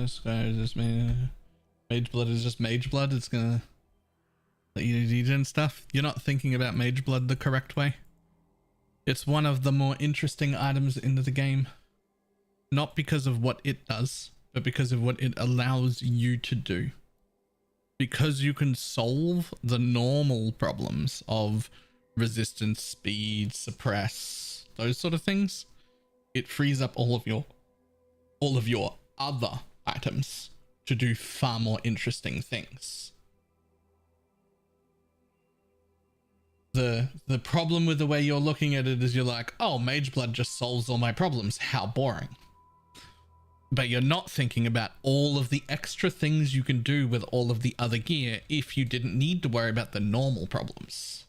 This guy is just mage blood is just mage blood. It's gonna let you do and stuff. You're not thinking about mage blood the correct way. It's one of the more interesting items in the game. Not because of what it does, but because of what it allows you to do. Because you can solve the normal problems of resistance, speed, suppress, those sort of things. It frees up all of your other items to do far more interesting things. The problem with the way you're looking at it is you're like, oh, mage blood just solves all my problems. How boring. But you're not thinking about all of the extra things you can do with all of the other gear if you didn't need to worry about the normal problems.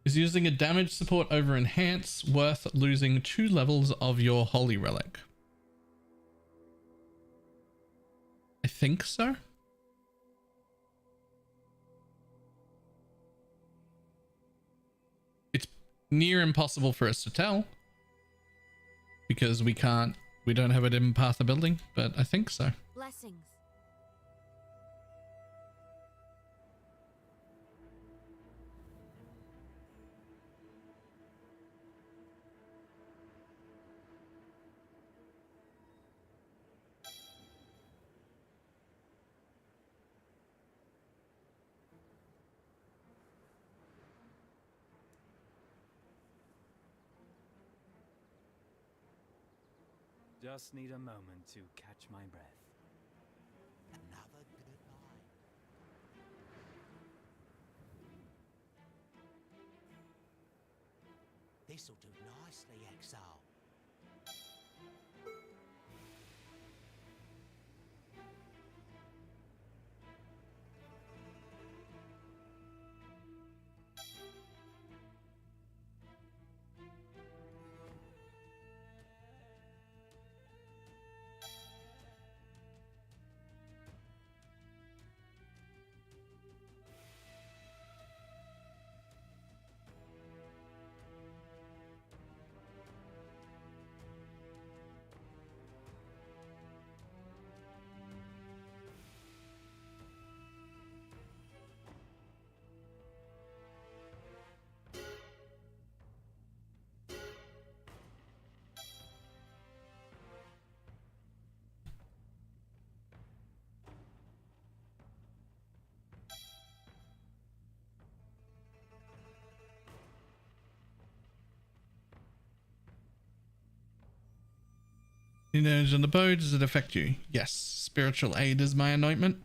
Is using a damage support over enhance worth losing 2 levels of your holy relic? I think so. near impossible for us to tell because we don't have it in path of building, but I think so. Blessings. Just need a moment to catch my breath. Another good night. This'll do nicely, Exile. Damage on the bow, does it affect you? Yes. Spiritual aid is my anointment.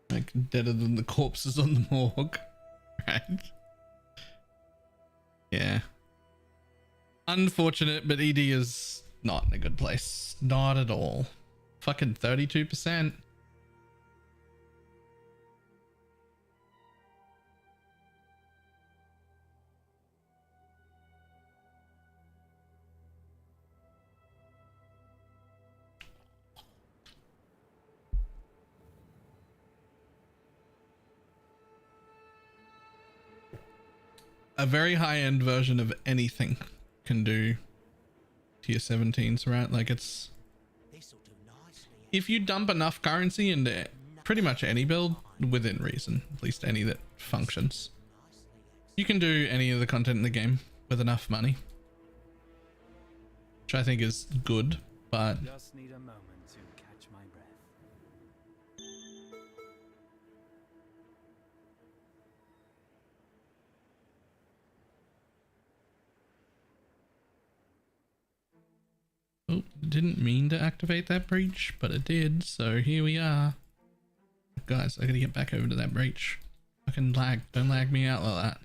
Like deader than the corpses on the morgue. Right. Yeah. Unfortunate, but ED is not in a good place. Not at all. Fucking 32%. A very high-end version of anything can do tier 17s, right? Like it's... This'll do nicely. If you dump enough currency into pretty much any build, within reason, at least any that functions, you can do any of the content in the game with enough money. Which I think is good, but... Just need a moment to catch my breath. Oh, didn't mean to activate that breach, but it did, so here we are. Guys, I gotta get back over to that breach. Fucking lag, don't lag me out like that.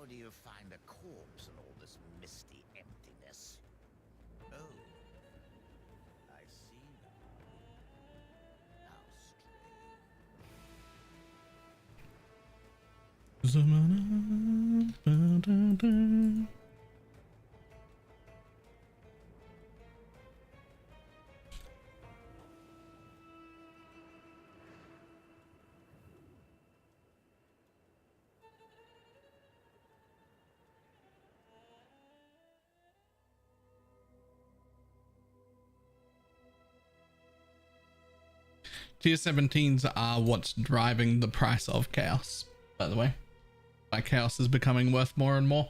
How do you find a corpse in all this misty emptiness? Oh, I see now. How Zamana. 17s are what's driving the price of chaos, by the way. Like chaos is becoming worth more and more.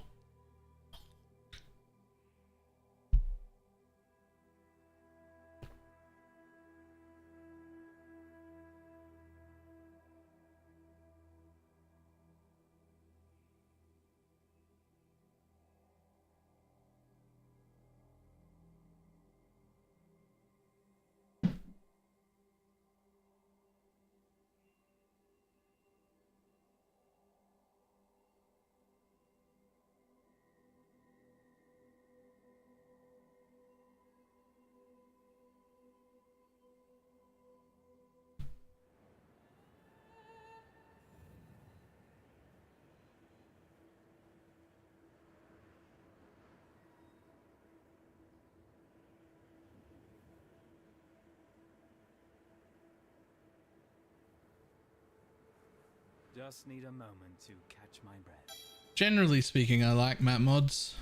Just need a moment to catch my breath. Generally speaking, I like map mods.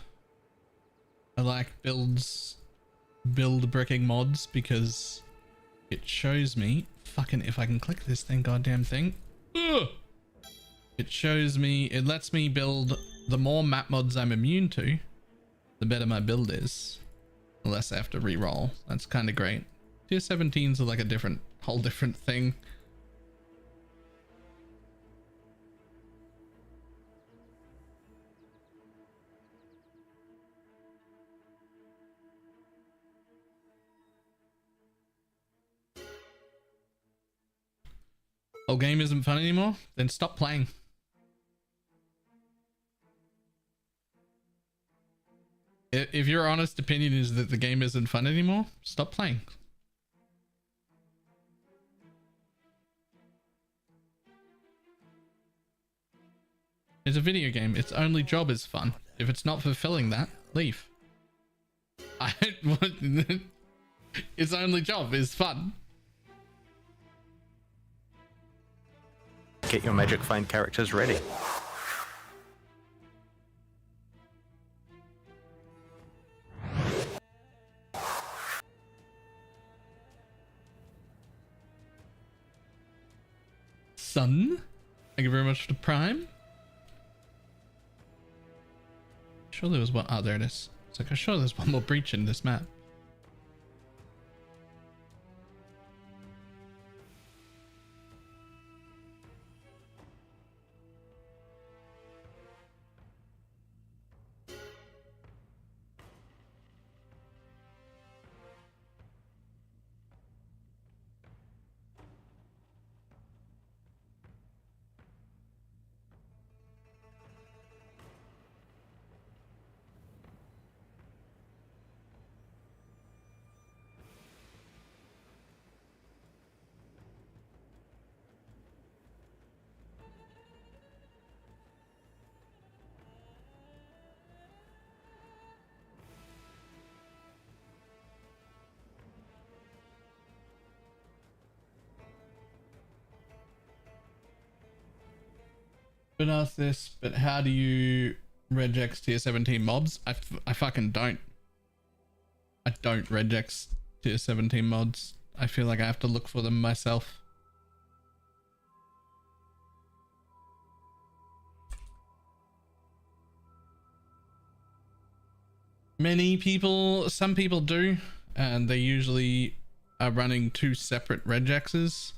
I like build bricking mods because it shows me fucking, if I can click this thing, goddamn thing. Ugh! It shows me, it lets me build, the more map mods I'm immune to, the better my build is. The less I have to re-roll. That's kind of great. Tier 17s are like a whole different thing. Whole game isn't fun anymore? Then stop playing. If your honest opinion is that the game isn't fun anymore, stop playing. It's a video game. Its only job is fun. If it's not fulfilling that, leave. Its only job is fun. Get your magic find characters ready. Sun, thank you very much for the Prime. Sure there was one. Oh, there it is. It's like, I'm sure there's one more breach in this map. Been asked this, but how do you regex tier 17 mobs? I fucking don't. I don't regex tier 17 mods. I feel like I have to look for them myself. Some people do, and they usually are running 2 separate regexes.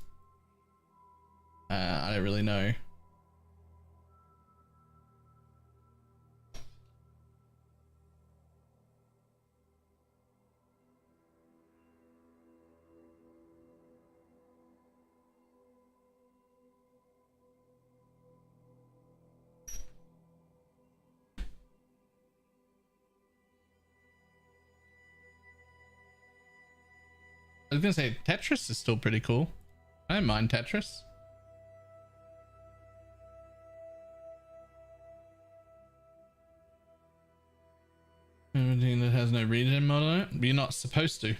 I don't really know. I was gonna say Tetris is still pretty cool. I don't mind Tetris. Everything that has no regen mod on it, but you're not supposed to.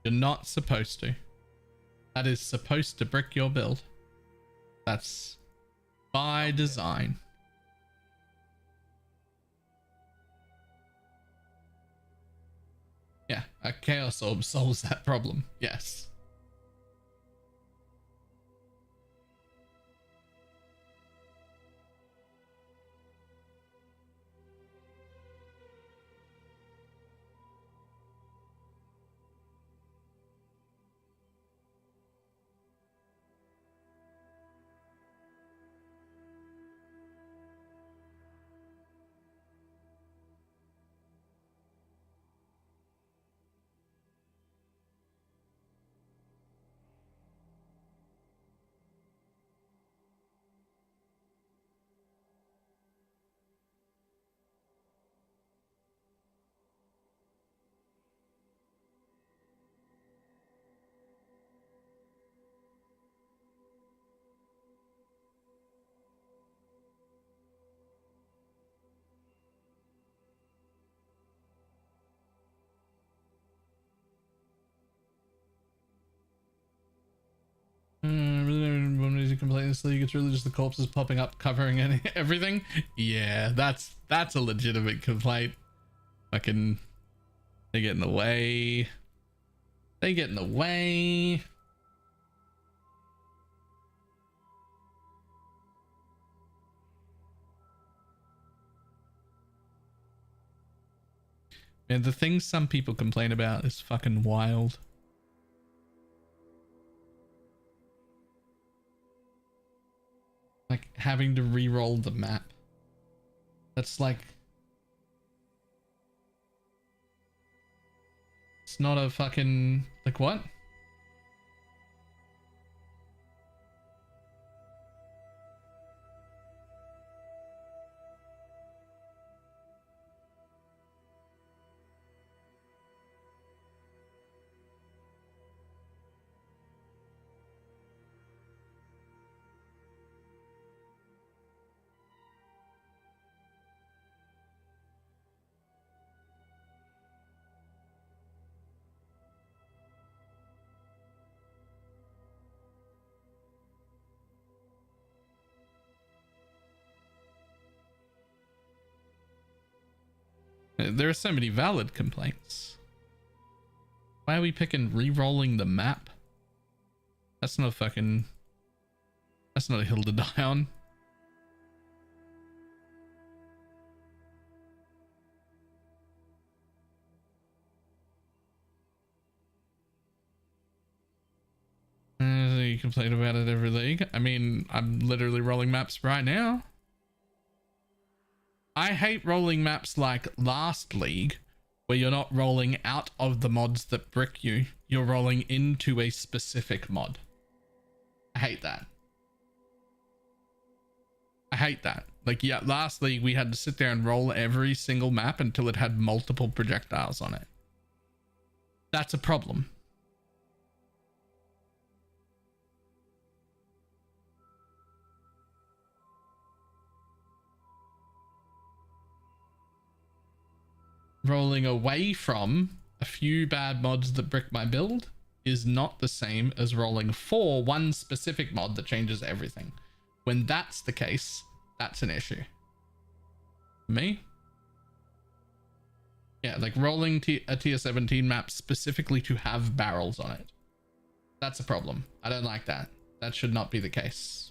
You're not supposed to. That is supposed to brick your build. That's by design. Yeah, a Chaos Orb solves that problem. Yes. One reason complaint this league, it's really just the corpses popping up covering everything. Yeah, that's a legitimate complaint. Fucking, they get in the way. They get in the way. And the things some people complain about is fucking wild. Like having to re-roll the map. That's like, it's not a fucking, like what? There are so many valid complaints. Why are we picking re-rolling the map? That's not a fucking... That's not a hill to die on. You complain about it every league. I mean, I'm literally rolling maps right now. I hate rolling maps like last league, where you're not rolling out of the mods that brick you. You're rolling into a specific mod. I hate that. I hate that. Like, yeah, last league we had to sit there and roll every single map until it had multiple projectiles on it. That's a problem. Rolling away from a few bad mods that brick my build is not the same as rolling for one specific mod that changes everything. When that's the case, that's an issue. Me? Yeah, like rolling a tier 17 map specifically to have barrels on it. That's a problem. I don't like that. That should not be the case.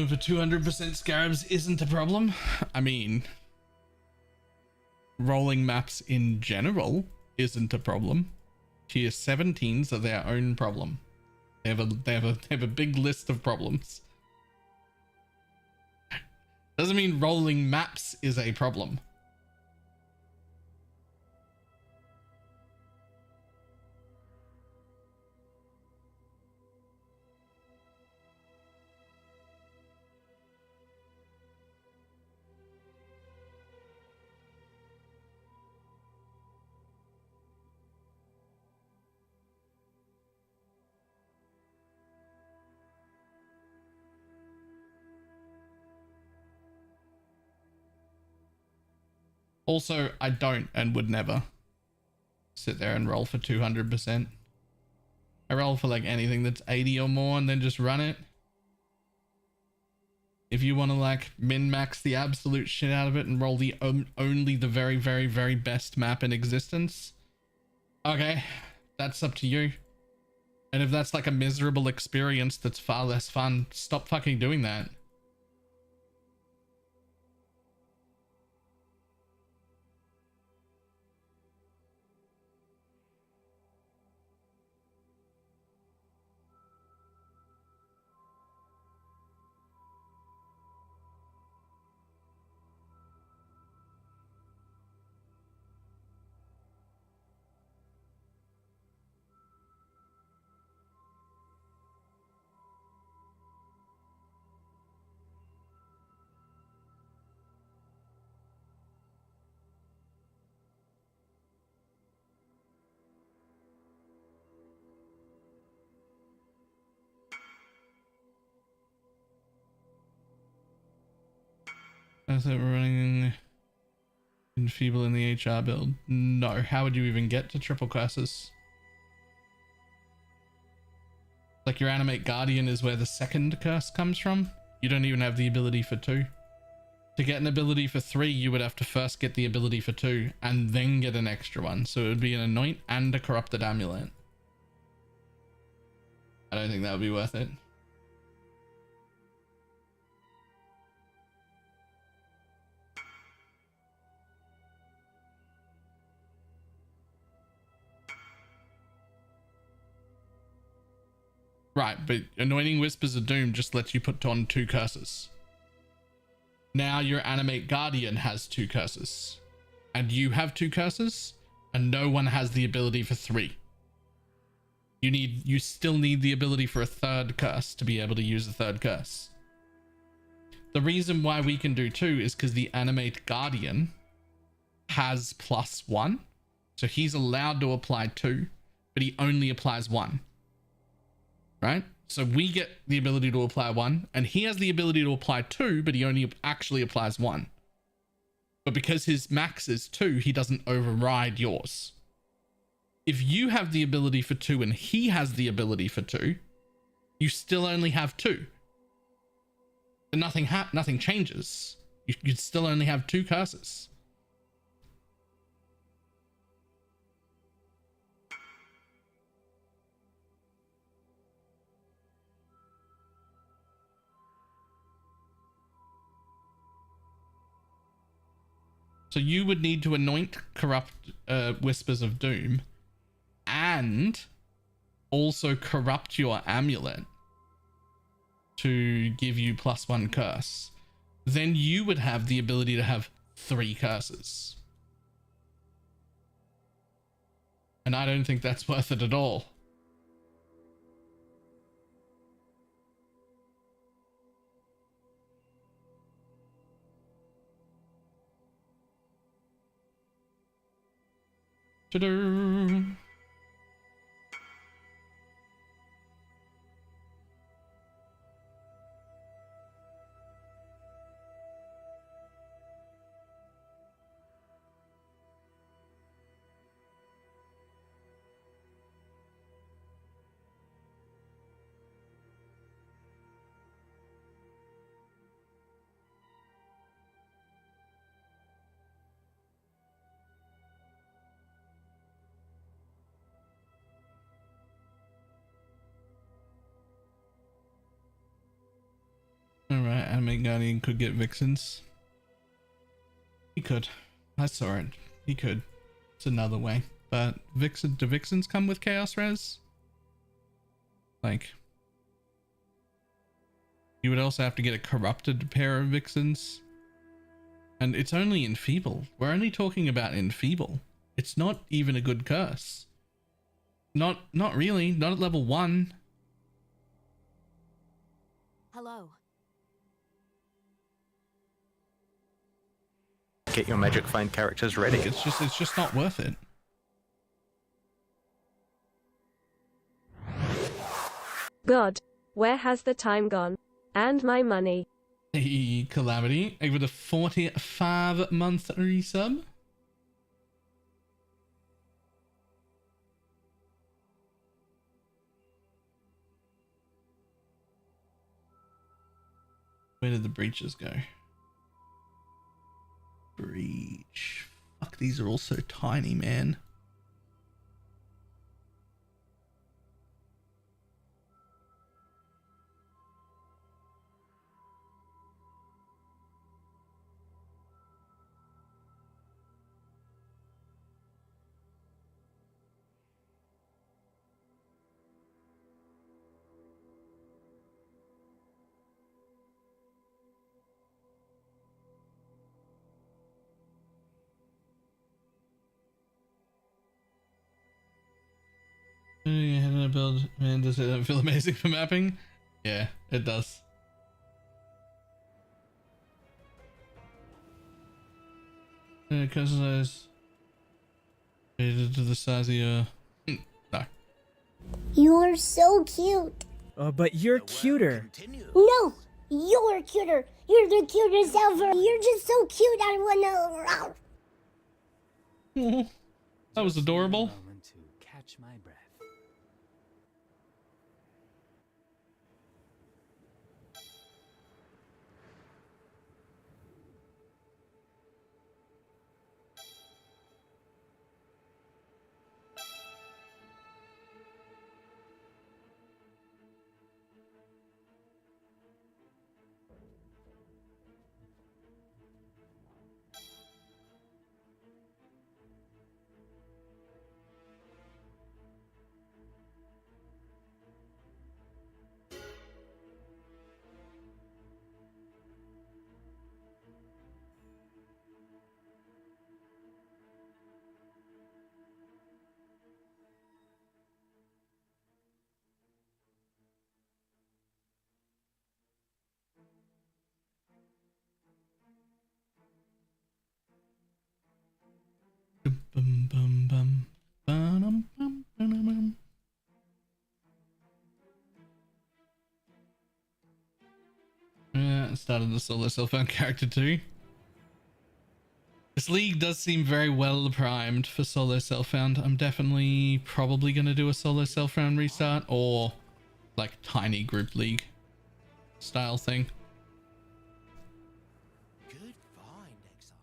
For 200% scarabs isn't a problem. I mean, rolling maps in general isn't a problem. Tier 17s are their own problem. They have a big list of problems. Doesn't mean rolling maps is a problem. Also, I don't and would never sit there and roll for 200%. I roll for like anything that's 80 or more and then just run it. If you want to like min-max the absolute shit out of it and roll the only the very, very, very best map in existence, okay, that's up to you. And if that's like a miserable experience that's far less fun, stop fucking doing that. I thought we're running Enfeeble in the HR build. No, how would you even get to triple curses? Like your Animate Guardian is where the second curse comes from. You don't even have the ability for 2. To get an ability for 3, you would have to first get the ability for 2 and then get an extra one. So it would be an Anoint and a Corrupted Amulet. I don't think that would be worth it. Right, but Anointing Whispers of Doom just lets you put on 2 curses. Now your Animate Guardian has 2 curses. And you have 2 curses, and no one has the ability for 3. You still need the ability for a 3rd curse to be able to use a 3rd curse. The reason why we can do 2 is because the Animate Guardian has +1. So he's allowed to apply 2, but he only applies 1. Right? So we get the ability to apply 1 and he has the ability to apply 2, but he only actually applies 1. But because his max is 2, he doesn't override yours. If you have the ability for 2 and he has the ability for 2, you still only have 2. And nothing changes. You'd still only have 2 curses. So you would need to anoint corrupt Whispers of Doom and also corrupt your amulet to give you +1 curse. Then you would have the ability to have 3 curses. And I don't think that's worth it at all. Ta-da! Alright, Animate Guardian could get Vixens. He could. I saw it. He could. It's another way. But do Vixens come with Chaos Res? Like, you would also have to get a corrupted pair of Vixens. And it's only Enfeeble. We're only talking about Enfeeble. It's not even a good curse. Not really. Not at level 1. Hello. Get your Magic Find characters ready. It's just not worth it. God, where has the time gone? And my money. Hey, Calamity, with a 45-month resub. Where did the breaches go? Breach. Fuck, these are all so tiny, man. Ahead of a build, man, does it feel amazing for mapping? Yeah, it does. Customize to the size of your. No. You're so cute. But you're cuter. No, you're cuter. You're the cutest ever. You're just so cute. I wanna. That was adorable. Moment to catch my breath. Bum, bum, bum. Ba-dum, bum, ba-dum, bum. Yeah, started the solo self-found character too. This league does seem very well primed for solo self-found. I'm definitely probably going to do a solo self-found restart or like tiny group league style thing. Good find, Exile.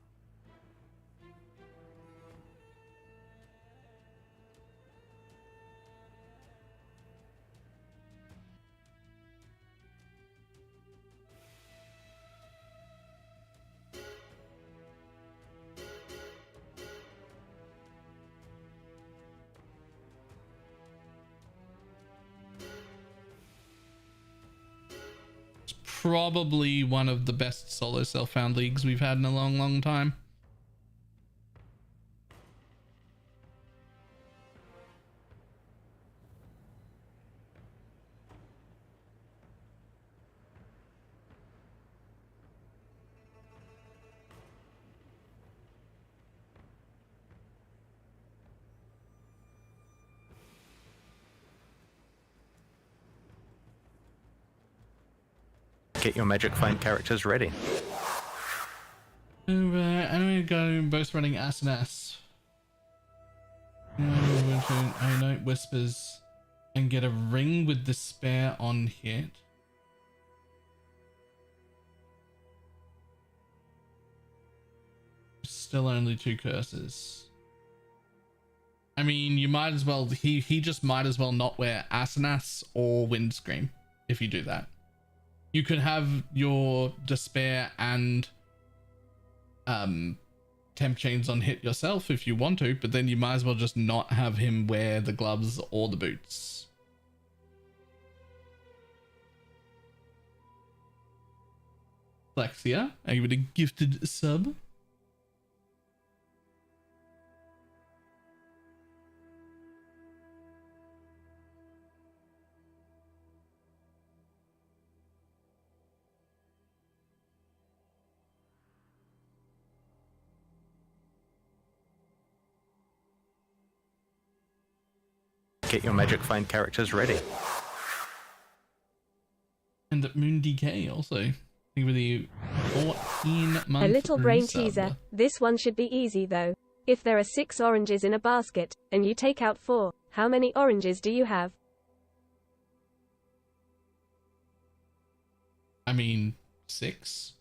It's probably one of the best solo self-found leagues we've had in a long, long time. Get your magic find characters ready. Alright, I'm gonna go both running ass and ass. I know whispers and get a ring with despair on hit. Still only 2 curses. I mean, you might as well, he just might as well not wear Asanas or Windscream if you do that. You could have your despair and temp chains on hit yourself if you want to, but then you might as well just not have him wear the gloves or the boots. Lexia, are you with a gifted sub? Get your magic find characters ready. And at Moon DK also. Think with the 14-month A little brain resub. teaser. This one should be easy though. If there are 6 oranges in a basket, and you take out 4, how many oranges do you have? I mean, 6.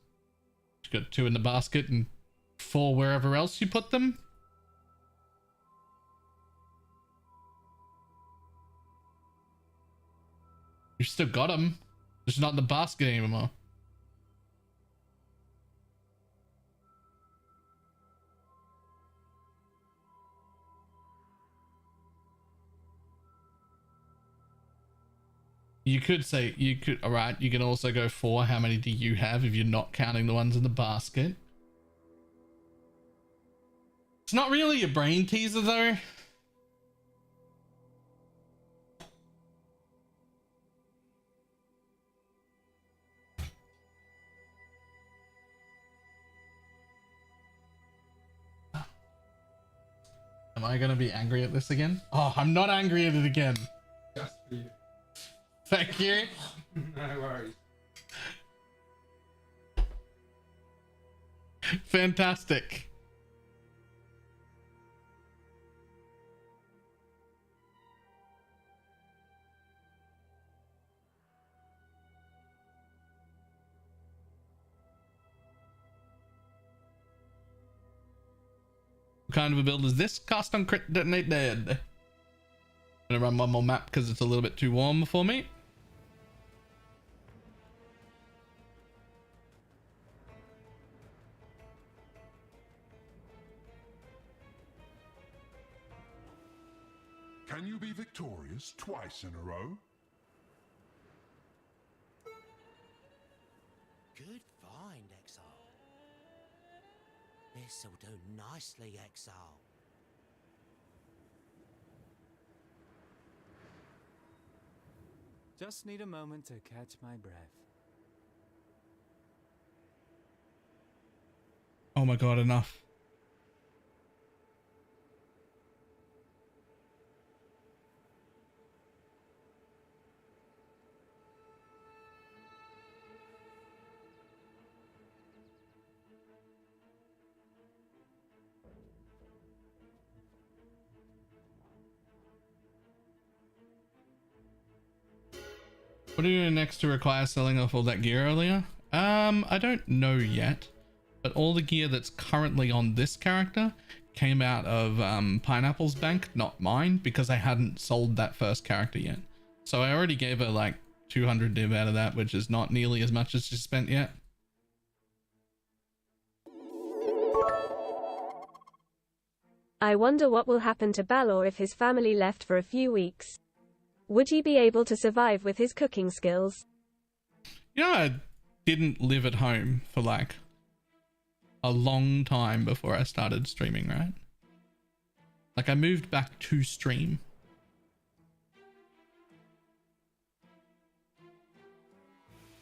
You got 2 in the basket and 4 wherever else you put them. You've still got them. Just not in the basket anymore. You could say, all right, you can also go 4. How many do you have if you're not counting the ones in the basket? It's not really a brain teaser though. Am I gonna be angry at this again? Oh, I'm not angry at it again. Just for you. Thank you. No worries. Fantastic. What kind of a build is this? Cast on crit, detonate dead. I'm gonna run one more map because it's a little bit too warm for me. Can you be victorious twice in a row? Good find, Exile. This'll do nicely, Exile. Just need a moment to catch my breath. Oh my god, enough. What are you doing next to require selling off all that gear earlier? I don't know yet, but all the gear that's currently on this character came out of Pineapple's bank, not mine, because I hadn't sold that first character yet. So I already gave her like 200 div out of that, which is not nearly as much as she spent yet. I wonder what will happen to Balor if his family left for a few weeks. Would he be able to survive with his cooking skills? You know, I didn't live at home for like a long time before I started streaming, right? Like I moved back to stream.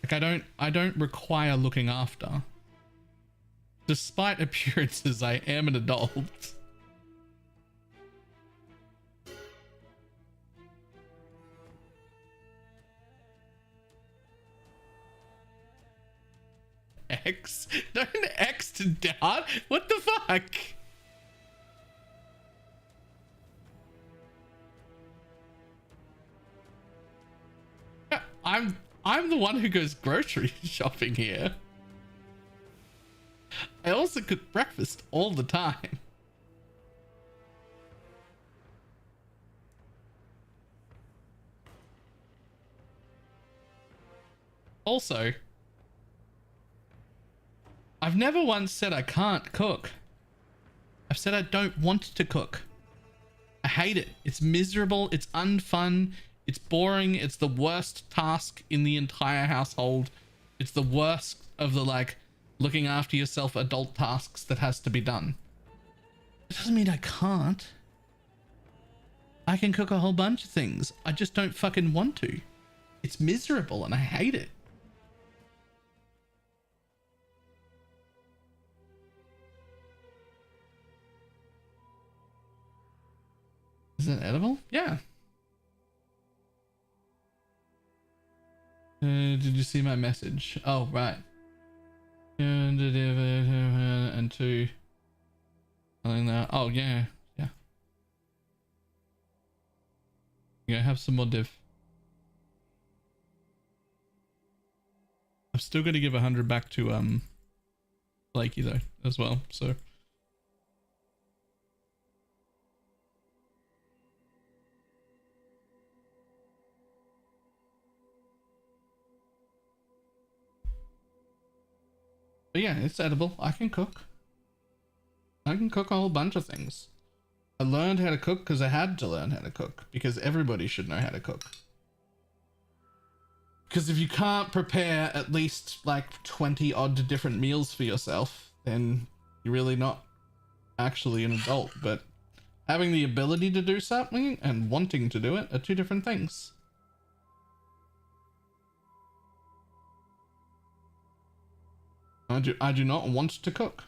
Like I don't require looking after. Despite appearances, I am an adult. X? Don't X to dart? What the fuck? I'm the one who goes grocery shopping here. I also cook breakfast all the time. Also, I've never once said I can't cook. I've said I don't want to cook. I hate it. It's miserable. It's unfun. It's boring. It's the worst task in the entire household. It's the worst of the like looking after yourself adult tasks that has to be done. It doesn't mean I can't. I can cook a whole bunch of things. I just don't fucking want to. It's miserable and I hate it. Is it edible? Yeah. Did you see my message? Oh, right. And 2. Something there. Oh, yeah. Yeah. Yeah, have some more div. I've still got to give 100 back to Blakey though as well. So but yeah, it's edible. I can cook. I can cook a whole bunch of things. I learned how to cook because I had to learn how to cook, because everybody should know how to cook. Because if you can't prepare at least like 20 odd different meals for yourself, then you're really not actually an adult. But having the ability to do something and wanting to do it are two different things. I do not want to cook.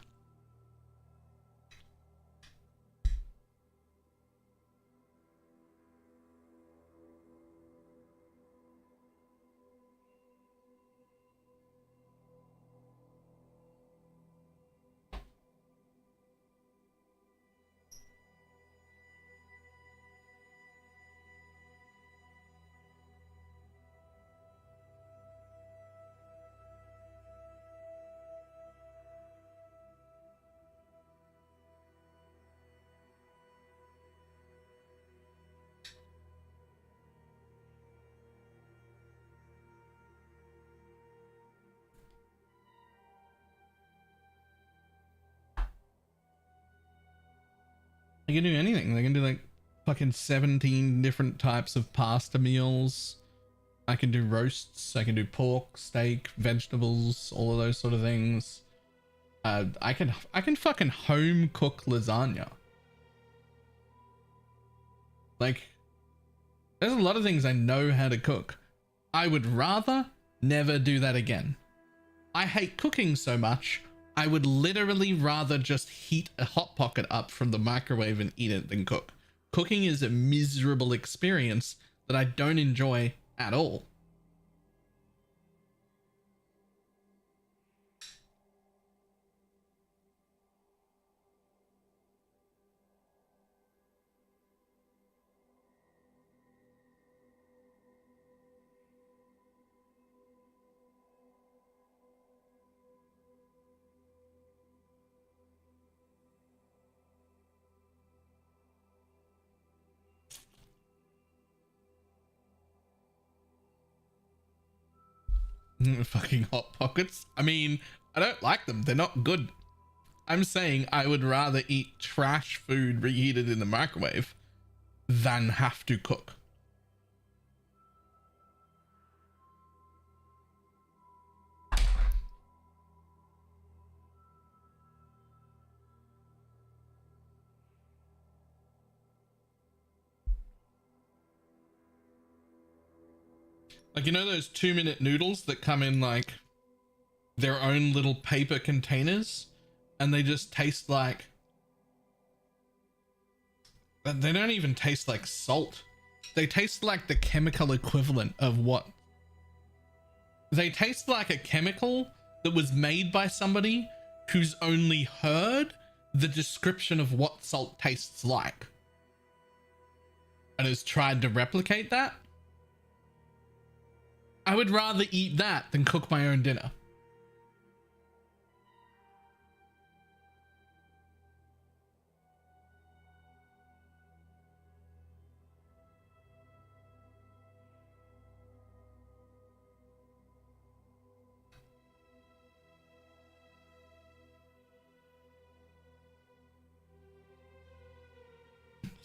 They can do anything. They can do like fucking 17 different types of pasta meals. I can do roasts. I can do pork, steak, vegetables, all of those sort of things. I can fucking home cook lasagna. Like, there's a lot of things I know how to cook. I would rather never do that again. I hate cooking so much. I would literally rather just heat a Hot Pocket up from the microwave and eat it than cook. Cooking is a miserable experience that I don't enjoy at all. Fucking Hot Pockets. I mean, I don't like them. They're not good. I'm saying I would rather eat trash food reheated in the microwave than have to cook. Like, you know those 2-minute noodles that come in like their own little paper containers and they just taste like, they don't even taste like salt. They taste like the chemical equivalent of what? They taste like a chemical that was made by somebody who's only heard the description of what salt tastes like and has tried to replicate that. I would rather eat that than cook my own dinner.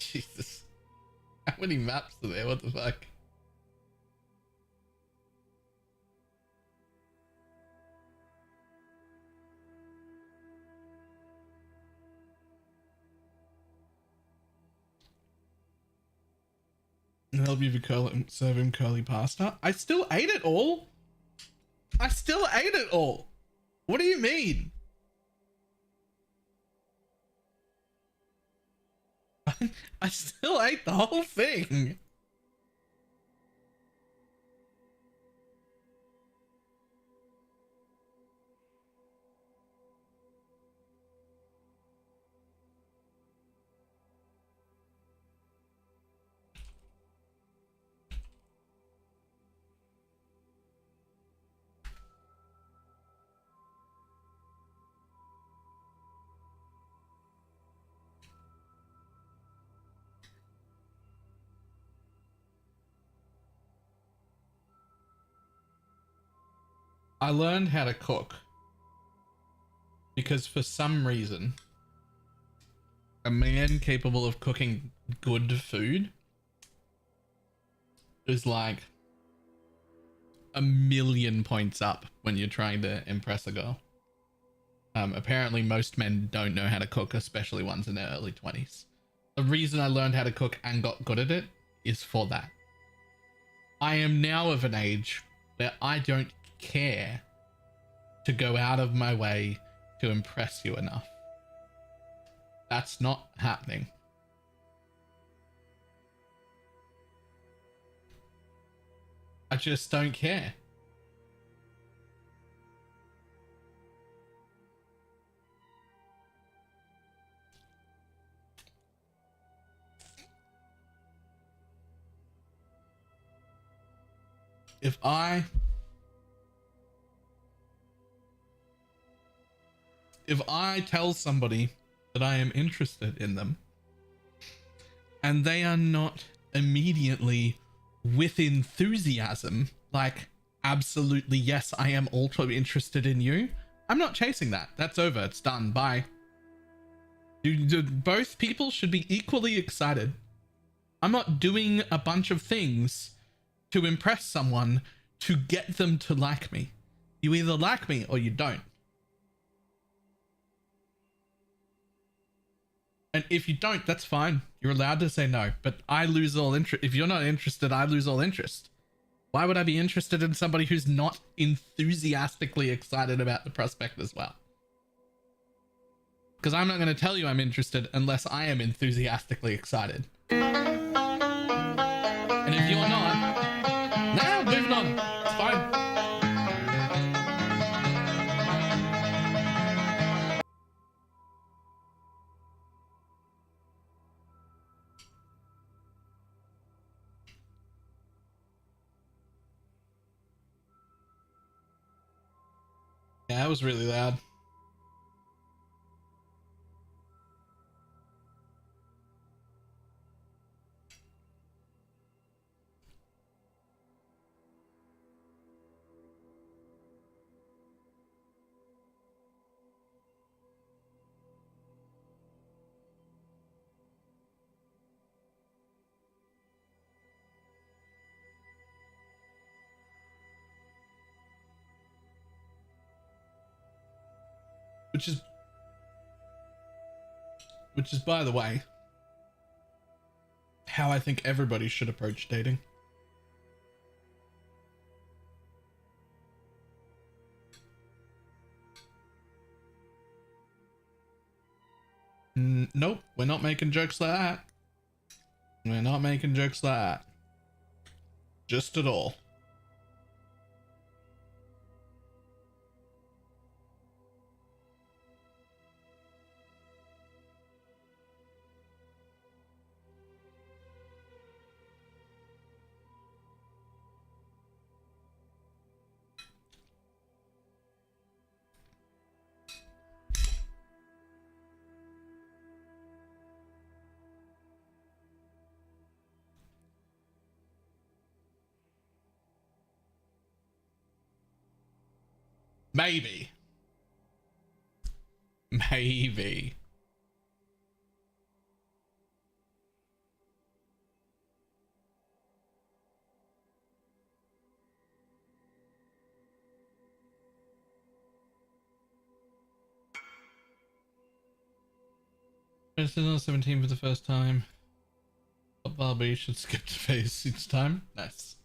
Jesus. How many maps are there? What the fuck? Help you serve him curly pasta. I still ate it all. I still ate it all. What do you mean? I still ate the whole thing. I learned how to cook because for some reason, a man capable of cooking good food is like a million points up when you're trying to impress a girl. Apparently most men don't know how to cook, especially ones in their early 20s. The reason I learned how to cook and got good at it is for that. I am now of an age where I don't care to go out of my way to impress you enough. That's not happening. I just don't care. If I tell somebody that I am interested in them and they are not immediately with enthusiasm, like, absolutely, yes, I am also interested in you, I'm not chasing that. That's over. It's done. Bye. Both people should be equally excited. I'm not doing a bunch of things to impress someone to get them to like me. You either like me or you don't. And if you don't, that's fine. You're allowed to say no, but I lose all interest. If you're not interested, I lose all interest. Why would I be interested in somebody who's not enthusiastically excited about the prospect as well? Because I'm not going to tell you I'm interested unless I am enthusiastically excited. And if you're not, nah, moving on. It's fine. Yeah, that was really loud. Which is, by the way, how I think everybody should approach dating. Nope, we're not making jokes like that. We're not making jokes like that. Just at all. Maybe. Maybe. President 17 for the first time. Barbie should skip the phase each time. Nice.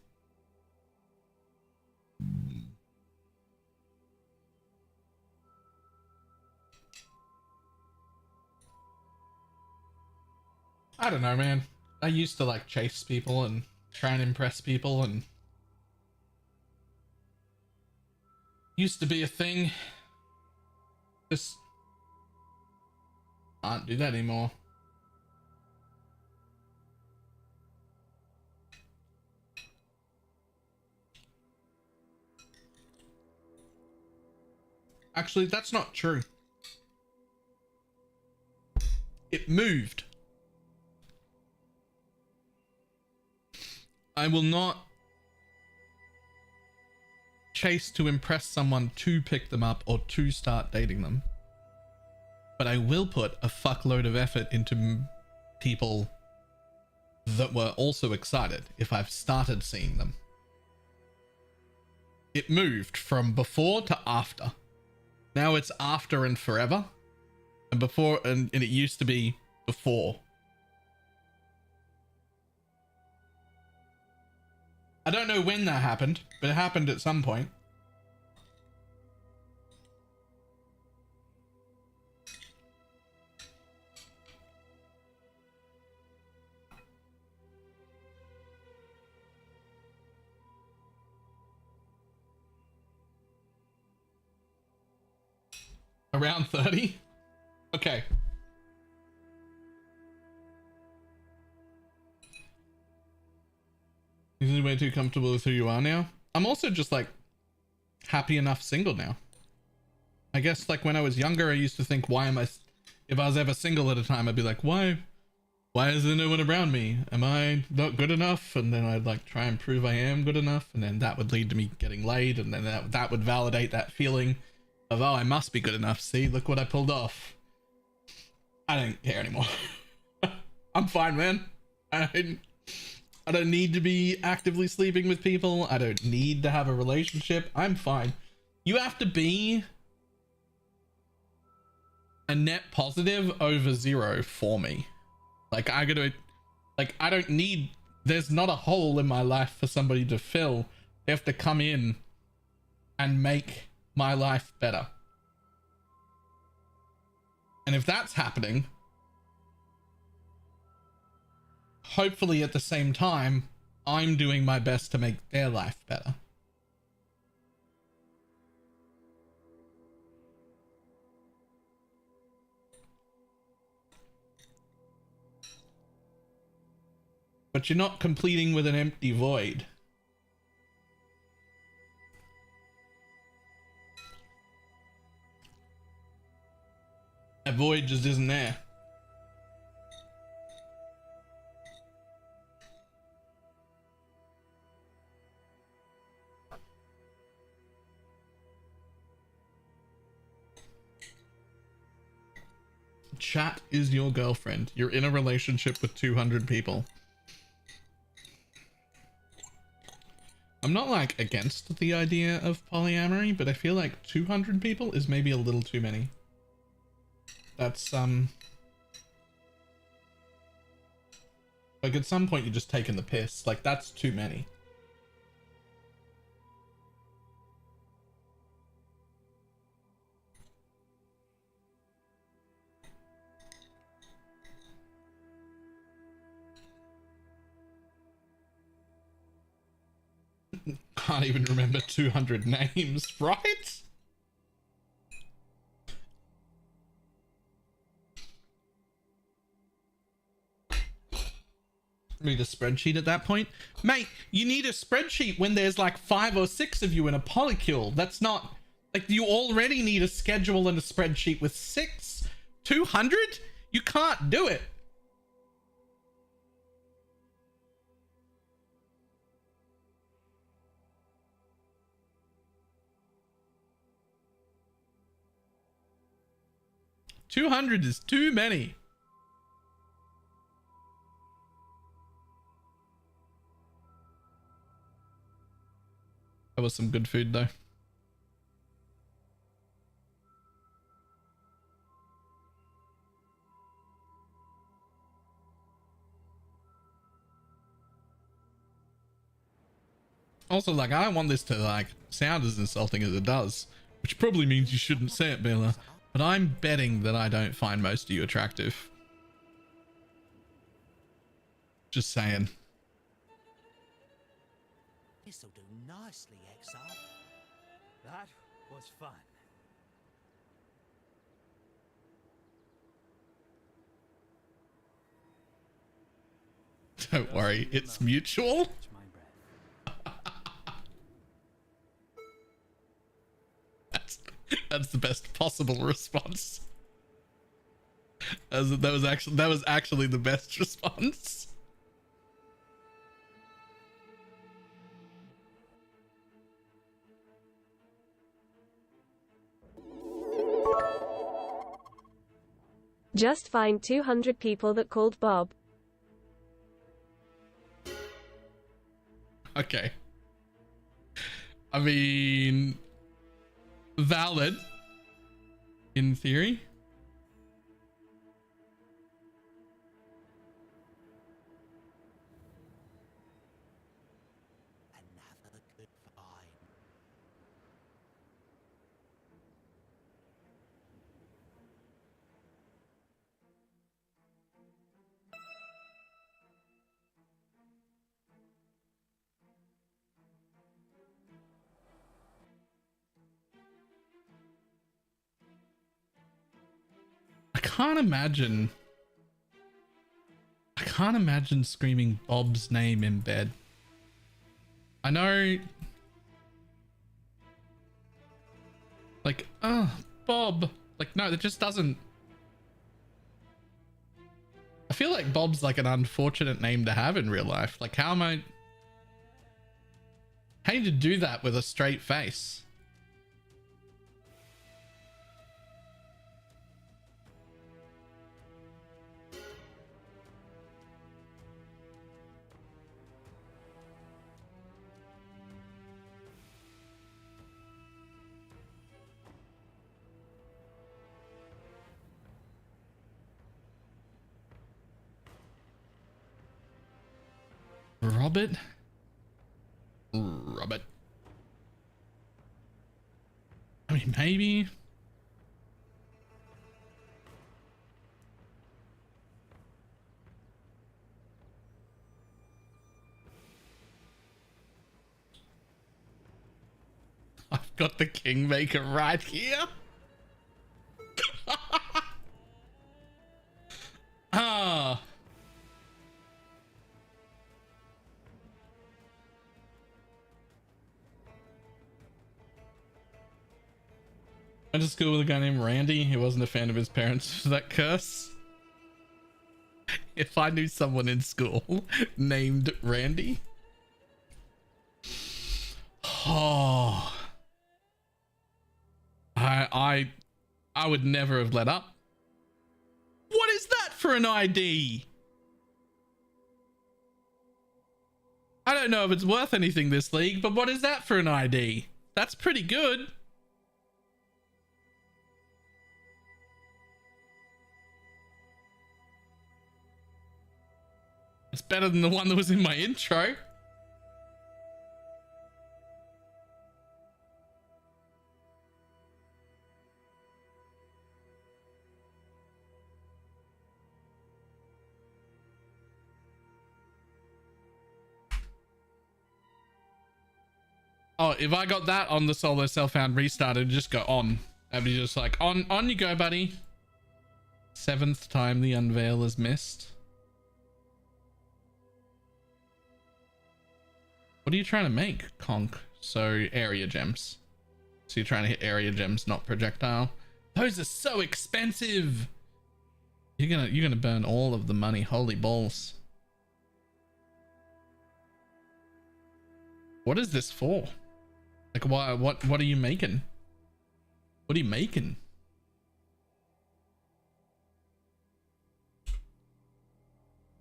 I don't know, man. I used to like chase people and try and impress people, and used to be a thing. Just can't do that anymore. Actually, that's not true. It moved. I will not chase to impress someone to pick them up or to start dating them. But I will put a fuckload of effort into people that were also excited if I've started seeing them. It moved from before to after. Now it's after and forever. And before, and it used to be before. I don't know when that happened, but it happened at some point. Around 30? Okay. You're way too comfortable with who you are now. I'm also just like happy enough single now. I guess like when I was younger, I used to think, why am I, if I was ever single at a time, I'd be like, why is there no one around me? Am I not good enough? And then I'd like try and prove I am good enough. And then that would lead to me getting laid. And then that would validate that feeling of, oh, I must be good enough. See, look what I pulled off. I don't care anymore. I'm fine, man. I don't need to be actively sleeping with people. I don't need to have a relationship. I'm fine. You have to be a net positive over 0 for me. Like I don't need, there's not a hole in my life for somebody to fill. They have to come in and make my life better. And if that's happening, hopefully at the same time, I'm doing my best to make their life better. But you're not completing with an empty void. That void just isn't there. Chat is your girlfriend. You're in a relationship with 200 people. I'm not like against the idea of polyamory, but I feel like 200 people is maybe a little too many. That's like at some point you're just taking the piss. Like that's too many. Can't even remember 200 names, right? Need a spreadsheet at that point? Mate, you need a spreadsheet when there's like 5 or 6 of you in a polycule. That's not, like, you already need a schedule and a spreadsheet with 6. 200? You can't do it. $200 is too many. That was some good food though. Also, like, I don't want this to like sound as insulting as it does, which probably means you shouldn't say it, Bella. But I'm betting that I don't find most of you attractive. Just saying. This'll do nicely, Exile. That was fun. Don't worry, it's mutual. Catch my breath. That's the best possible response. That was actually the best response. Just find 200 people that called Bob. Okay. I mean, valid in theory. Another good find. I can't imagine screaming Bob's name in bed. I know, like, oh, Bob. Like, no, that just doesn't. I feel like Bob's like an unfortunate name to have in real life. Like, how do you do that with a straight face? Robert. I mean, maybe. I've got the Kingmaker right here. Ah. I went to school with a guy named Randy. He wasn't a fan of his parents for that curse. If I knew someone in school named Randy. Oh. I would never have let up. What is that for an ID? I don't know if it's worth anything this league, but what is that for an ID? That's pretty good. It's better than the one that was in my intro. Oh, if I got that on the solo self-found restart, it'd just go on. That'd be just like, on you go, buddy. 7th time the unveil is missed. What are you trying to make, Conk? So, area gems. So you're trying to hit area gems, not projectile. Those are so expensive. You're gonna burn all of the money. Holy balls. What is this for? Like, why? What are you making? What are you making?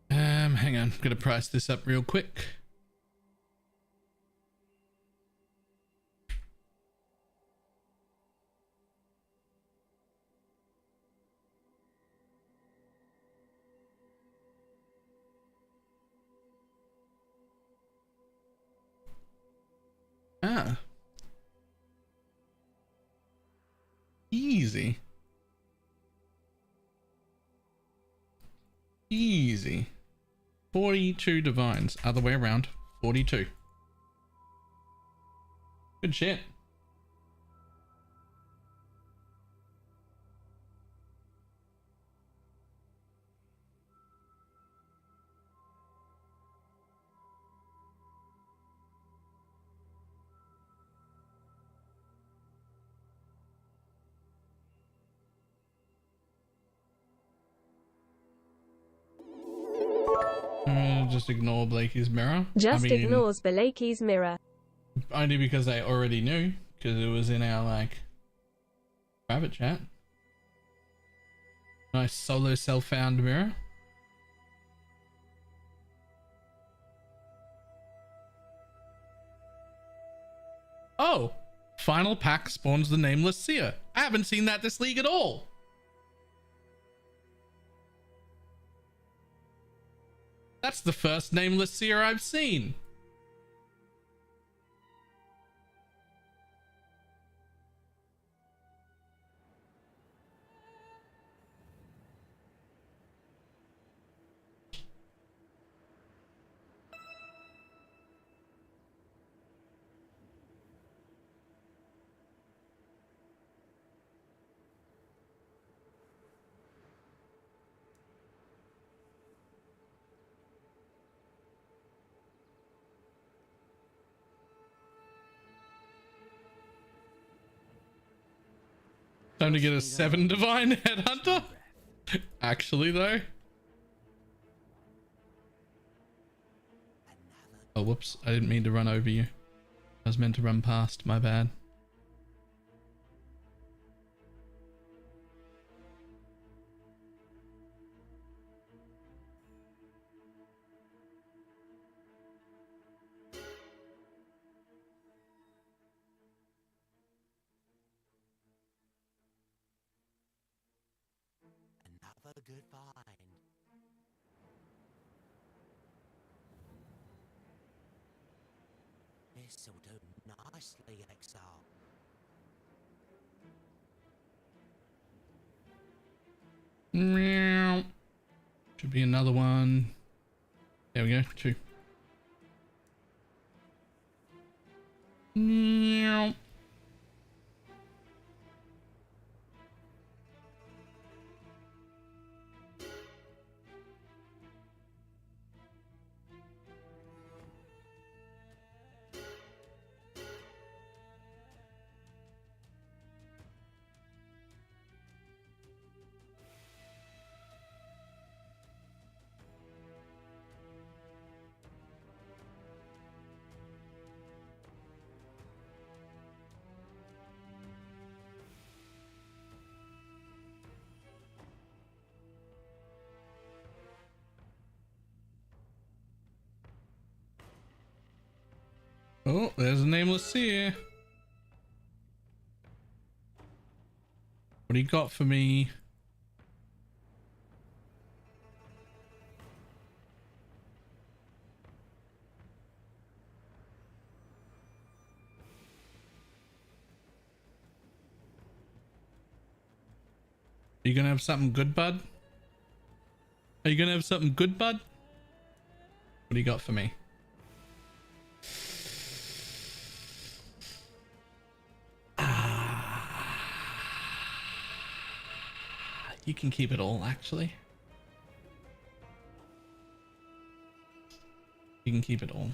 Hang on. I'm gonna price this up real quick. Ah. Easy. Easy. 42 divines. Other way around. 42. Good shit. Just ignore Blakey's mirror. Just ignores Blakey's mirror. Only because I already knew, because it was in our like private chat. Nice solo self-found mirror. Oh, final pack spawns the nameless seer. I haven't seen that this league at all. That's the first nameless seer I've seen. Time to get a 7 divine headhunter. Actually, though. Oh, whoops. I didn't mean to run over you. I was meant to run past. My bad. Another good find. This'll do nicely, Exile. Meow. Should be another one. There we go. 2. Meow. Oh, there's a nameless seer. What do you got for me? Are you gonna have something good, bud? Are you gonna have something good, bud? What do you got for me? You can keep it all, actually. You can keep it all.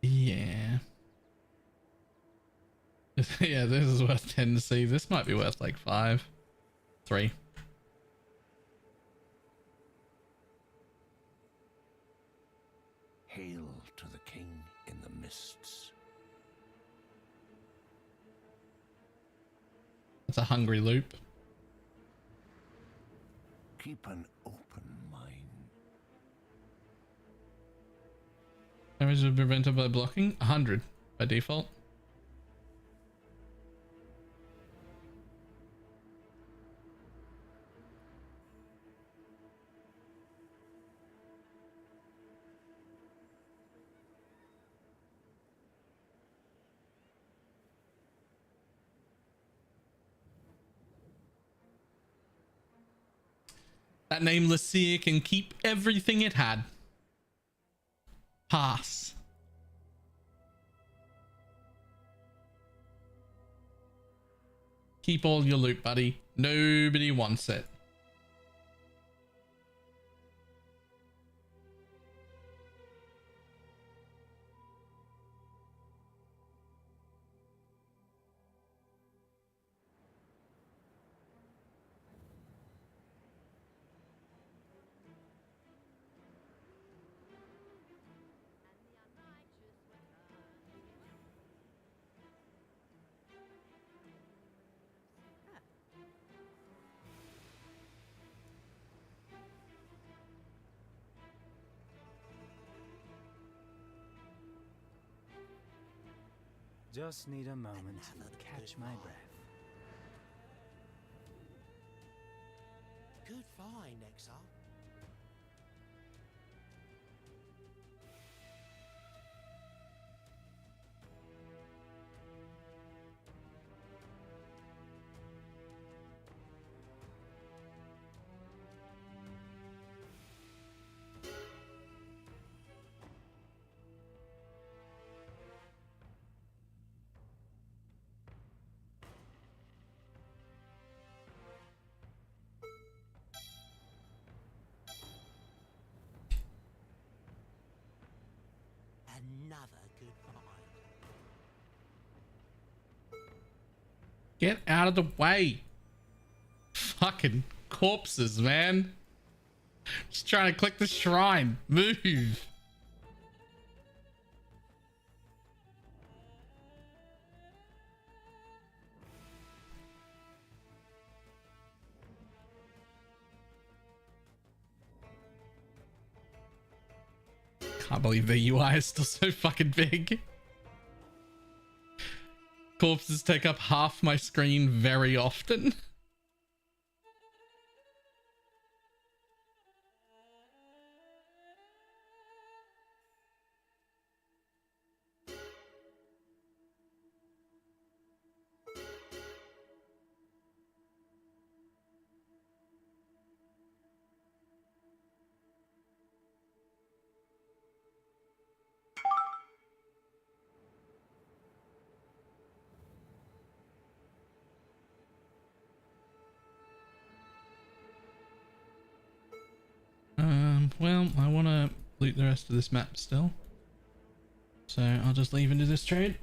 Yeah. Yeah, this is worth 10 to see. This might be worth like 5. 3. Hail to the king in the mists. That's a hungry loop. Keep an open mind. Damage is prevented by blocking. 100 by default. That nameless seer can keep everything it had. Pass. Keep all your loot, buddy. Nobody wants it. Just need a moment to catch my breath. Good find, Exile. Another good find. Get out of the way. Fucking corpses, man. Just trying to click the shrine. Move. Can't believe the UI is still so fucking big. Corpses take up half my screen very often. Well, I want to loot the rest of this map still. So I'll just leave into this trade.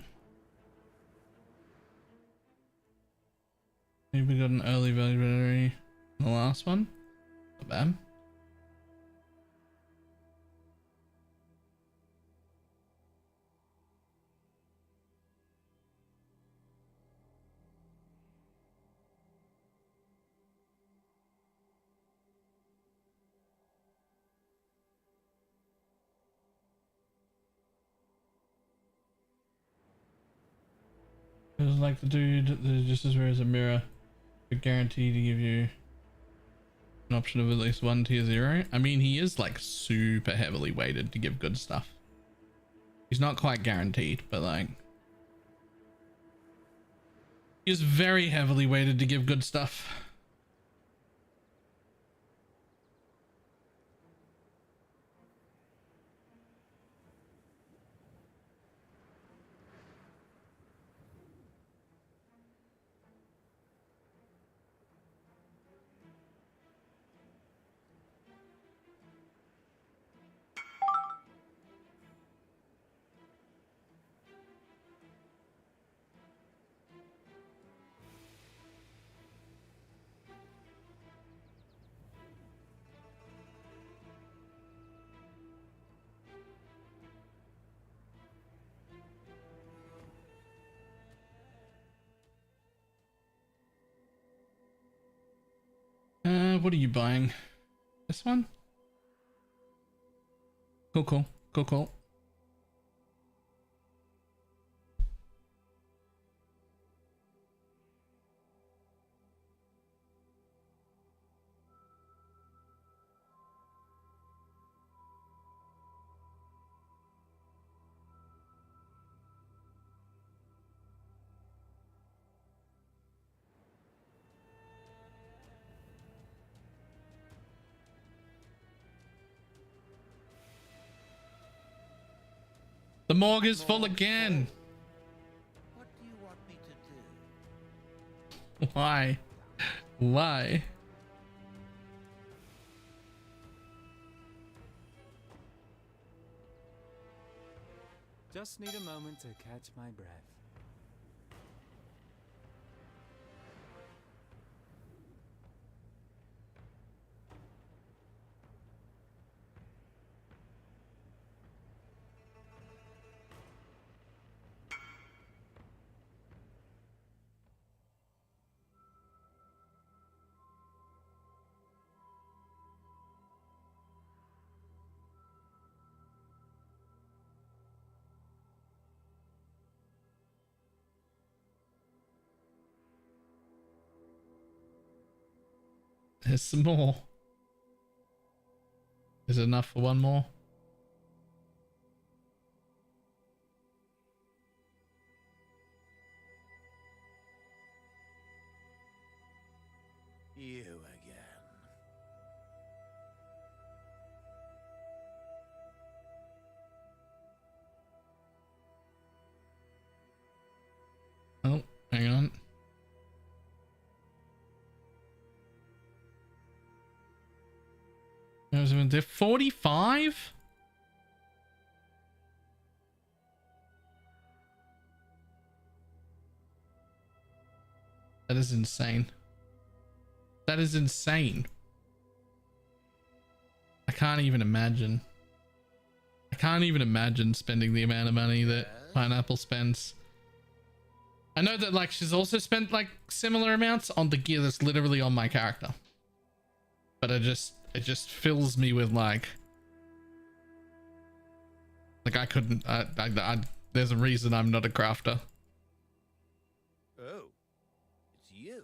Maybe we got an early value in the last one. Not bad. It was like the dude that just as rare as a mirror, but guaranteed to give you an option of at least one tier 0. I mean, he is like super heavily weighted to give good stuff. He's not quite guaranteed, but like he's very heavily weighted to give good stuff. What are you buying? This one? Cool, cool, cool, cool. The morgue is full again. What do you want me to do? Why? Why? Just need a moment to catch my breath. There's some more. Is it enough for one more? You again. Oh, hang on. They're 45? That is insane. That is insane. I can't even imagine. I can't even imagine spending the amount of money that Pineapple spends. I know that like she's also spent like similar amounts on the gear that's literally on my character. But it just fills me with like I couldn't, there's a reason I'm not a crafter. Oh, it's you.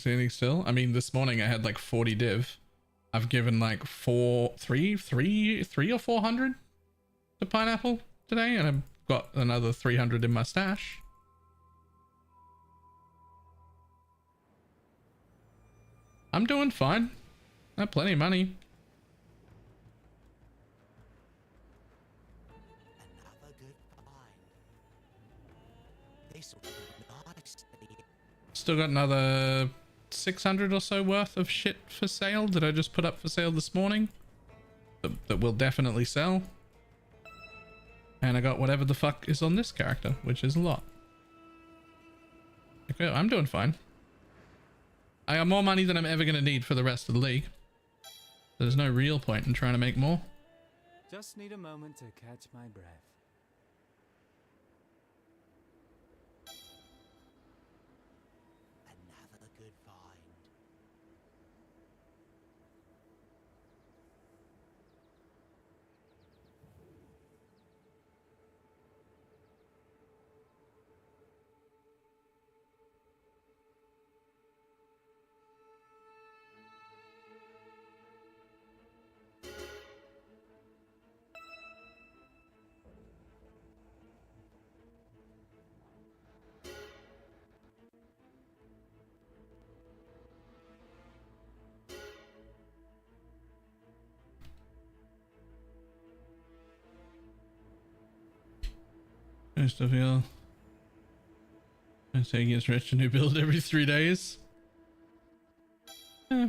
Anything still? I mean, this morning I had like 40 div. I've given like three or 400 to Pineapple today, and I've got another 300 in my stash. I'm doing fine. I have plenty of money. Another good find. This will be nice. Still got another 600 or so worth of shit for sale that I just put up for sale this morning. That will definitely sell. And I got whatever the fuck is on this character, which is a lot. Okay, I'm doing fine. I got more money than I'm ever going to need for the rest of the league. There's no real point in trying to make more. Just need a moment to catch my breath. Another good find. Most of you. I say he gets rich and new build every 3 days. Eh.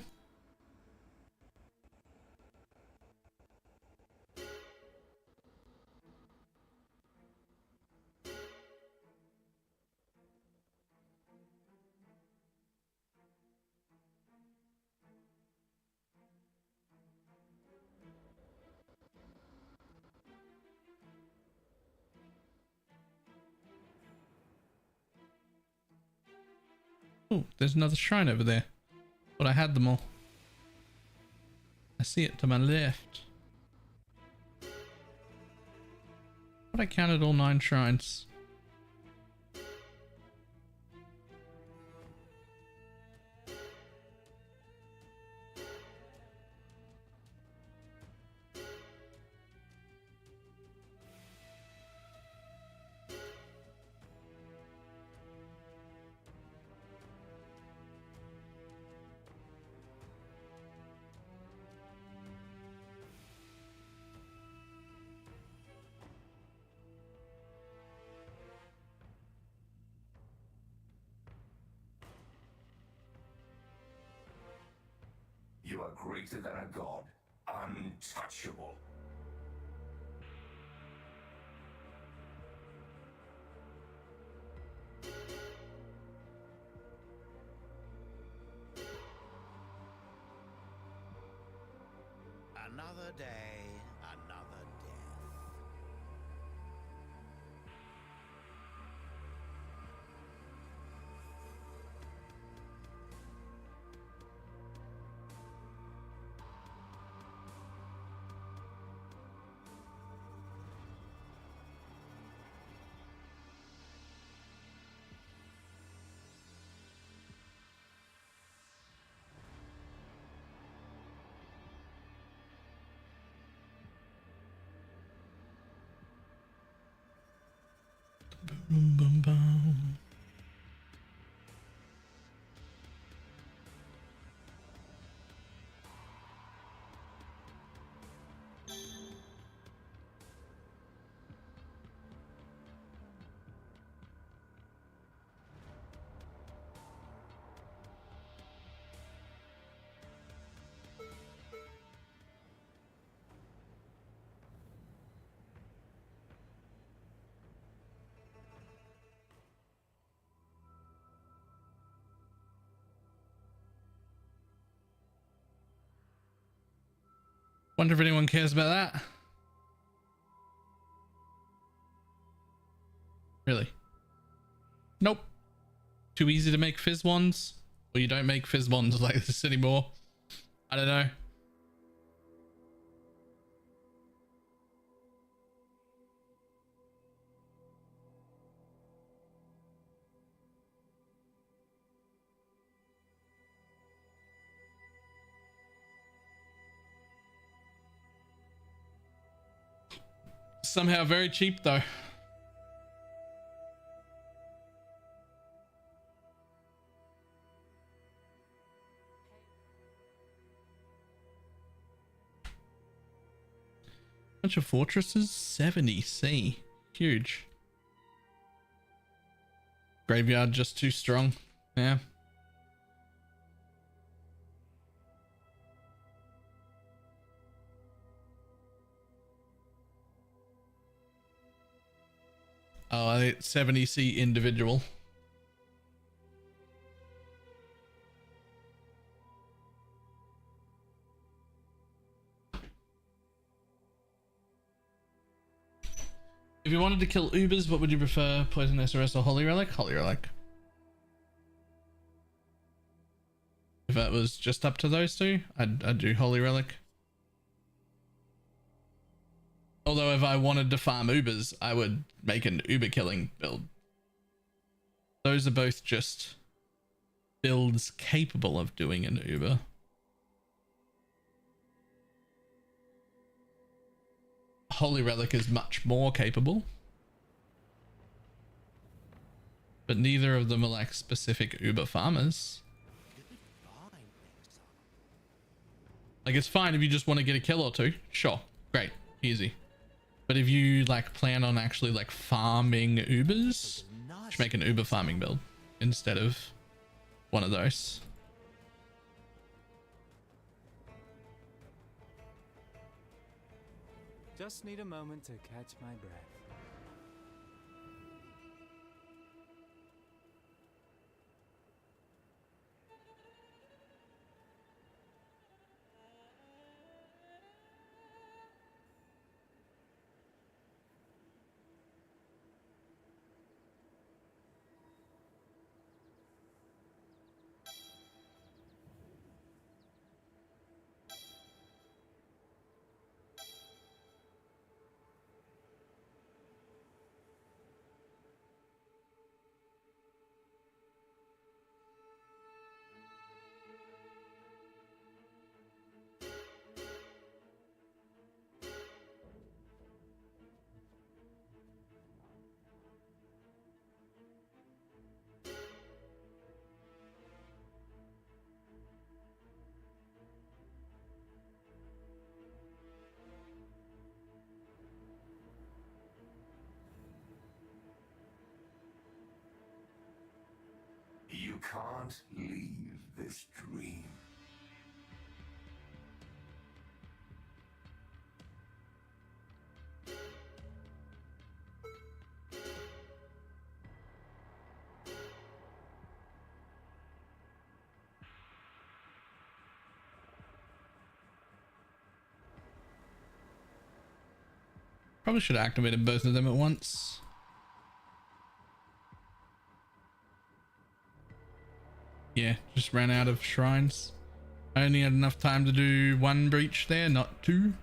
Oh, there's another shrine over there. But I had them all. I see it to my left. But I counted all 9 shrines. You are greater than a god, untouchable. Another day, another death. Boom, boom, boom. Wonder if anyone cares about that. Really? Nope. Too easy to make fizz wands? Or you don't make fizz wands like this anymore? I don't know. Somehow very cheap though. Bunch of fortresses, 70C. Huge. Graveyard just too strong. Yeah. Oh, 70C individual. If you wanted to kill Ubers, what would you prefer? Poison SRS or Holy Relic? Holy Relic. If that was just up to those two, I'd do Holy Relic. Although if I wanted to farm Ubers, I would make an Uber killing build. Those are both just builds capable of doing an Uber. Holy Relic is much more capable. But neither of them are like specific Uber farmers. Like it's fine if you just want to get a kill or two. Sure. Great. Easy. But if you like plan on actually like farming Ubers, you should make an Uber farming build instead of one of those. Just need a moment to catch my breath. You can't leave this dream. Probably should have activated both of them at once. Yeah, just ran out of shrines. I only had enough time to do one breach there, not two.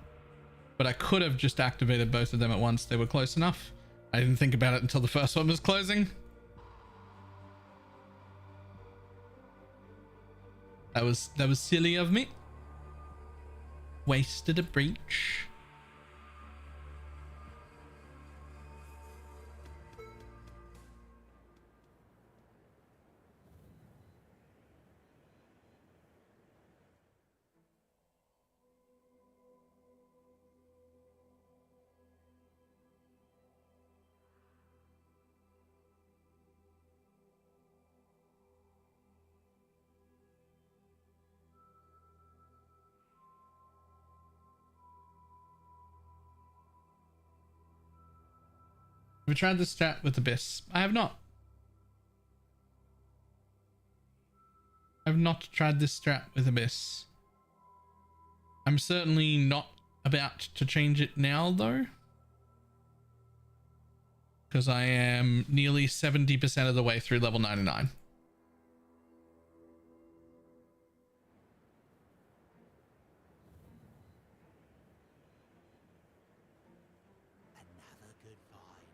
But I could have just activated both of them at once. They were close enough. I didn't think about it until the first one was closing. That was silly of me. Wasted a breach. Have you tried this strat with Abyss? I have not. I've not tried this strat with Abyss. I'm certainly not about to change it now though, because I am nearly 70% of the way through level 99. Another good find.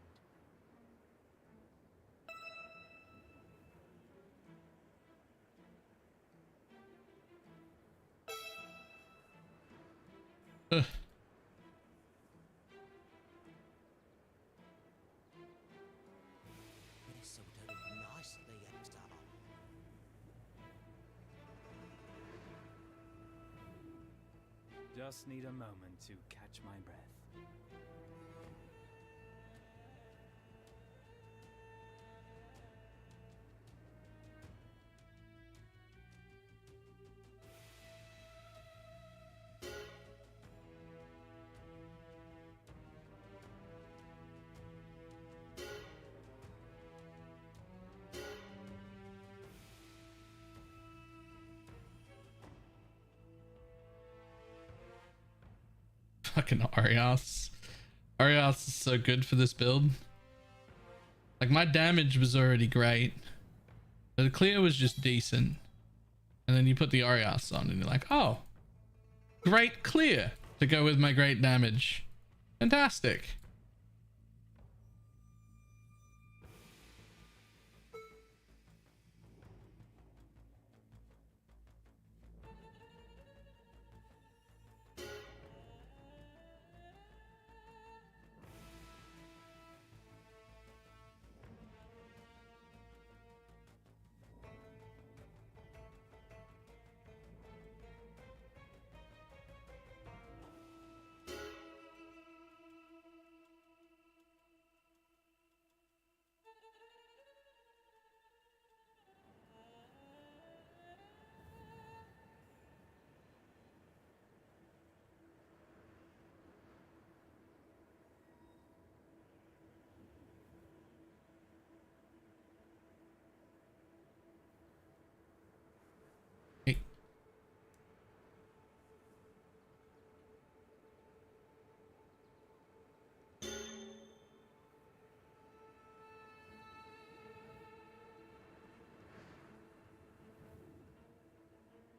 Ugh. This'll do nicely, Exile. Just need a moment to catch my breath. Fucking Arias. Arias is so good for this build. Like, my damage was already great, but the clear was just decent. And then you put the Arias on and you're like, oh, great clear to go with my great damage. Fantastic. Hey.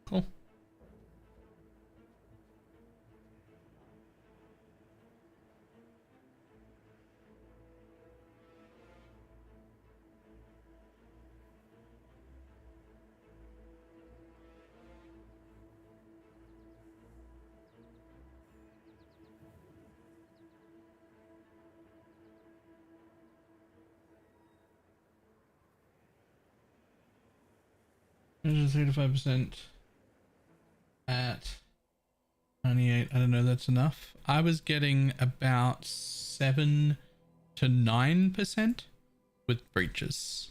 Cool. There's 35% at 98. I don't know, that's enough. I was getting about 7 to 9% with breaches.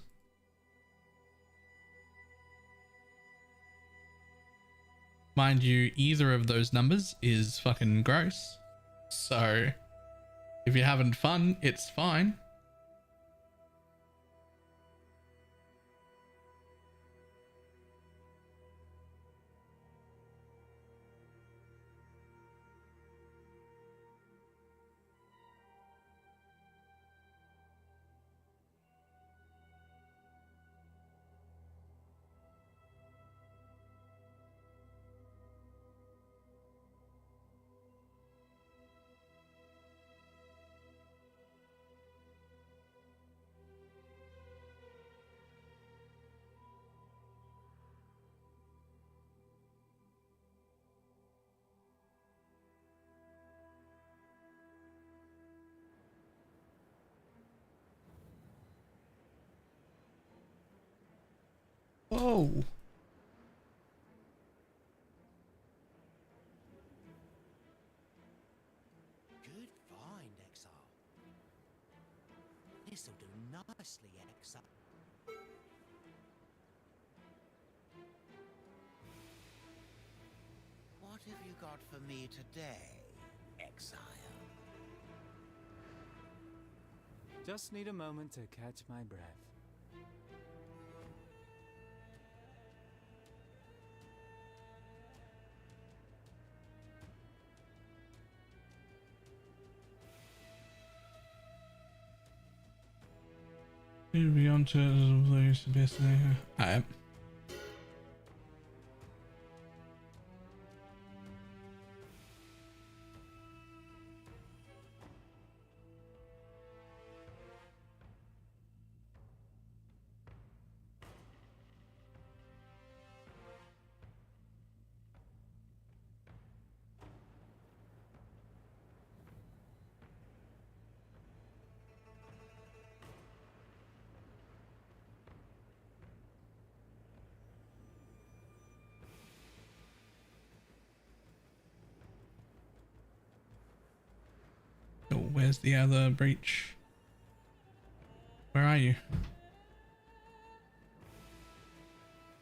Mind you, either of those numbers is fucking gross. So if you're having fun, it's fine. Whoa. Good find, Exile. This'll do nicely, Exile. What have you got for me today, Exile? Just need a moment to catch my breath. We'll be on to the best. Alright. Oh, where's the other breach? Where are you?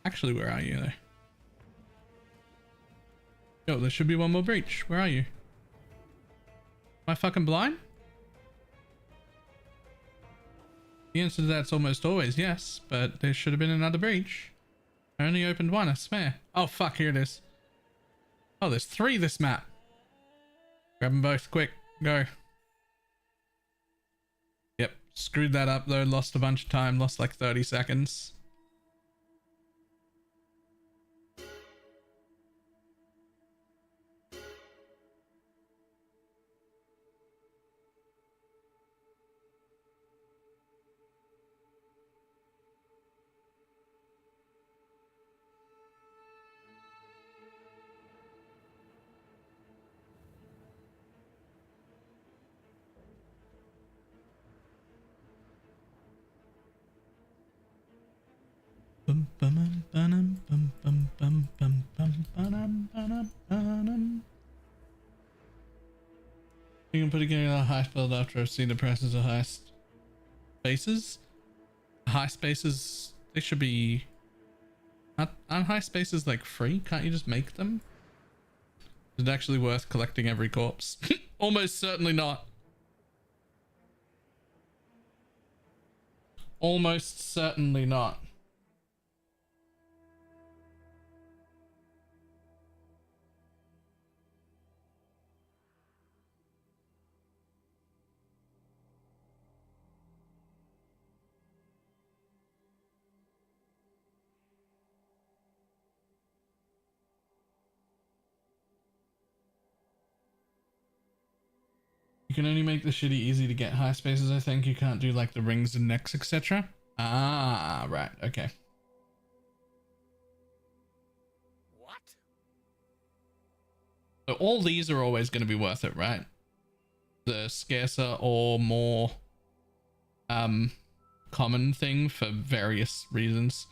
Actually, where are you though? Yo, there should be one more breach. Where are you? Am I fucking blind? The answer to that's almost always yes, but there should have been another breach. I only opened one, I swear. Oh fuck, here it is. Oh, there's 3 this map. Grab them both, quick, go. Yep, screwed that up though, lost a bunch of time, lost like 30 seconds. You can put together a heist build after I've seen the presses of heist spaces. Heist spaces, they should be... Aren't heist spaces like free? Can't you just make them? Is it actually worth collecting every corpse? Almost certainly not. Almost certainly not. You can only make the shitty easy to get high spaces, I think. You can't do like the rings and necks, etc. Ah, right, okay. What? So all these are always going to be worth it, right? The scarcer or more common thing for various reasons.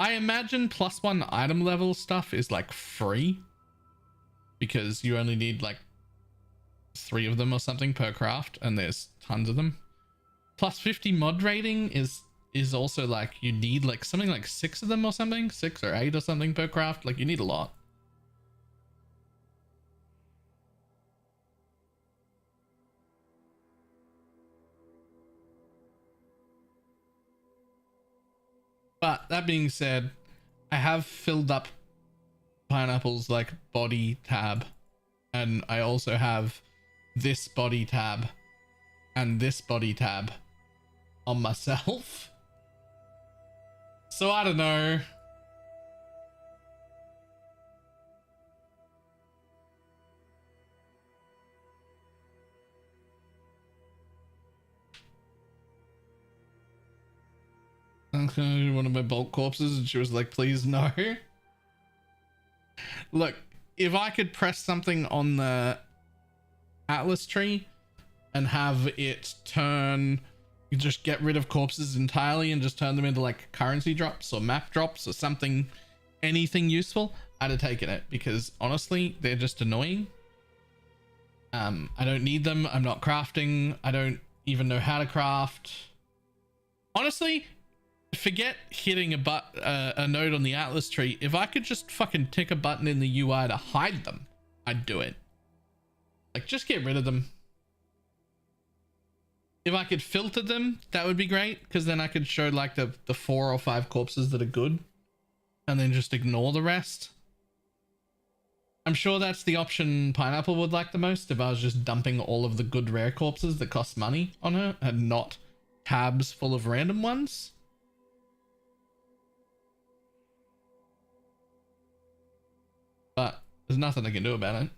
I imagine +1 item level stuff is like free because you only need like 3 of them or something per craft, and there's tons of them. +50 mod rating is also like you need like something like 6 of them or something, 6 or 8 or something per craft. Like you need a lot. But that being said, I have filled up Pineapple's like body tab, and I also have this body tab and this body tab on myself. So I don't know. I'm gonna do one of my bulk corpses, and she was like, please no. Look, if I could press something on the Atlas tree and have it turn, you just get rid of corpses entirely and just turn them into like currency drops or map drops or something, anything useful, I'd have taken it, because honestly they're just annoying. I don't need them. I'm not crafting. I don't even know how to craft. Honestly, forget hitting a node on the Atlas tree. If I could just fucking tick a button in the UI to hide them, I'd do it. Like, just get rid of them. If I could filter them, that would be great, because then I could show like the 4 or 5 corpses that are good and then just ignore the rest. I'm sure that's the option Pineapple would like the most, if I was just dumping all of the good rare corpses that cost money on her and not tabs full of random ones. But there's nothing I can do about it.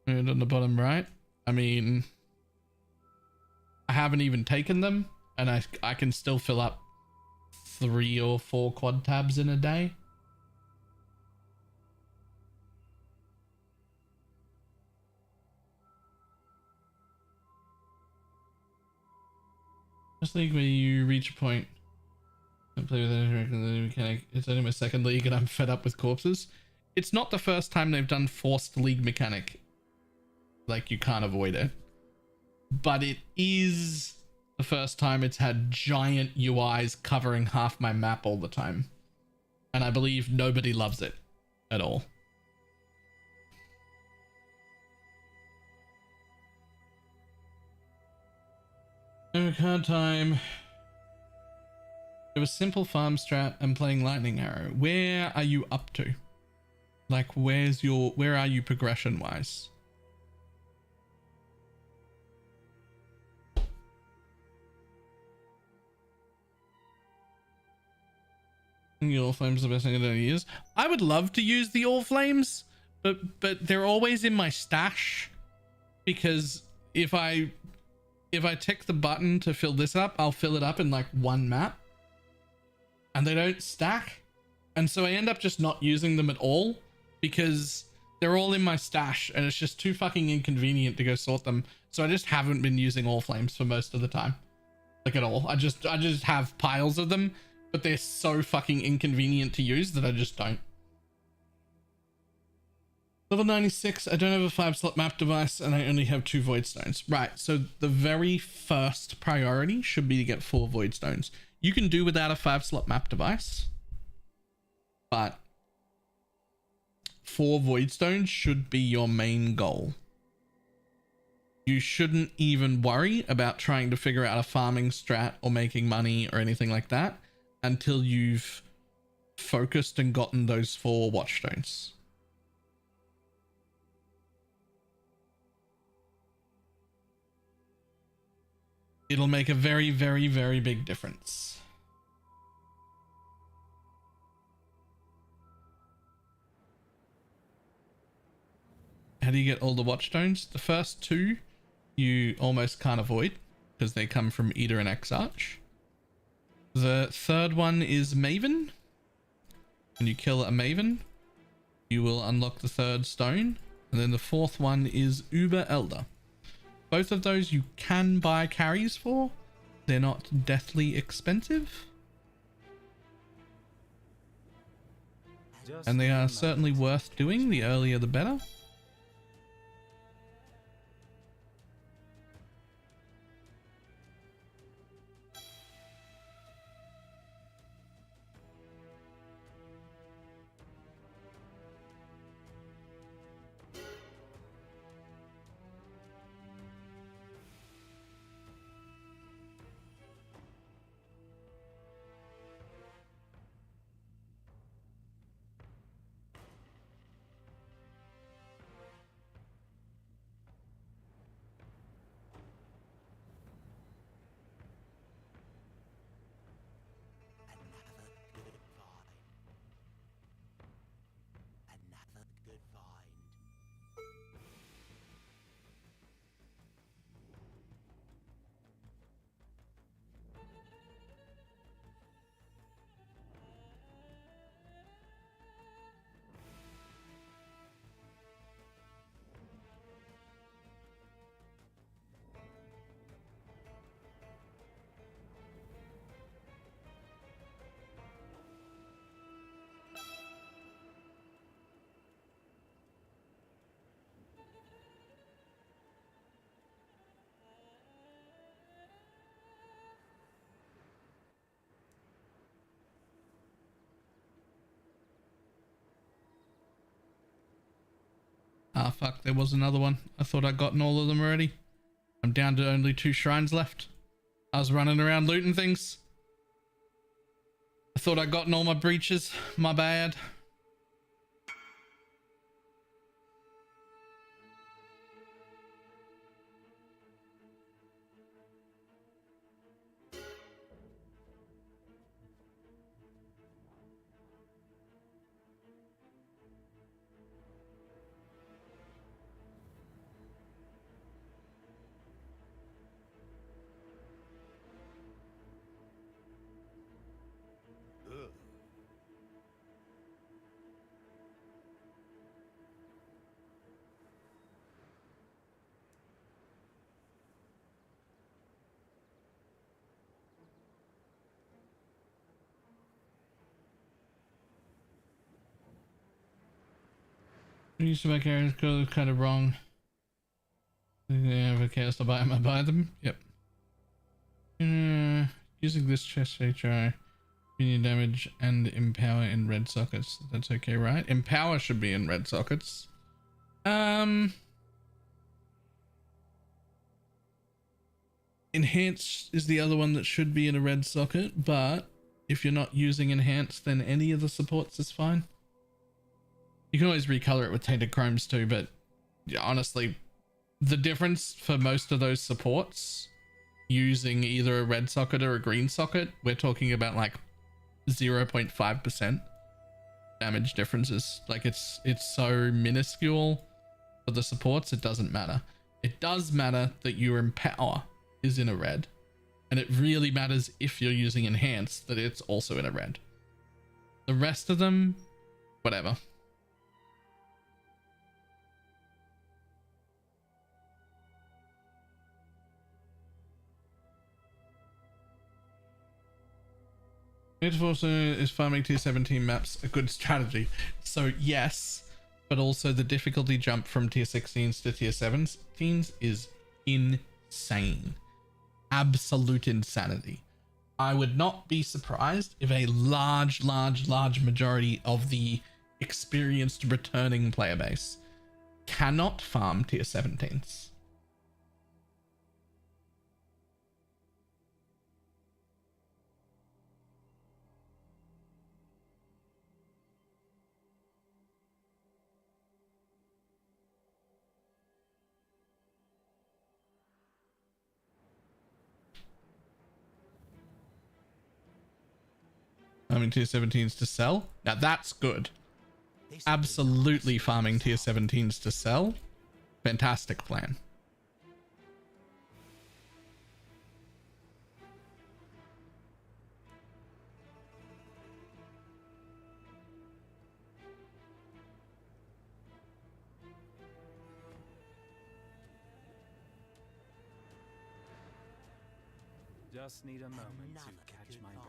And on the bottom right, I mean, I haven't even taken them, and I can still fill up 3 or 4 quad tabs in a day. Just like where you reach a point and play with any mechanic. It's only my second league and I'm fed up with corpses. It's not the first time they've done forced league mechanic. Like, you can't avoid it. But it is the first time it's had giant UIs covering half my map all the time. And I believe nobody loves it at all. Card time. It was simple farm strat and playing lightning arrow. Where are you up to? Like, where are you progression wise? The All Flames are the best thing I don't use. I would love to use the All Flames, but they're always in my stash, because if I tick the button to fill this up, I'll fill it up in like 1 map, and they don't stack, and so I end up just not using them at all because they're all in my stash and it's just too fucking inconvenient to go sort them. So I just haven't been using All Flames for most of the time, like at all. I just have piles of them, but they're so fucking inconvenient to use that I just don't. Level 96, I don't have a 5-slot map device and I only have 2 void stones. Right, so the very first priority should be to get 4 void stones. You can do without a 5-slot map device, but 4 void stones should be your main goal. You shouldn't even worry about trying to figure out a farming strat or making money or anything like that until you've focused and gotten those 4 watchstones. It'll make a very, very, very big difference. How do you get all the watchstones? The first 2 you almost can't avoid because they come from Eater and Exarch. The third one is Maven. When you kill a Maven, you will unlock the 3rd stone. And then the 4th one is Uber Elder. Both of those you can buy carries for. They're not deathly expensive. And they are certainly worth doing. The earlier the better. Ah, fuck, there was another one. I thought I'd gotten all of them already. I'm down to only 2 shrines left. I was running around looting things. I thought I'd gotten all my breaches. My bad. Ugh. Used to my character kind of wrong. If I cast, I buy them. Yep. Using this chest HI, minion damage and empower in red sockets. That's okay, right? Empower should be in red sockets. Enhance is the other one that should be in a red socket, but if you're not using enhance, then any of the supports is fine. You can always recolor it with tainted chromes too, but yeah, honestly, the difference for most of those supports using either a red socket or a green socket, we're talking about like 0.5% damage differences. Like it's so minuscule for the supports, it doesn't matter. It does matter that your empower is in a red, and it really matters if you're using enhance that it's also in a red. The rest of them, whatever. Also, is farming tier 17 maps a good strategy? So yes, but also the difficulty jump from tier 16s to tier 17s is insane. Absolute insanity. I would not be surprised if a large majority of the experienced returning player base cannot farm tier 17s. Farming tier 17s to sell. Now that's good. Absolutely farming tier 17s to sell. Fantastic plan. Just need a moment to catch my breath.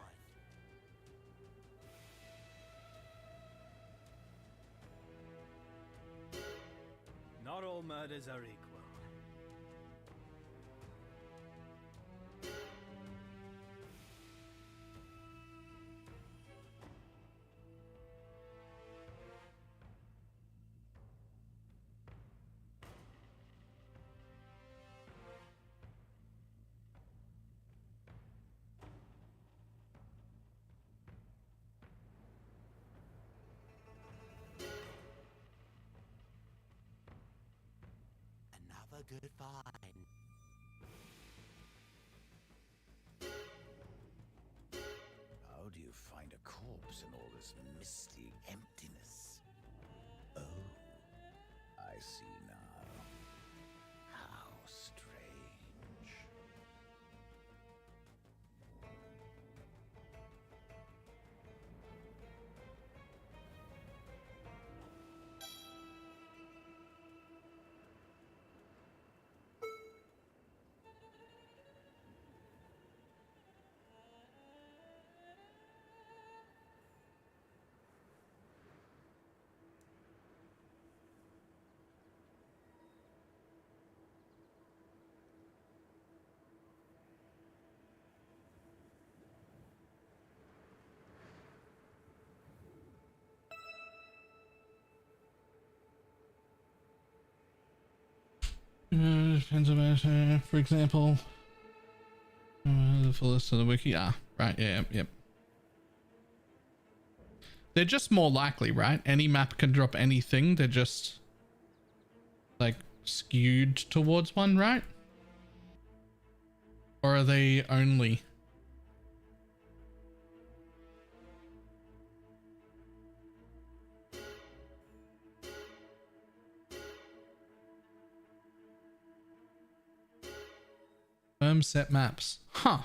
Not all murders are equal. Another good find. How do you find a corpse in all this misty emptiness? Oh, I see now. How strange. Depends on, for example, the fullest of the wiki. Ah, right, yeah, yep. They're just more likely, right? Any map can drop anything. They're just like skewed towards one, right? Or are they only? Firm set maps. Huh.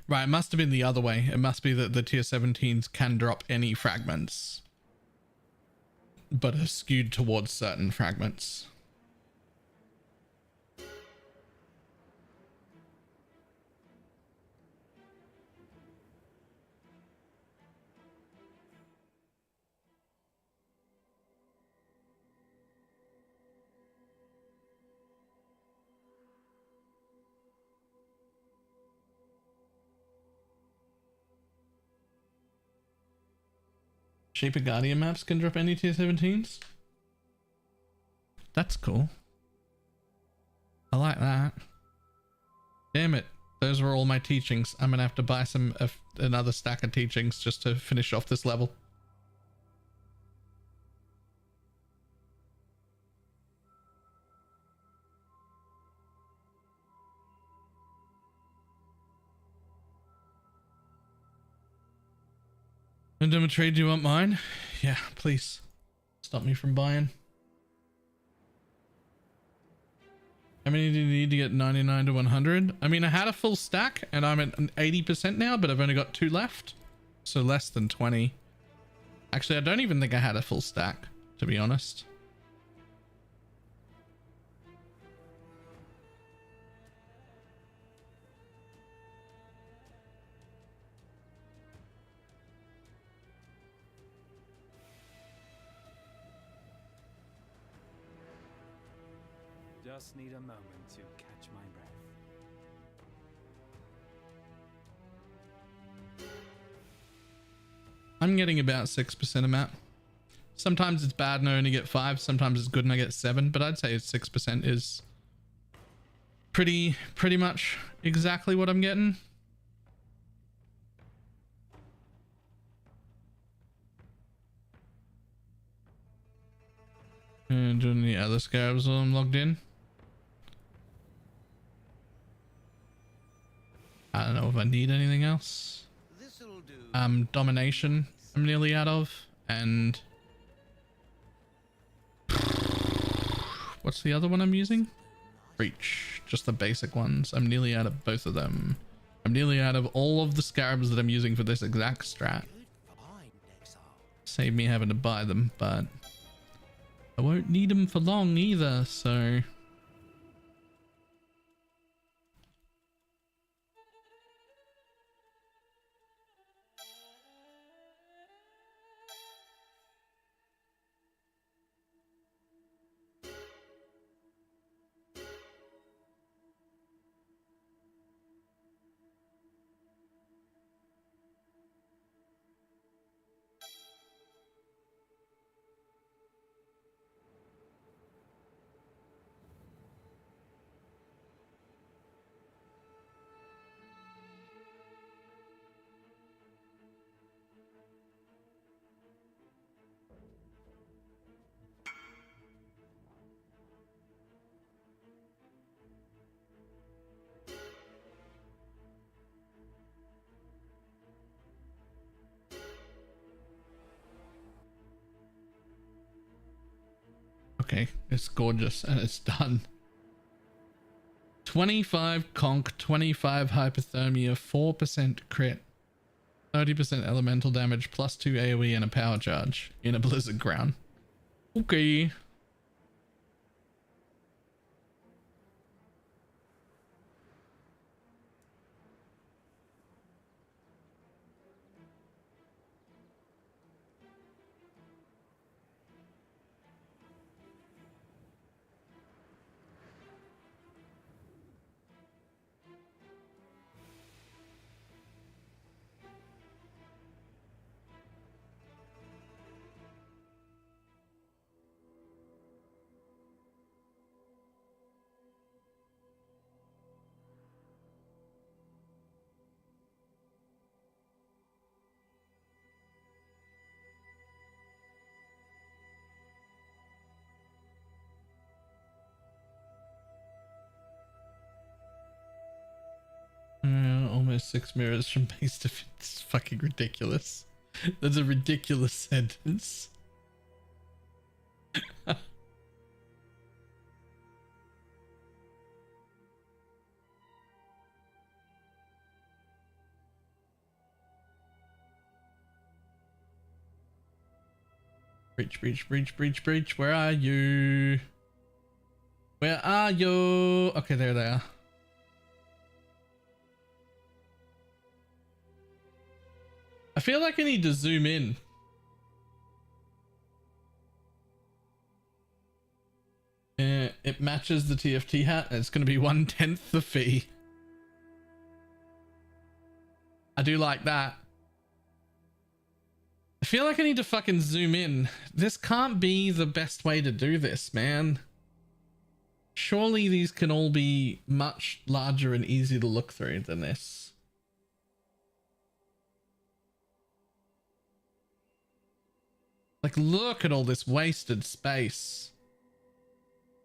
Right, it must have been the other way. It must be that the tier 17s can drop any fragments, but are skewed towards certain fragments. Shaper Guardian maps can drop any tier 17s? That's cool. I like that. Damn it. Those were all my teachings. I'm gonna have to buy another stack of teachings just to finish off this level. And Trade, do you want mine? Yeah, please. Stop me from buying. How many do you need to get 99 to 100? I mean, I had a full stack and I'm at 80% now, but I've only got 2 left. So less than 20. Actually, I don't even think I had a full stack, to be honest. Just need a moment to catch my breath. I'm getting about 6% a map. Sometimes it's bad and I only get 5. Sometimes it's good and I get 7. But I'd say 6% is pretty much exactly what I'm getting. And doing the other scarabs while I'm logged in. I don't know if I need anything else. Domination I'm nearly out of, and what's the other one I'm using? Reach, just the basic ones. I'm nearly out of both of them. I'm nearly out of all of the scarabs that I'm using for this exact strat. Save me having to buy them, but I won't need them for long either, so... Okay, it's gorgeous and it's done. 25 conk, 25 hypothermia, 4% crit, 30% elemental damage, plus 2 AoE and a power charge in a blizzard crown. Okay. remove 6 mirrors from base to fit. It's fucking ridiculous. That's a ridiculous sentence. Breach, breach, breach, breach, breach. Where are you? Where are you? Okay, there they are. I feel like I need to zoom in. It matches the TFT hat. And it's going to be 1/10 the fee. I do like that. I feel like I need to fucking zoom in. This can't be the best way to do this, man. Surely these can all be much larger and easier to look through than this. Like, look at all this wasted space.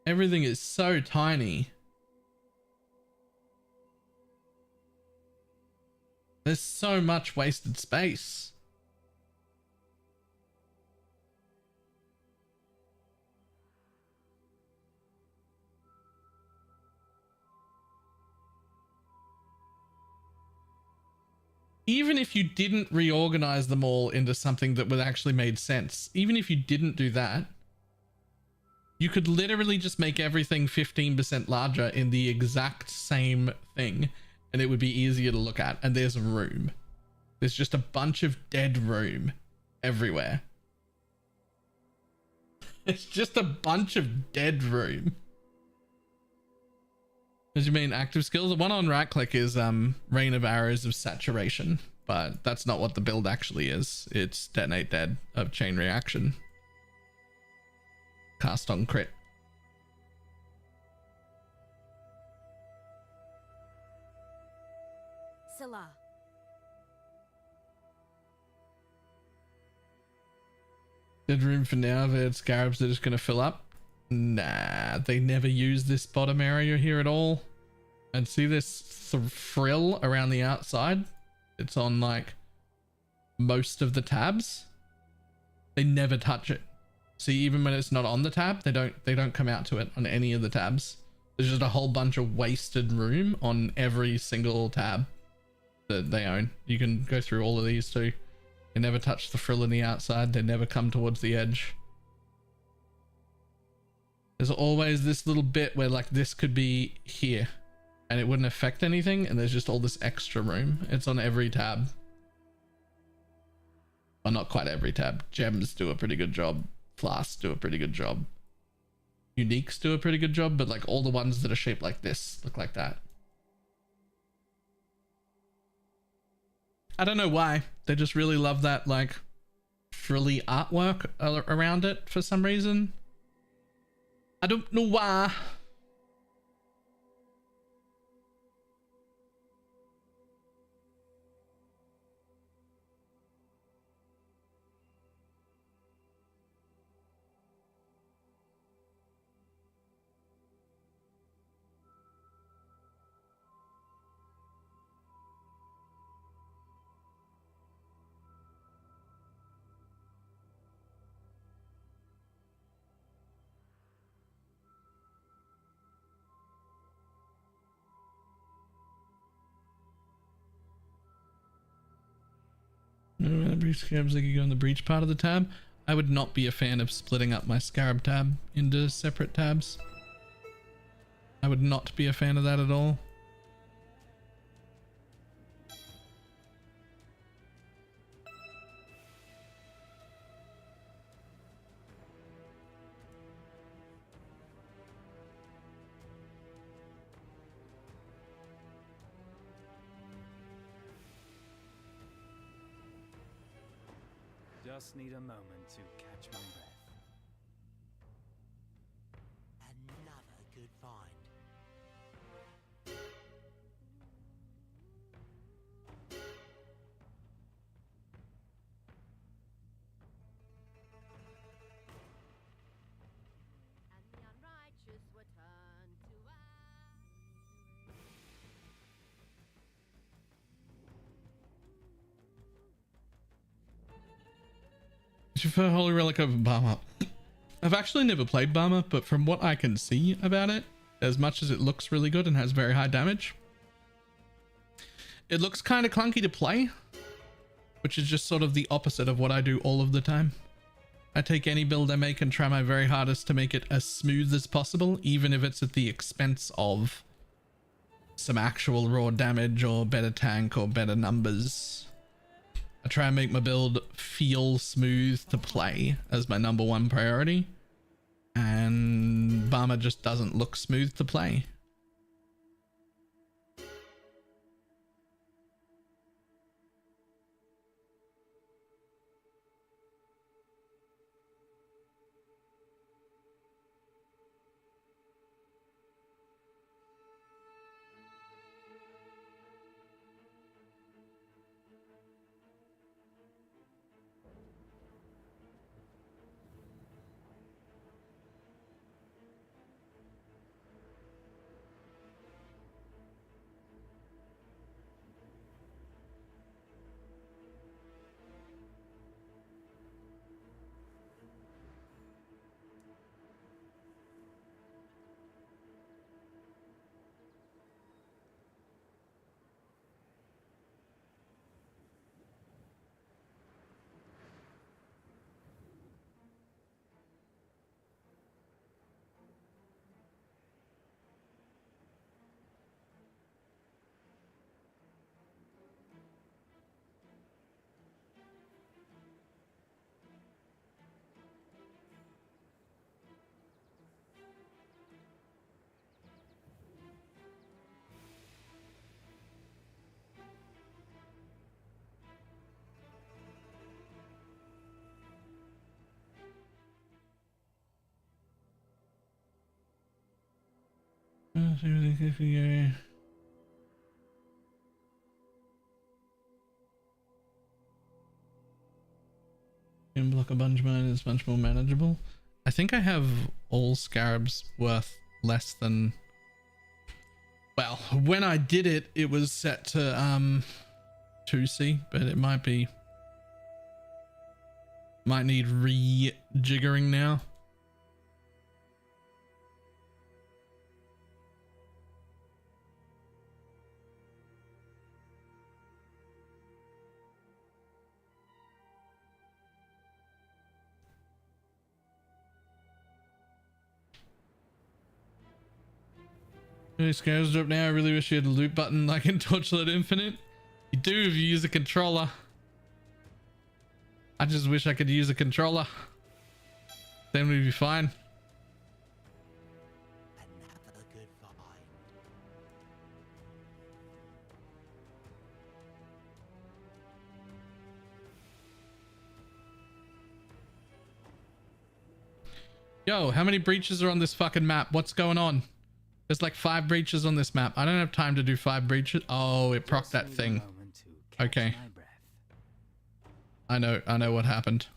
Everything is so tiny. There's so much wasted space. Even if you didn't reorganize them all into something that would actually made sense, even if you didn't do that, you could literally just make everything 15% larger in the exact same thing, and it would be easier to look at. And there's room. There's just a bunch of dead room everywhere. It's just a bunch of dead room. As you mean active skills? The one on right click is Rain of Arrows of Saturation, but that's not what the build actually is. It's Detonate Dead of Chain Reaction. Cast on crit. Salah. Dead room for now. The scarabs are just going to fill up. Nah, they never use this bottom area here at all. And see this frill around the outside? It's on like most of the tabs. They never touch it. See, even when it's not on the tab, they don't come out to it on any of the tabs. There's just a whole bunch of wasted room on every single tab that they own. You can go through all of these too. They never touch the frill on the outside. They never come towards the edge. There's always this little bit where like this could be here and it wouldn't affect anything, and there's just all this extra room. It's on every tab. Well, not quite every tab. Gems do a pretty good job. Flasks do a pretty good job. Uniques do a pretty good job, but like all the ones that are shaped like this look like that. I don't know why. They just really love that like frilly artwork around it for some reason. I don't know why. Breach scarabs, they could go in the breach part of the tab. I would not be a fan of splitting up my scarab tab into separate tabs. I would not be a fan of that at all. Just need a moment to catch my breath. Another good find. And the unrighteous were turned to prefer Holy Relic over Barmer. I've actually never played Barmer, but from what I can see about it, as much as it looks really good and has very high damage, it looks kind of clunky to play, which is just sort of the opposite of what I do all of the time. I take any build I make and try my very hardest to make it as smooth as possible, even if it's at the expense of some actual raw damage or better tank or better numbers. I try and make my build feel smooth to play as my #1 priority, and Barmer just doesn't look smooth to play. Can block a bunch mine is much more manageable. I think I have all scarabs worth less than, well, when I did it, it was set to 2C, but it might need rejiggering now. Scales drop now. I really wish you had a loot button like in Torchlight Infinite. You do if you use a controller. I just wish I could use a controller. Then we'd be fine. Another good find. Yo, how many breaches are on this fucking map? What's going on? There's like 5 breaches on this map. I don't have time to do 5 breaches. Oh, it procced that thing. Okay. I know what happened.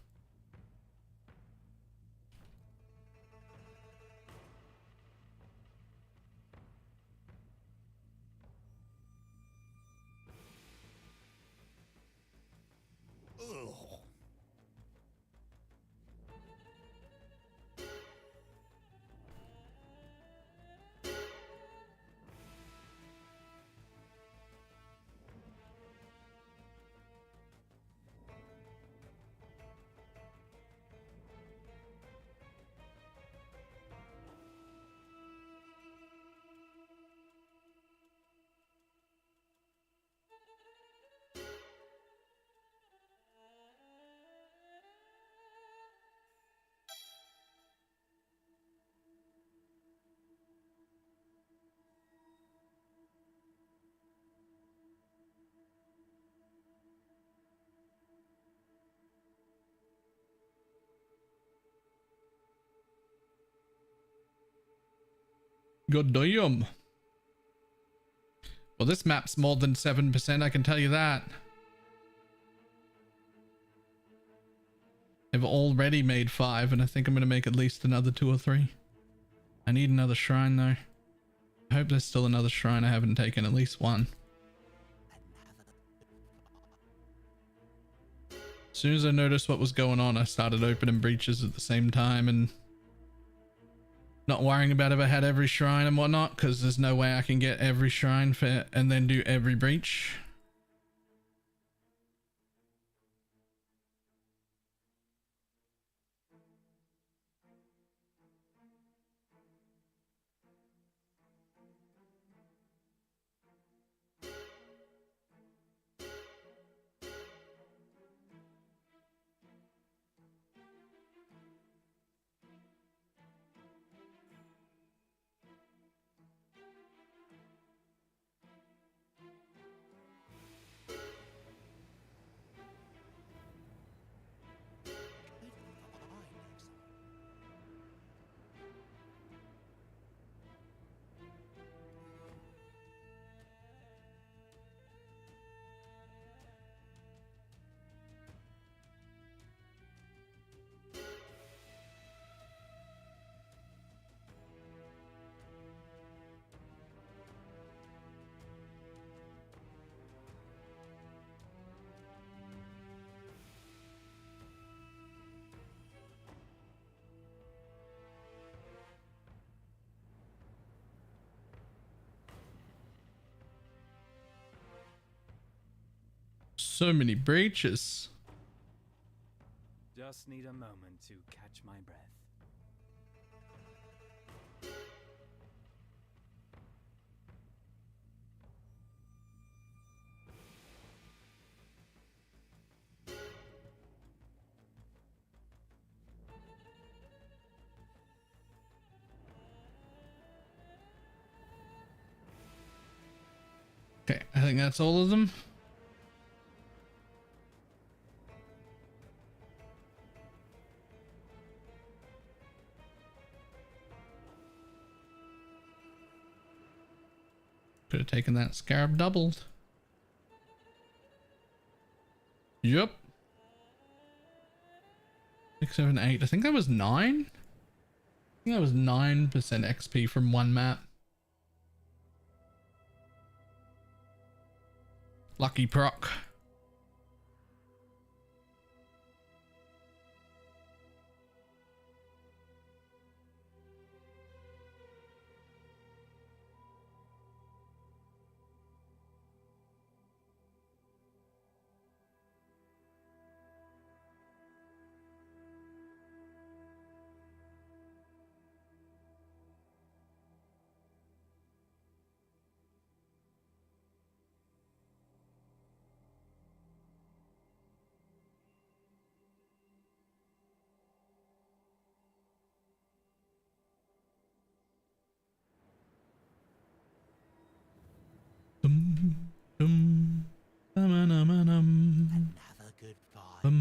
God damn. Well, this map's more than 7%, I can tell you that. I've already made 5, and I think I'm going to make at least another 2 or 3. I need another shrine, though. I hope there's still another shrine I haven't taken, at least one. As soon as I noticed what was going on, I started opening breaches at the same time and not worrying about if I had every shrine and whatnot, because there's no way I can get every shrine for and then do every breach. So many breaches. Just need a moment to catch my breath. Okay, I think that's all of them. Could have taken that scarab doubled. Yep. 6, 7, 8. I think that was 9. I think that was 9% XP from one map. Lucky proc. Another good find.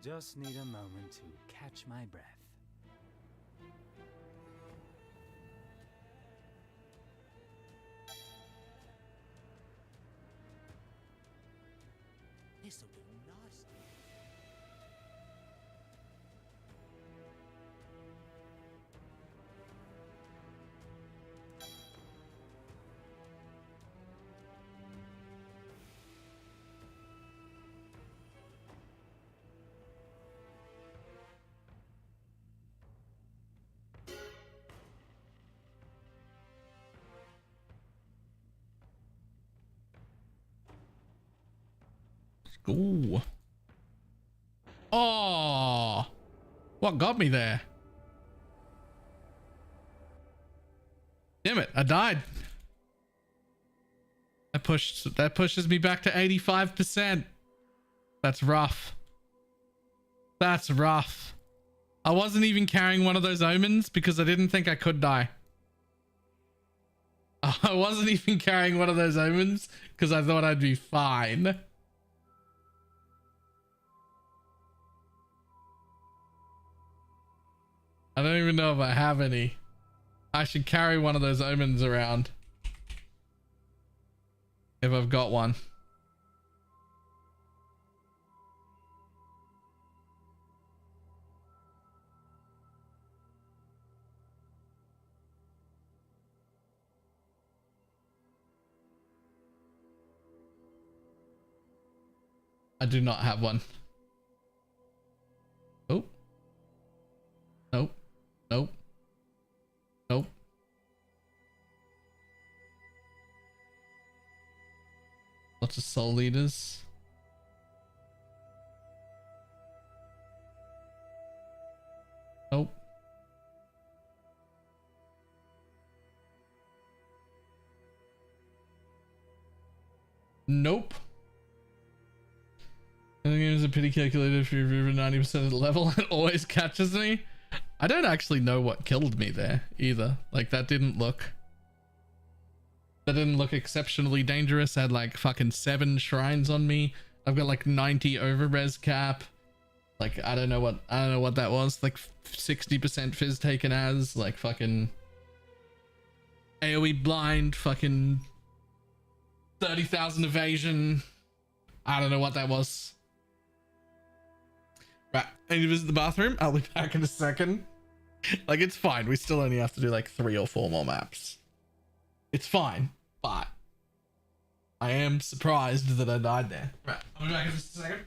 Just need a moment to catch my breath. This'll do nicely. Ooh. Oh, what got me there? Damn it, I died. That pushes me back to 85%. That's rough. That's rough. I wasn't even carrying one of those omens because I didn't think I could die. I wasn't even carrying one of those omens because I thought I'd be fine. I don't even know if I have any. I should carry one of those omens around. If I've got one. I do not have one. Nope. Nope. Nope. Nope. Lots of soul leaders. Nope. Nope. I think it was a pity calculator if you're over 90% of the level. It always catches me. I don't actually know what killed me there either. Like that didn't look exceptionally dangerous. I had like fucking 7 shrines on me. I've got like 90 over res cap. Like I don't know what that was. Like 60% fizz taken as like fucking AoE blind, fucking 30,000 evasion. I don't know what that was. Right, I need to visit the bathroom. I'll be back in a second. Like it's fine. We still only have to do like 3 or 4 more maps. It's fine, but I am surprised that I died there. Right, I'll be back in just a second.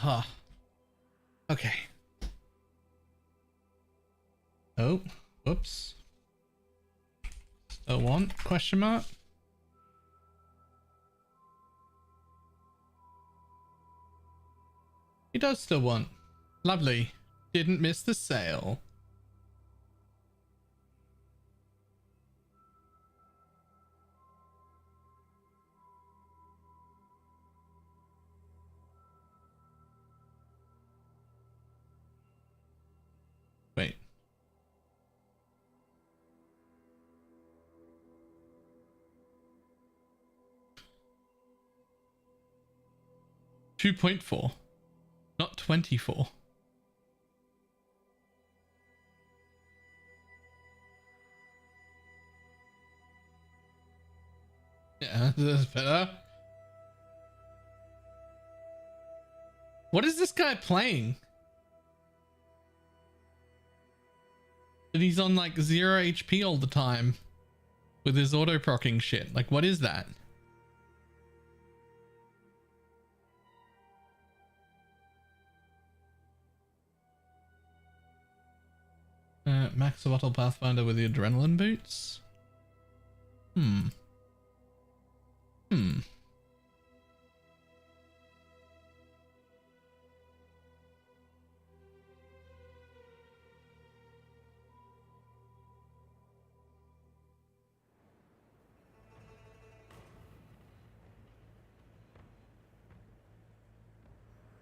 Huh. Okay. Oh, whoops. Still want question mark? He does still want. Lovely. Didn't miss the sale. Wait. $2.4, not 24. Yeah, that's better. What is this guy playing? That he's on like 0 HP all the time with his auto procking shit. Like, what is that? Max Bottle Pathfinder with the adrenaline boots. Hmm.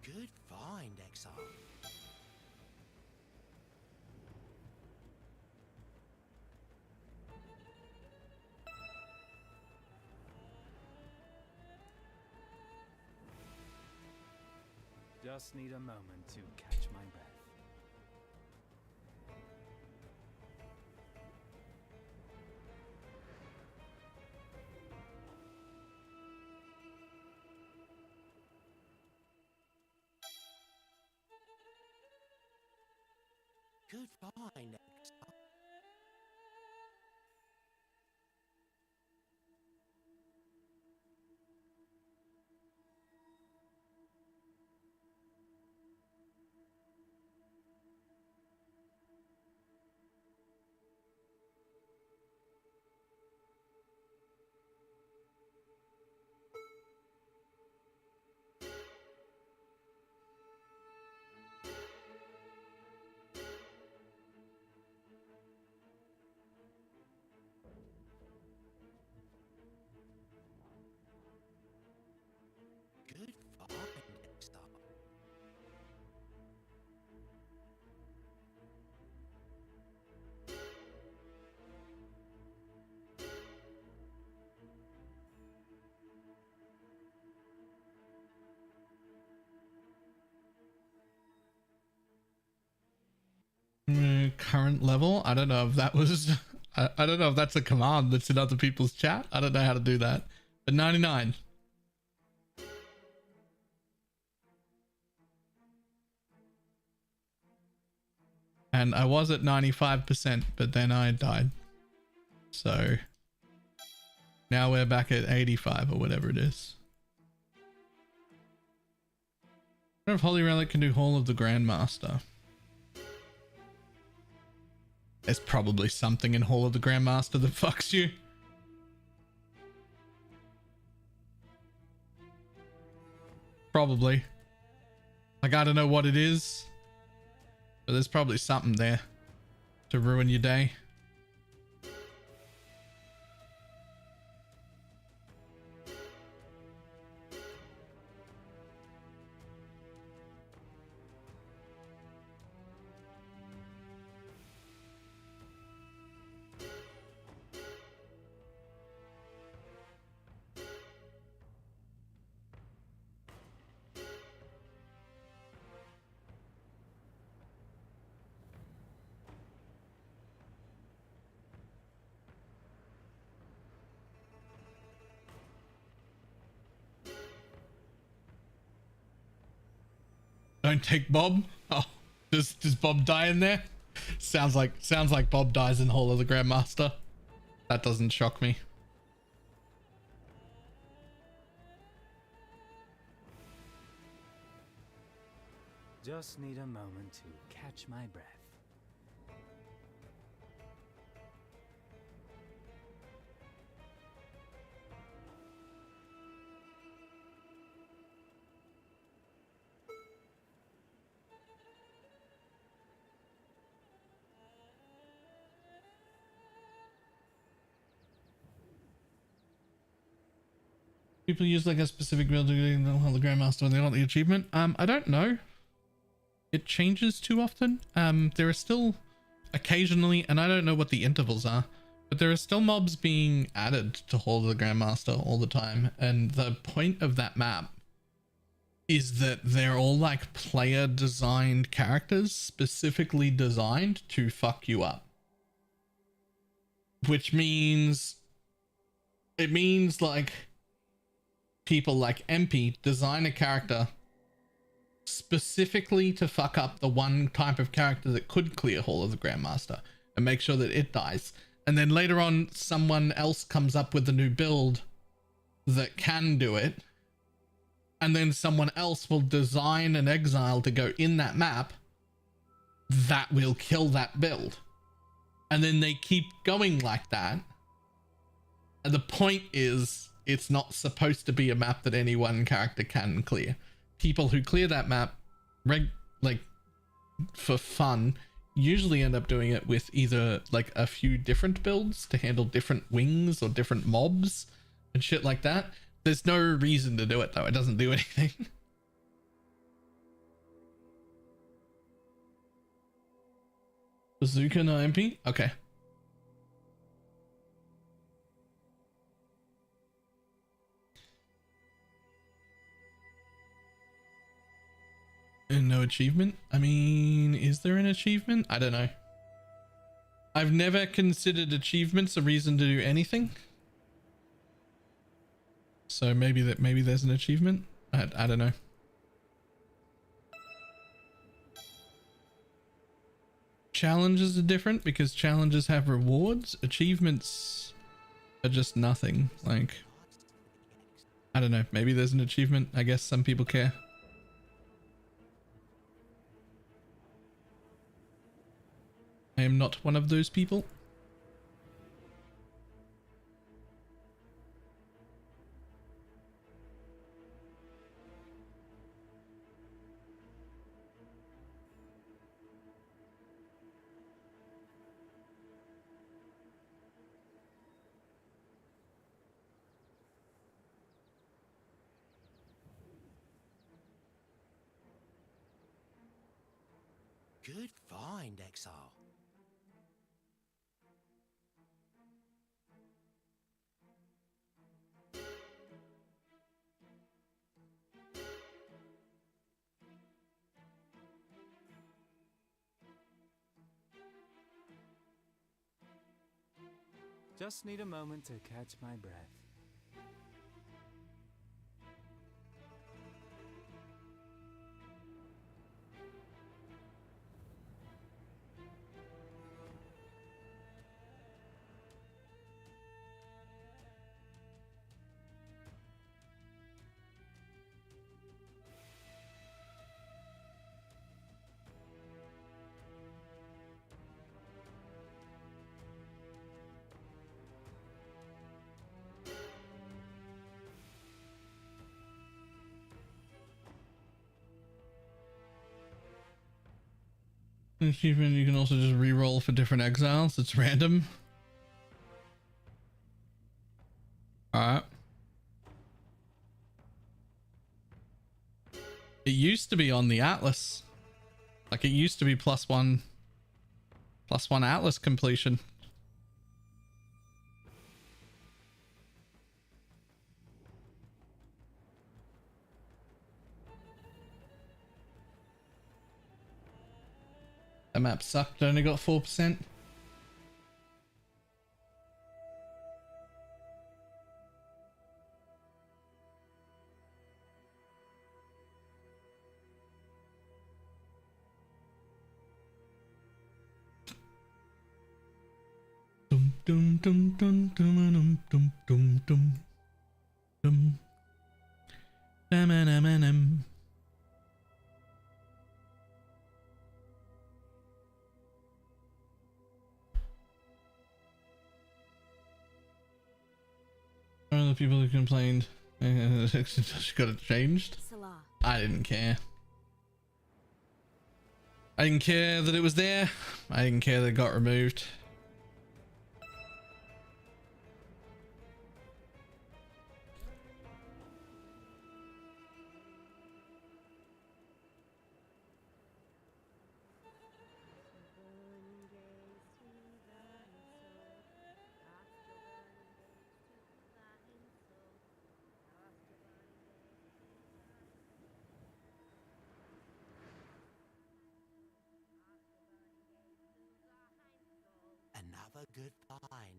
Good find, Exile. Just need a moment to catch my breath. Good find, Exile. Good find, Exile. Current level. I don't know if that was. I don't know if that's a command that's in other people's chat. I don't know how to do that. But 99. And I was at 95%, but then I died. So now we're back at 85 or whatever it is. I wonder if Holy Relic can do Hall of the Grandmaster. There's probably something in Hall of the Grandmaster that fucks you. Probably. Like, I don't know what it is, but there's probably something there to ruin your day. Don't take Bob. Oh, does Bob die in there? Sounds like Bob dies in Hall of the Grandmaster. That doesn't shock me. Just need a moment to catch my breath. People use like a specific build to get the Grandmaster when they want the achievement. I don't know. It changes too often. There are still occasionally, and I don't know what the intervals are, but there are still mobs being added to Hall of the Grandmaster all the time. And the point of that map is that they're all like player designed characters, specifically designed to fuck you up. Which means, it means like people like MP design a character specifically to fuck up the one type of character that could clear Hall of the Grandmaster and make sure that it dies. And then later on, someone else comes up with a new build that can do it. And then someone else will design an exile to go in that map that will kill that build. And then they keep going like that. And the point is, it's not supposed to be a map that any one character can clear. People who clear that map, like for fun, usually end up doing it with either like a few different builds to handle different wings or different mobs and shit like that. There's no reason to do it though. It doesn't do anything. Bazooka no MP? Okay. And no achievement? I mean, is there an achievement? I don't know. I've never considered achievements a reason to do anything. So maybe there's an achievement. I don't know. Challenges are different because challenges have rewards. Achievements are just nothing. Like, I don't know. Maybe there's an achievement. I guess some people care. I am not one of those people. Good find, Exile. Just need a moment to catch my breath. Achievement, you can also just re-roll for different exiles. It's random. Alright. It used to be on the Atlas. Like, it used to be +1 Atlas completion. That map sucked. Only got 4%. Dum dum dum dum dum dum dum dum dum dum. The people who complained she got it changed. Salah. I didn't care. I didn't care that it was there. I didn't care that it got removed. Another good find.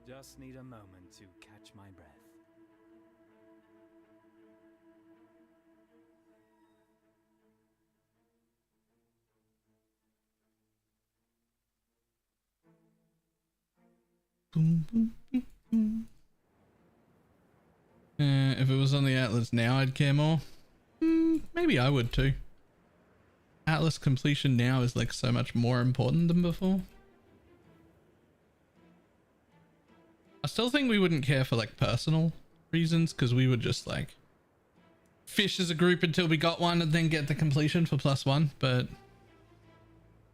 Just need a moment to catch my breath. Boom, boom, boom, boom. If it was on the Atlas now, I'd care more. Maybe I would too. Atlas completion now is like so much more important than before. I still think we wouldn't care for like personal reasons, because we would just like fish as a group until we got one and then get the completion for +1, but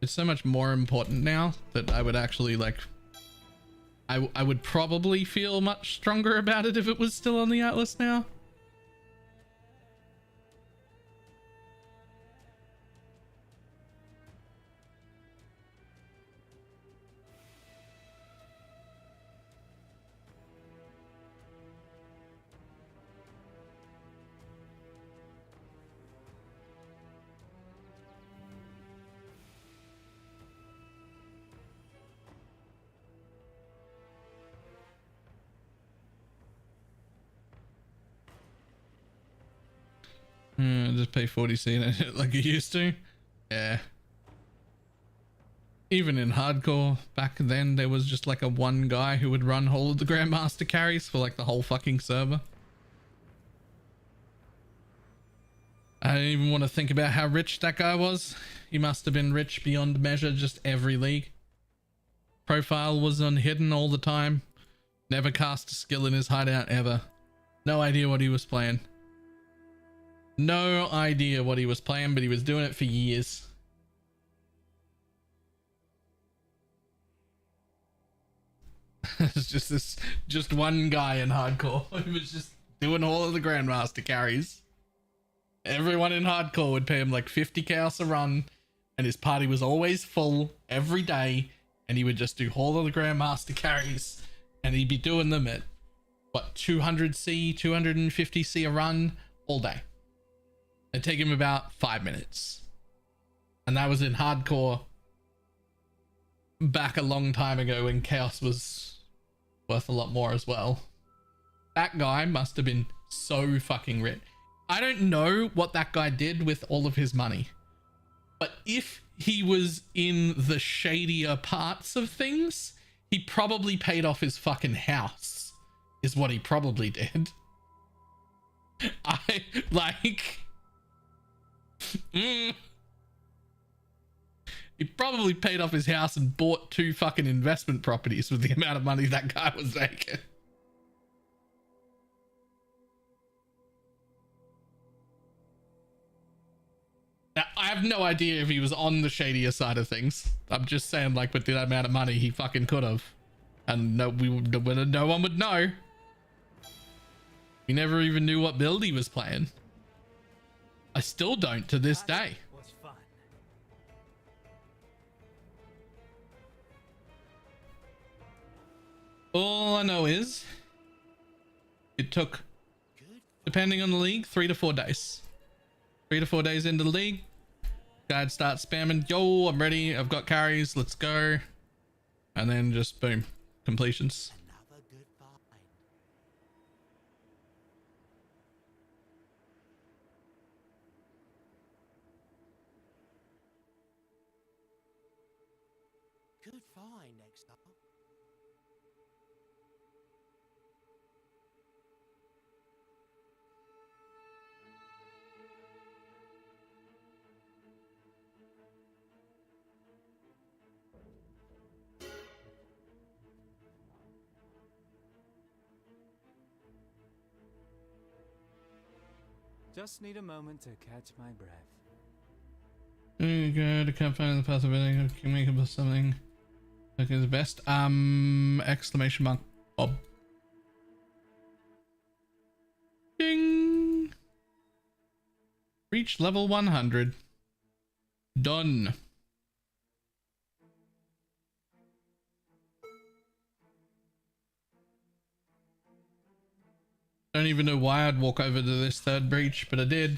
it's so much more important now that I would actually like I would probably feel much stronger about it if it was still on the Atlas now. Just pay 40C and hit like you used to. Yeah. Even in hardcore back then, there was just like a one guy who would run whole of the Grandmaster carries for like the whole fucking server. I don't even want to think about how rich that guy was. He must have been rich beyond measure, just every league. Profile was unhidden all the time. Never cast a skill in his hideout ever. No idea what he was playing. No idea what he was playing, but he was doing it for years. It's just one guy in hardcore who was just doing all of the Grandmaster carries. Everyone in hardcore would pay him like 50 chaos a run, and his party was always full every day, and he would just do all of the Grandmaster carries, and he'd be doing them at what, 200C, 250C a run all day. It'd take him about 5 minutes. And that was in hardcore back a long time ago when chaos was worth a lot more as well. That guy must have been so fucking rich. I don't know what that guy did with all of his money, but if he was in the shadier parts of things, he probably paid off his fucking house, is what he probably did. He probably paid off his house and bought 2 fucking investment properties with the amount of money that guy was making. Now, I have no idea if he was on the shadier side of things. I'm just saying, like, with the amount of money he fucking could have. And no one would know. We never even knew what build he was playing. I still don't to this day. Was fun. All I know is it took, depending on the league, 3 to 4 days. 3 to 4 days into the league, guy'd start spamming, yo, I'm ready, I've got carries, let's go. And then just boom, completions. Another good find. Good find next up. Just need a moment to catch my breath. Good. I can't find the possibility of make up something. Okay, the best. Exclamation mark. Bob. Ding. Reach level 100. Done. Don't even know why I'd walk over to this third breach, but I did.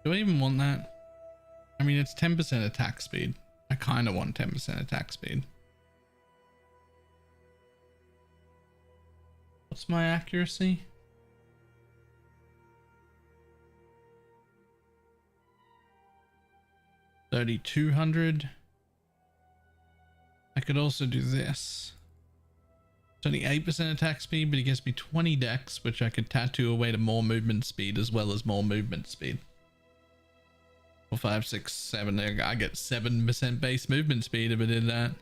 Do I even want that? I mean, it's 10% attack speed. I kind of want 10% attack speed. What's my accuracy? $3,200. I could also do this. It's only 8% attack speed, but it gives me 20 dex, which I could tattoo away to more movement speed as well as more movement speed. 4, 5, 6, 7. I get 7% base movement speed if I did that.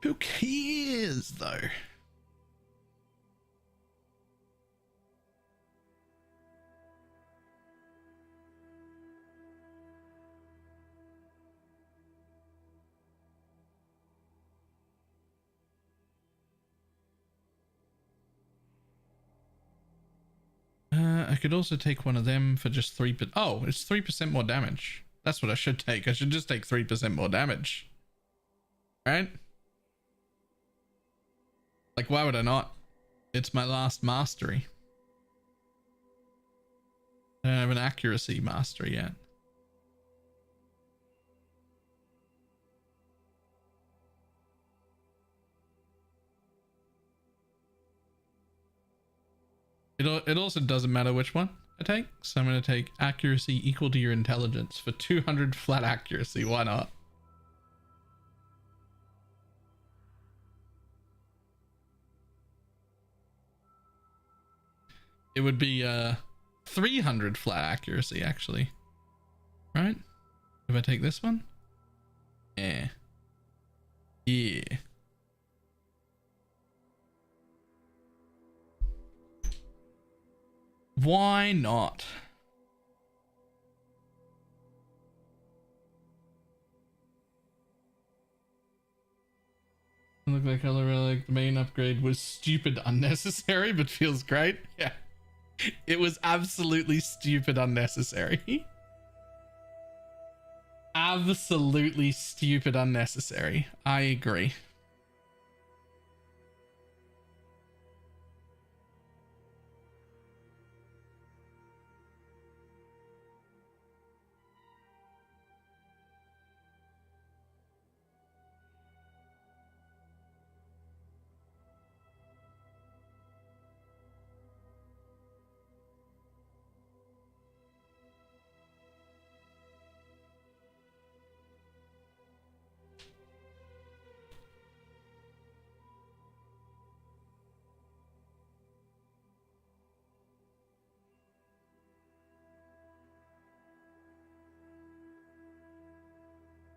Who cares though? I could also take one of them for just 3%. Oh, it's 3% more damage. That's what I should take. I should just take 3% more damage. Right? Like, why would I not? It's my last mastery. I don't have an accuracy mastery yet. It also doesn't matter which one I take, so I'm going to take accuracy equal to your intelligence for 200 flat accuracy. Why not? It would be 300 flat accuracy actually, right? If I take this one, yeah. Why not? Look like color relic. The main upgrade was stupid unnecessary, but feels great. Yeah. It was absolutely stupid unnecessary. absolutely stupid, unnecessary. I agree.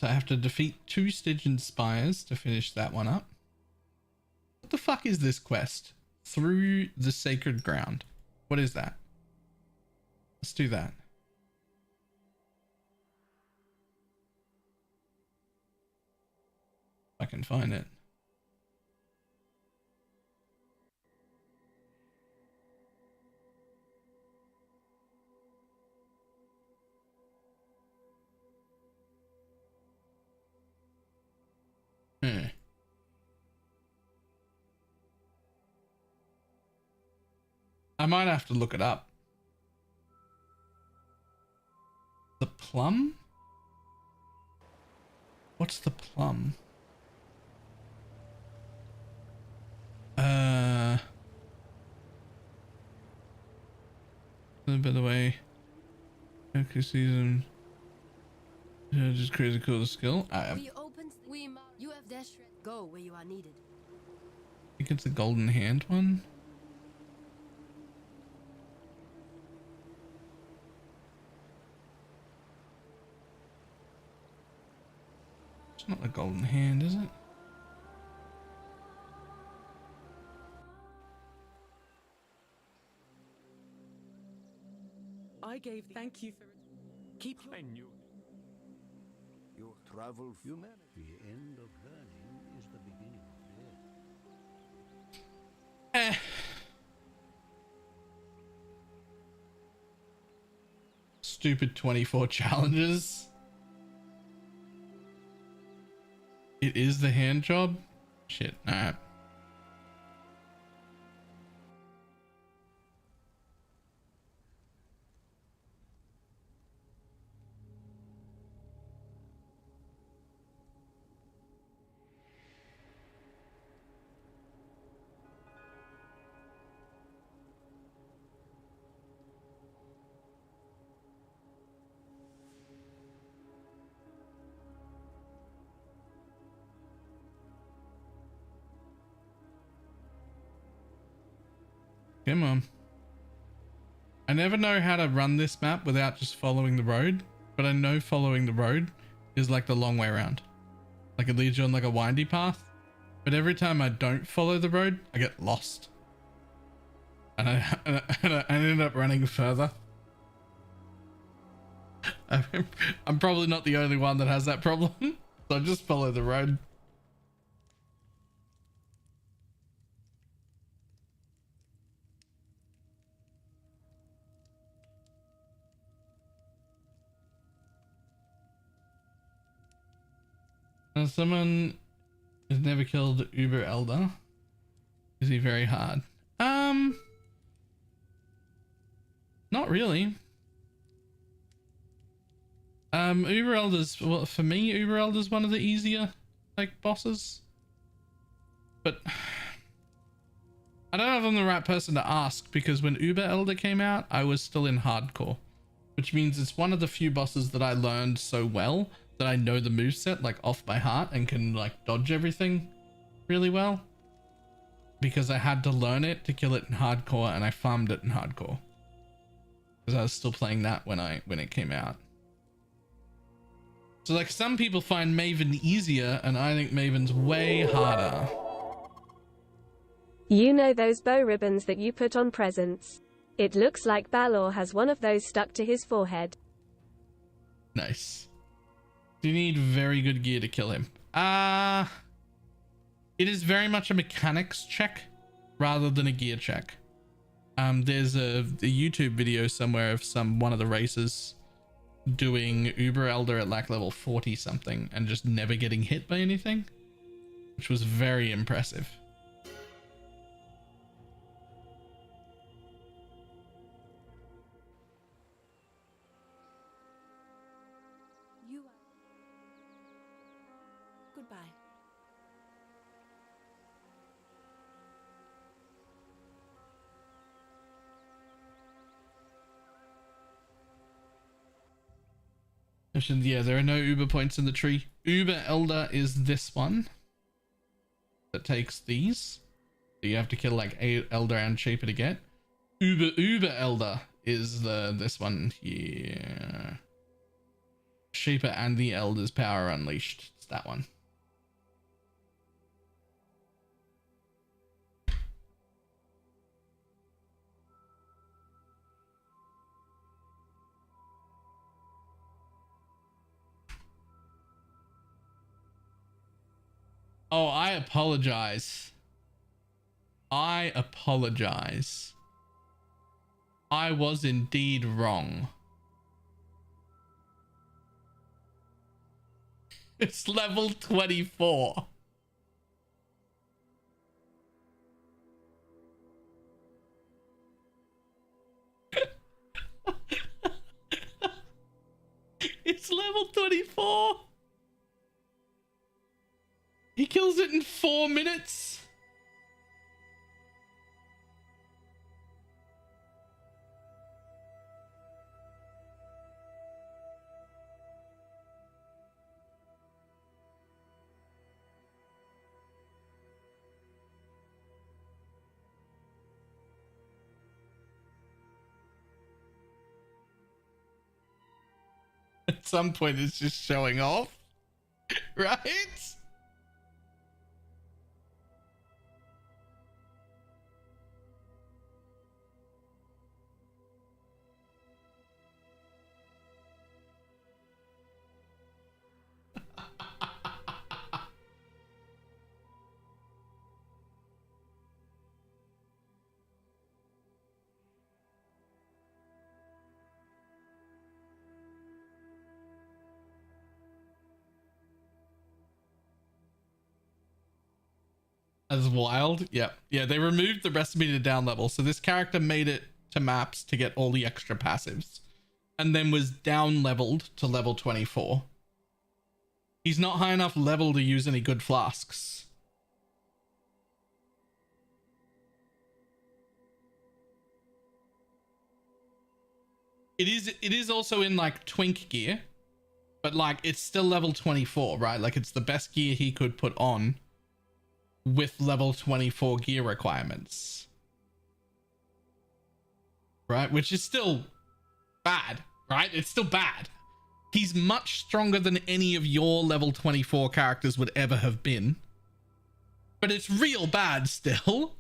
So I have to defeat 2 Stygian Spires to finish that one up. What the fuck is this quest? Through the Sacred Ground. What is that? Let's do that. If I can find it. I might have to look it up. The plum? What's the plum? By the way, okay, season. Just crazy cool skill. We open. You have dash. Go where you are needed. I think it's the golden hand one. It's not the golden hand, is it? I gave thank you for keep I knew Your travel humanity. The end of learning is the beginning of death. Stupid 24 challenges. It is the hand job? Shit, nah. Come on. I never know how to run this map without just following the road, but I know following the road is like the long way around. Like it leads you on like a windy path, but every time I don't follow the road, I get lost. And I end up running further. I'm probably not the only one that has that problem, so I just follow the road. Someone has never killed Uber Elder. Is he very hard? Not really. Uber Elder's, well, for me, Uber Elder's one of the easier like bosses. But I don't know if I'm the right person to ask, because when Uber Elder came out, I was still in hardcore, which means it's one of the few bosses that I learned so well that I know the moveset like off by heart and can like dodge everything really well, because I had to learn it to kill it in hardcore, and I farmed it in hardcore because I was still playing that when it came out. So like some people find Maven easier, and I think Maven's way harder. You know those bow ribbons that you put on presents? It looks like Balor has one of those stuck to his forehead. Nice. You need very good gear to kill him. It is very much a mechanics check rather than a gear check. There's a YouTube video somewhere of one of the races doing Uber Elder at like level 40 something and just never getting hit by anything, which was very impressive. You are. Goodbye. Yeah, there are no Uber points in the tree. Uber Elder is this one that takes these. So you have to kill like 8 Elder and Shaper to get. Uber Elder is this one here. Shaper and the Elder's power unleashed. It's that one. Oh, I apologize. I apologize. I was indeed wrong. It's level 24. It's level 24. He kills it in 4 minutes. At some point, it's just showing off, right? As wild. Yeah, they removed the recipe to down level, so this character made it to maps to get all the extra passives and then was down leveled to level 24. He's not high enough level to use any good flasks. It is also in like twink gear, but like it's still level 24, right? Like it's the best gear he could put on with level 24 gear requirements, right? Which is still bad, right? It's still bad. He's much stronger than any of your level 24 characters would ever have been, but it's real bad still.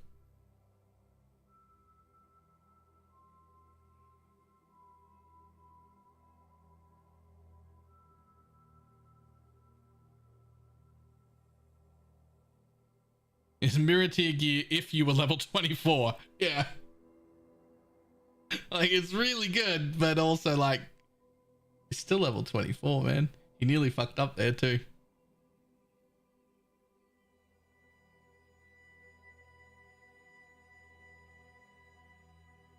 It's mirror tier gear if you were level 24. Yeah. Like, it's really good, but also, like, it's still level 24, man. You nearly fucked up there, too.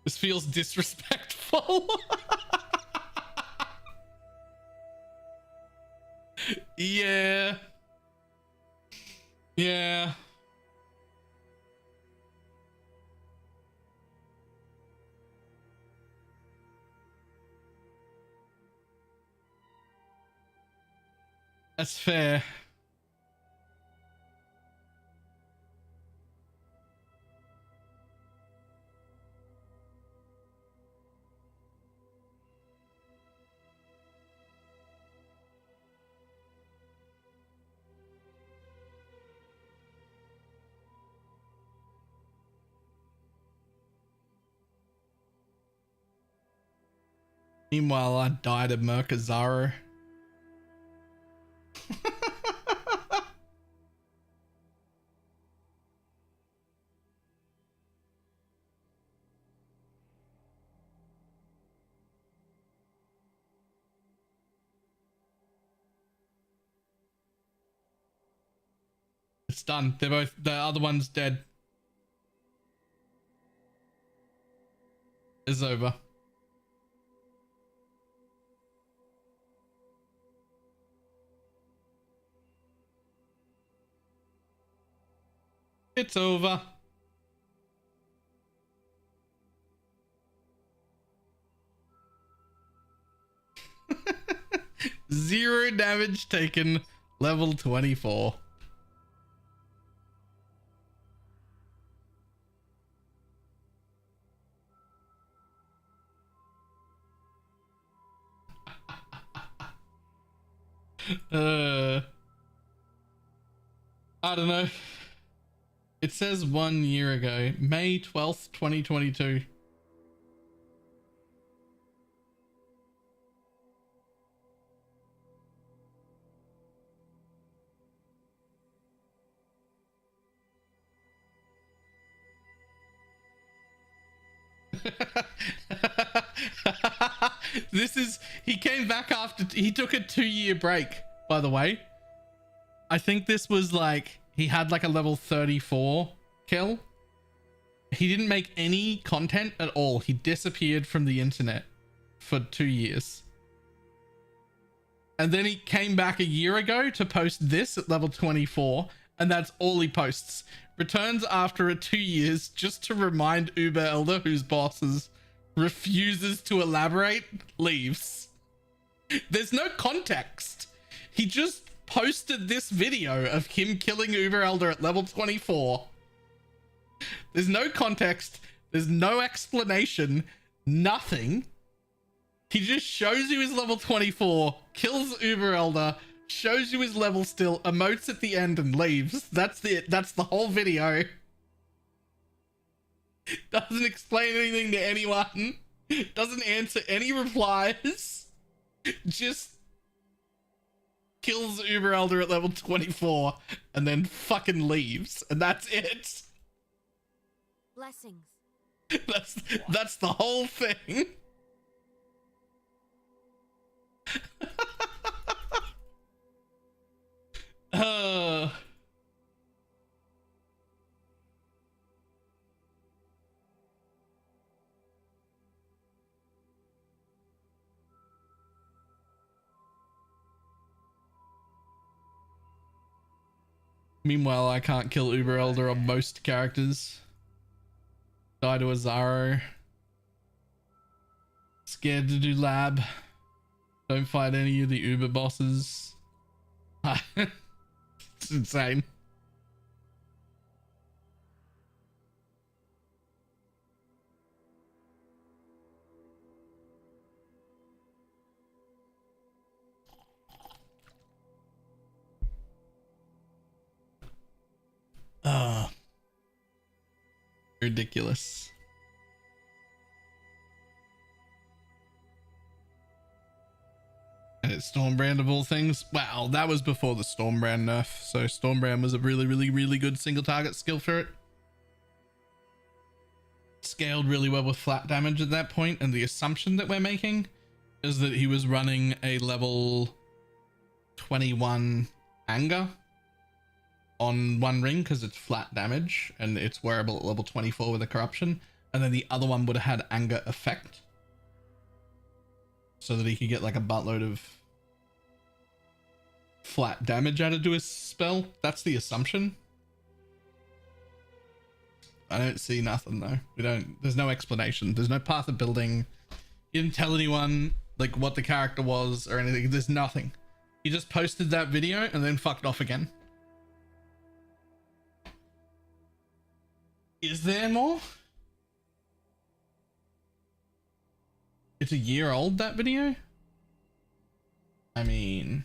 This feels disrespectful. Yeah. Yeah. That's fair. Meanwhile, I died of Merkazara. It's done. They're both, the other one's dead. It's over. It's over. Zero damage taken, level 24. I don't know. It says 1 year ago, May 12th, 2022. This is, he came back after, he took a 2-year break, by the way. I think this was like, he had like a level 34 kill. He didn't make any content at all. He disappeared from the internet for 2 years. And then he came back a year ago to post this at level 24. And that's all he posts. Returns after 2 years just to remind Uber Elder, whose bosses, refuses to elaborate, leaves. There's no context. He just posted this video of him killing Uber Elder at level 24. There's no context. There's no explanation. Nothing. He just shows you his level 24, kills Uber Elder, shows you his level still, emotes at the end and leaves. That's it. That's the whole video. Doesn't explain anything to anyone. Doesn't answer any replies. Just kills Uber Elder at level 24 and then fucking leaves. And that's it. Blessings. That's the whole thing. Meanwhile, I can't kill Uber Elder on most characters. Die to a Zaro. Scared to do lab. Don't fight any of the Uber bosses. It's insane. Ridiculous. And it's Stormbrand of all things. Wow, that was before the Stormbrand nerf. So Stormbrand was a really good single target skill for it. Scaled really well with flat damage at that point, and the assumption that we're making is that he was running a level 21 anger on one ring because it's flat damage and it's wearable at level 24 with a corruption, and then the other one would have had anger effect so that he could get like a buttload of flat damage added to his spell. That's the assumption. I don't see nothing though. There's no explanation. There's no path of building. He didn't tell anyone like what the character was or anything. There's nothing. He just posted that video and then fucked off again. Is there more? It's a year old, that video? I mean,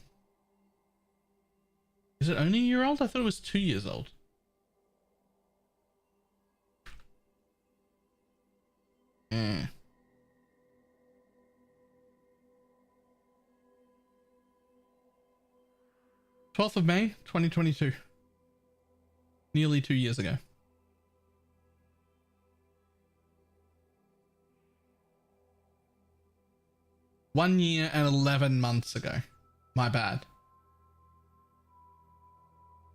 is it only a year old? I thought it was 2 years old. Mm. 12th of May, 2022. Nearly 2 years ago. One year and 11 months ago. My bad.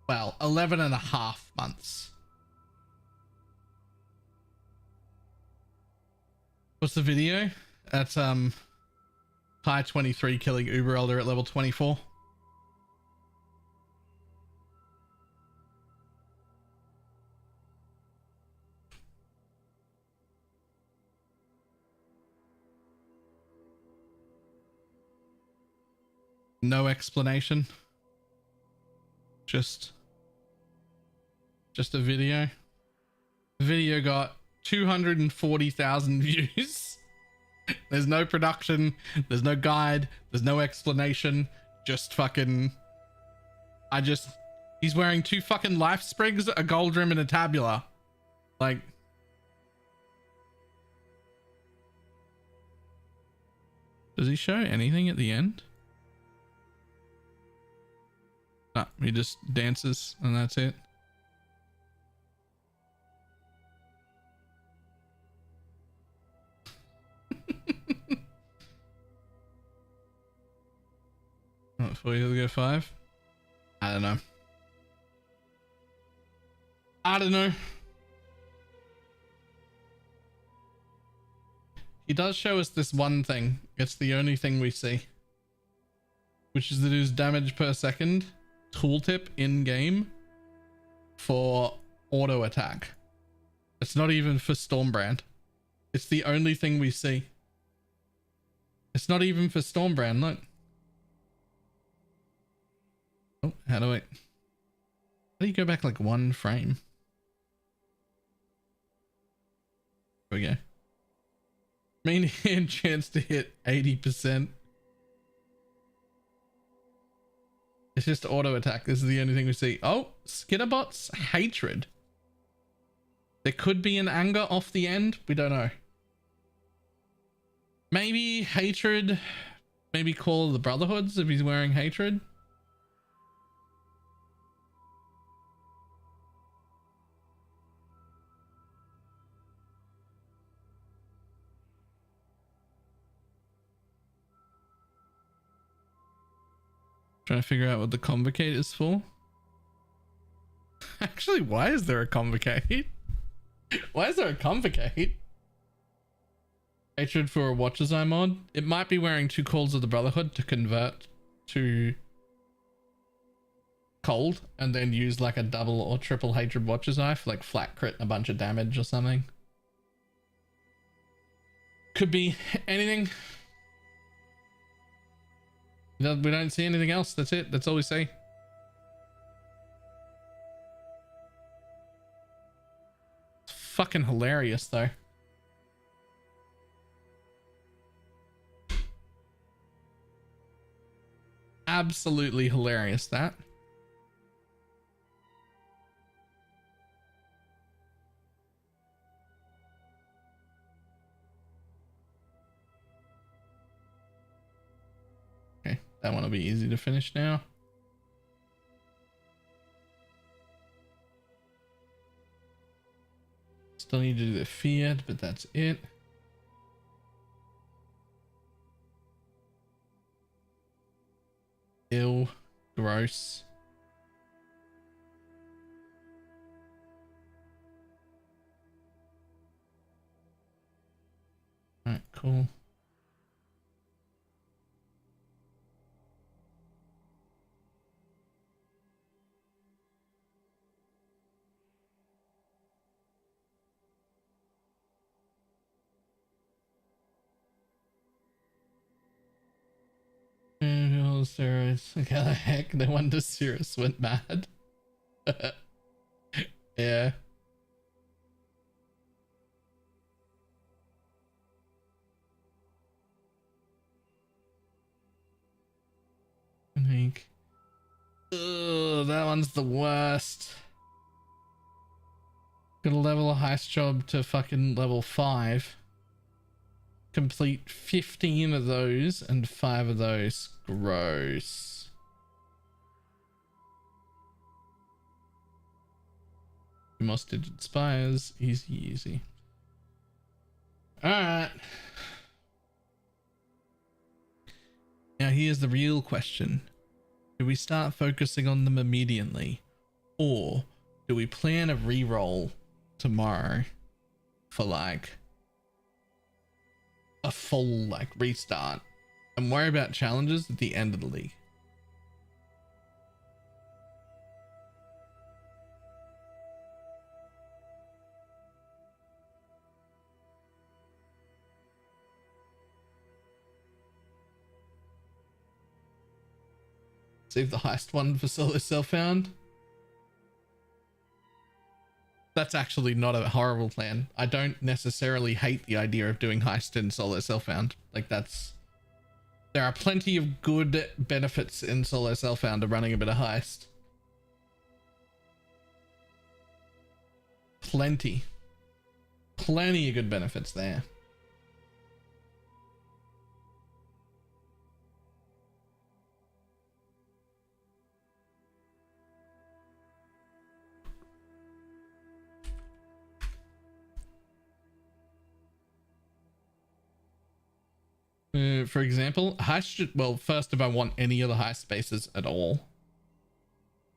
Well, 11 and a half months. What's the video? That's Pi 23 killing Uber Elder at level 24. No explanation. Just a video. The video got 240,000 views. There's no production, there's no guide, there's no explanation. Just fucking he's wearing 2 fucking life sprigs, a gold rim, and a tabula. Like, does he show anything at the end? No, he just dances and that's it. What, 4 years ago, 5? I don't know. I don't know. He does show us this one thing. It's the only thing we see, which is that his damage per second tooltip in game for auto attack. It's not even for Stormbrand. It's the only thing we see. It's not even for Stormbrand. Look. Oh, how do you go back like 1 frame? There we go. Median chance to hit 80%. It's just auto attack. This is the only thing we see. Oh, Skitterbot's hatred. There could be an anger off the end. We don't know. Maybe hatred. Maybe Call of the Brotherhoods if he's wearing hatred. Trying to figure out what the Convocate is for. Actually, why is there a Convocate? Why is there a Convocate? Hatred for a Watcher's Eye mod. It might be wearing 2 Calls of the Brotherhood to convert to cold and then use like a double or triple Hatred Watcher's Eye for like flat crit and a bunch of damage or something. Could be anything. We don't see anything else. That's it. That's all we see. It's fucking hilarious though. Absolutely hilarious, that. Okay, that one will be easy to finish now. Still need to do the Fiat, but that's it. Ew, gross. Alright, cool. Steroids. Look how the heck no wonder Cirrus went mad. Yeah. I think. Ugh, that one's the worst. Gonna level a heist job to fucking level 5. Complete 15 of those and 5 of those. Gross. Most digit spires. Easy, easy. Alright. Now here's the real question. Do we start focusing on them immediately? Or do we plan a re-roll tomorrow for like a full like restart and worry about challenges at the end of the league? Save the heist one for solo self-found. That's actually not a horrible plan. I don't necessarily hate the idea of doing heist in solo self-found. Like there are plenty of good benefits in solo self-found of running a bit of heist. Plenty of good benefits there. For example, heist should, well, first, if I want any of the heist spaces at all,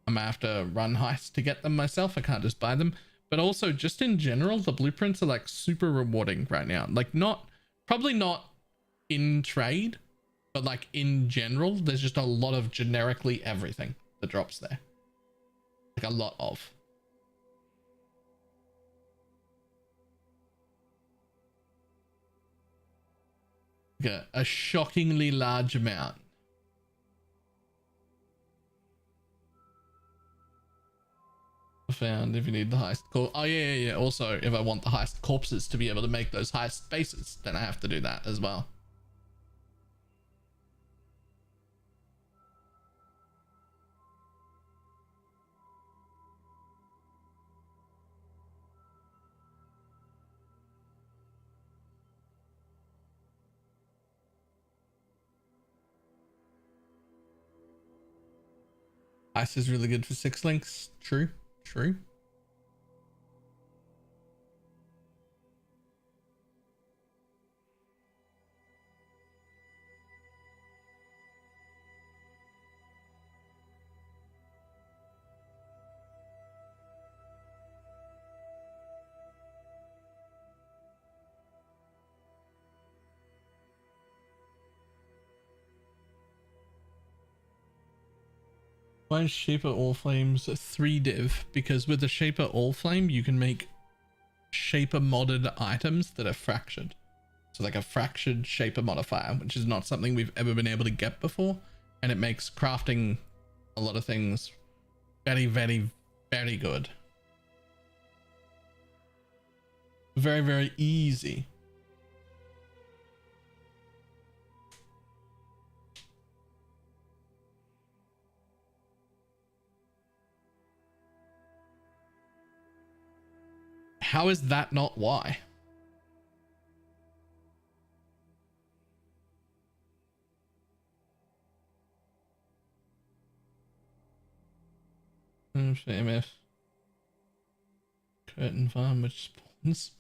I'm gonna have to run heist to get them myself. I can't just buy them. But also, just in general, the blueprints are like super rewarding right now. Like probably not in trade, but like in general, there's just a lot of generically everything that drops there. Like a lot of. Like a shockingly large amount. Found if you need the heist oh yeah. Also, if I want the heist corpses to be able to make those heist spaces, then I have to do that as well. Heist is really good for 6 links. True. Why is Shaper All Flames 3 div? Because with the Shaper All Flame, you can make Shaper modded items that are fractured. So like a fractured Shaper modifier, which is not something we've ever been able to get before. And it makes crafting a lot of things very, very, very good. Very, very easy. How is that not why? MF curtain farm which spawns.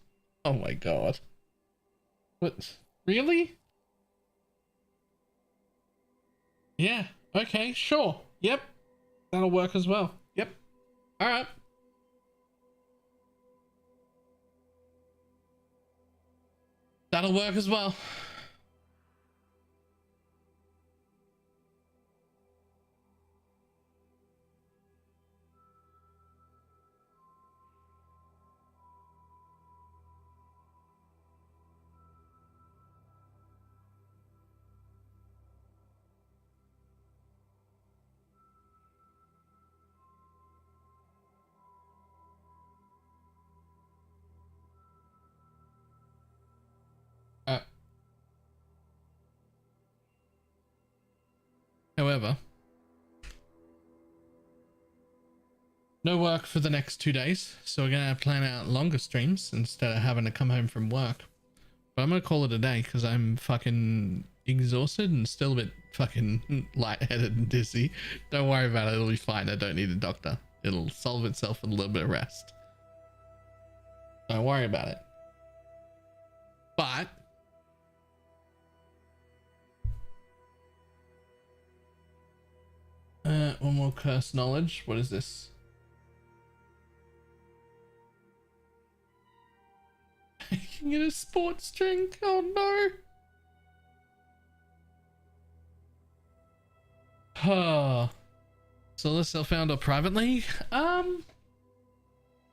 Oh my god. What? Really? Yeah. Okay, sure. Yep. That'll work as well. Yep. All right. That'll work as well. However, no work for the next 2 days, so we're gonna plan out longer streams instead of having to come home from work. But I'm gonna call it a day because I'm fucking exhausted and still a bit fucking lightheaded and dizzy. Don't worry about it, it'll be fine. I don't need a doctor. It'll solve itself with a little bit of rest. Don't worry about it. But one more curse knowledge. What is this? making it a sports drink. Oh no. So let's found a private league.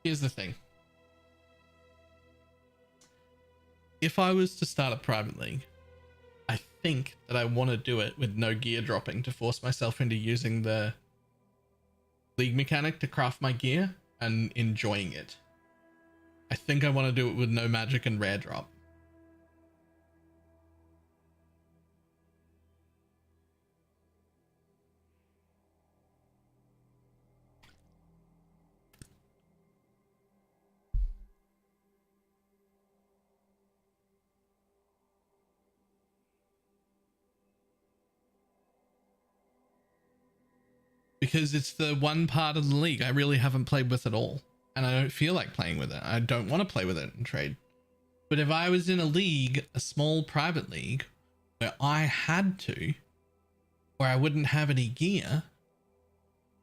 Here's the thing. If I was to start a private league, I think that I want to do it with no gear dropping to force myself into using the league mechanic to craft my gear and enjoying it. I think I want to do it with no magic and rare drop. Because it's the one part of the league I really haven't played with at all. And I don't feel like playing with it. I don't want to play with it in trade. But if I was in a league, a small private league, where I had to, where I wouldn't have any gear,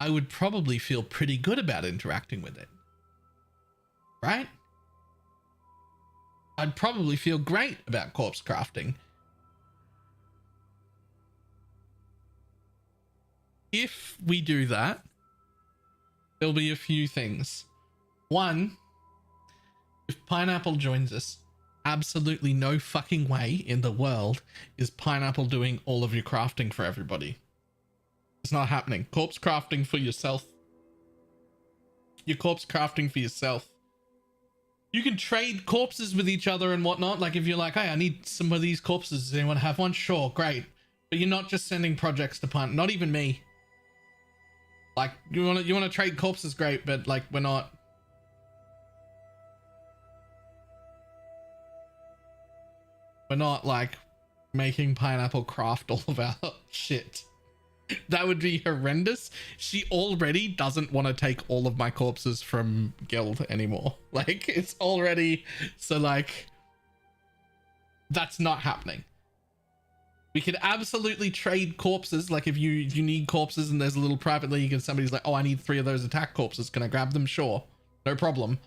I would probably feel pretty good about interacting with it. Right? I'd probably feel great about corpse crafting. If we do that, there'll be a few things. One, if Pineapple joins us, absolutely no fucking way in the world is Pineapple doing all of your crafting for everybody. It's not happening. Corpse crafting for yourself. Your corpse crafting for yourself. You can trade corpses with each other and whatnot. Like if you're like, hey, I need some of these corpses. Does anyone have one? Sure, great. But you're not just sending projects to Pineapple. Not even me. Like you want to trade corpses, great, but like we're not like making Pineapple craft all of our shit. That would be horrendous. She already doesn't want to take all of my corpses from guild anymore. Like it's already, so like that's not happening. We could absolutely trade corpses. Like if you need corpses and there's a little private league and somebody's like, oh, I need 3 of those attack corpses. Can I grab them? Sure. No problem.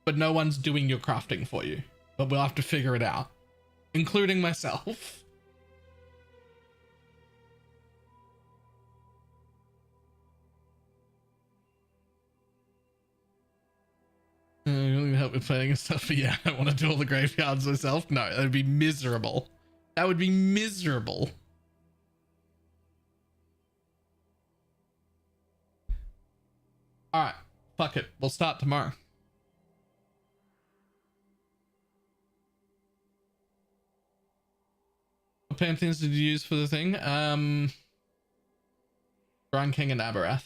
But no one's doing your crafting for you. But we'll have to figure it out. Including myself. You help with playing and stuff, but yeah, I don't want to do all the graveyards myself. No, that would be miserable. That would be miserable. All right, fuck it. We'll start tomorrow. What pantheons did you use for the thing? Grand King and Aberath.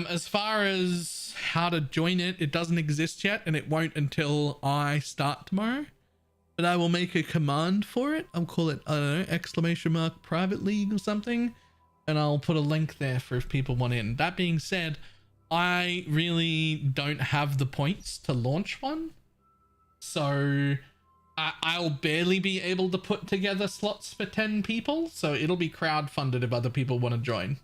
As far as how to join it, it doesn't exist yet, and it won't until I start tomorrow. But I will make a command for it. I'll call it, I don't know, ! private league or something. And I'll put a link there for if people want in. That being said, I really don't have the points to launch one. So I'll barely be able to put together slots for 10 people. So it'll be crowdfunded if other people want to join.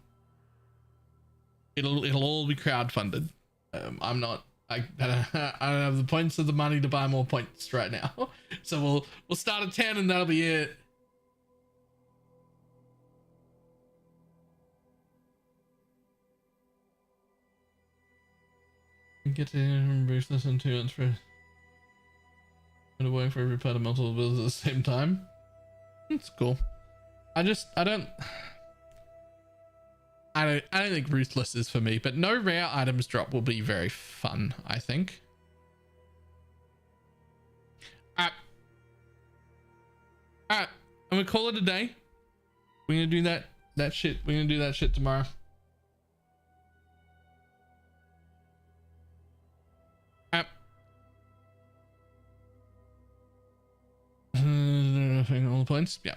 It'll all be crowdfunded. I'm not. I don't have the points or the money to buy more points right now. So we'll start at 10 and that'll be it. Get to ruthless and 2 months for work for every part of multiple builds at the same time. It's cool. I don't think ruthless is for me, but no rare items drop will be very fun, I think. Alright, I'm gonna call it a day. We're gonna do that shit. We're gonna do that shit tomorrow. All the points, yeah.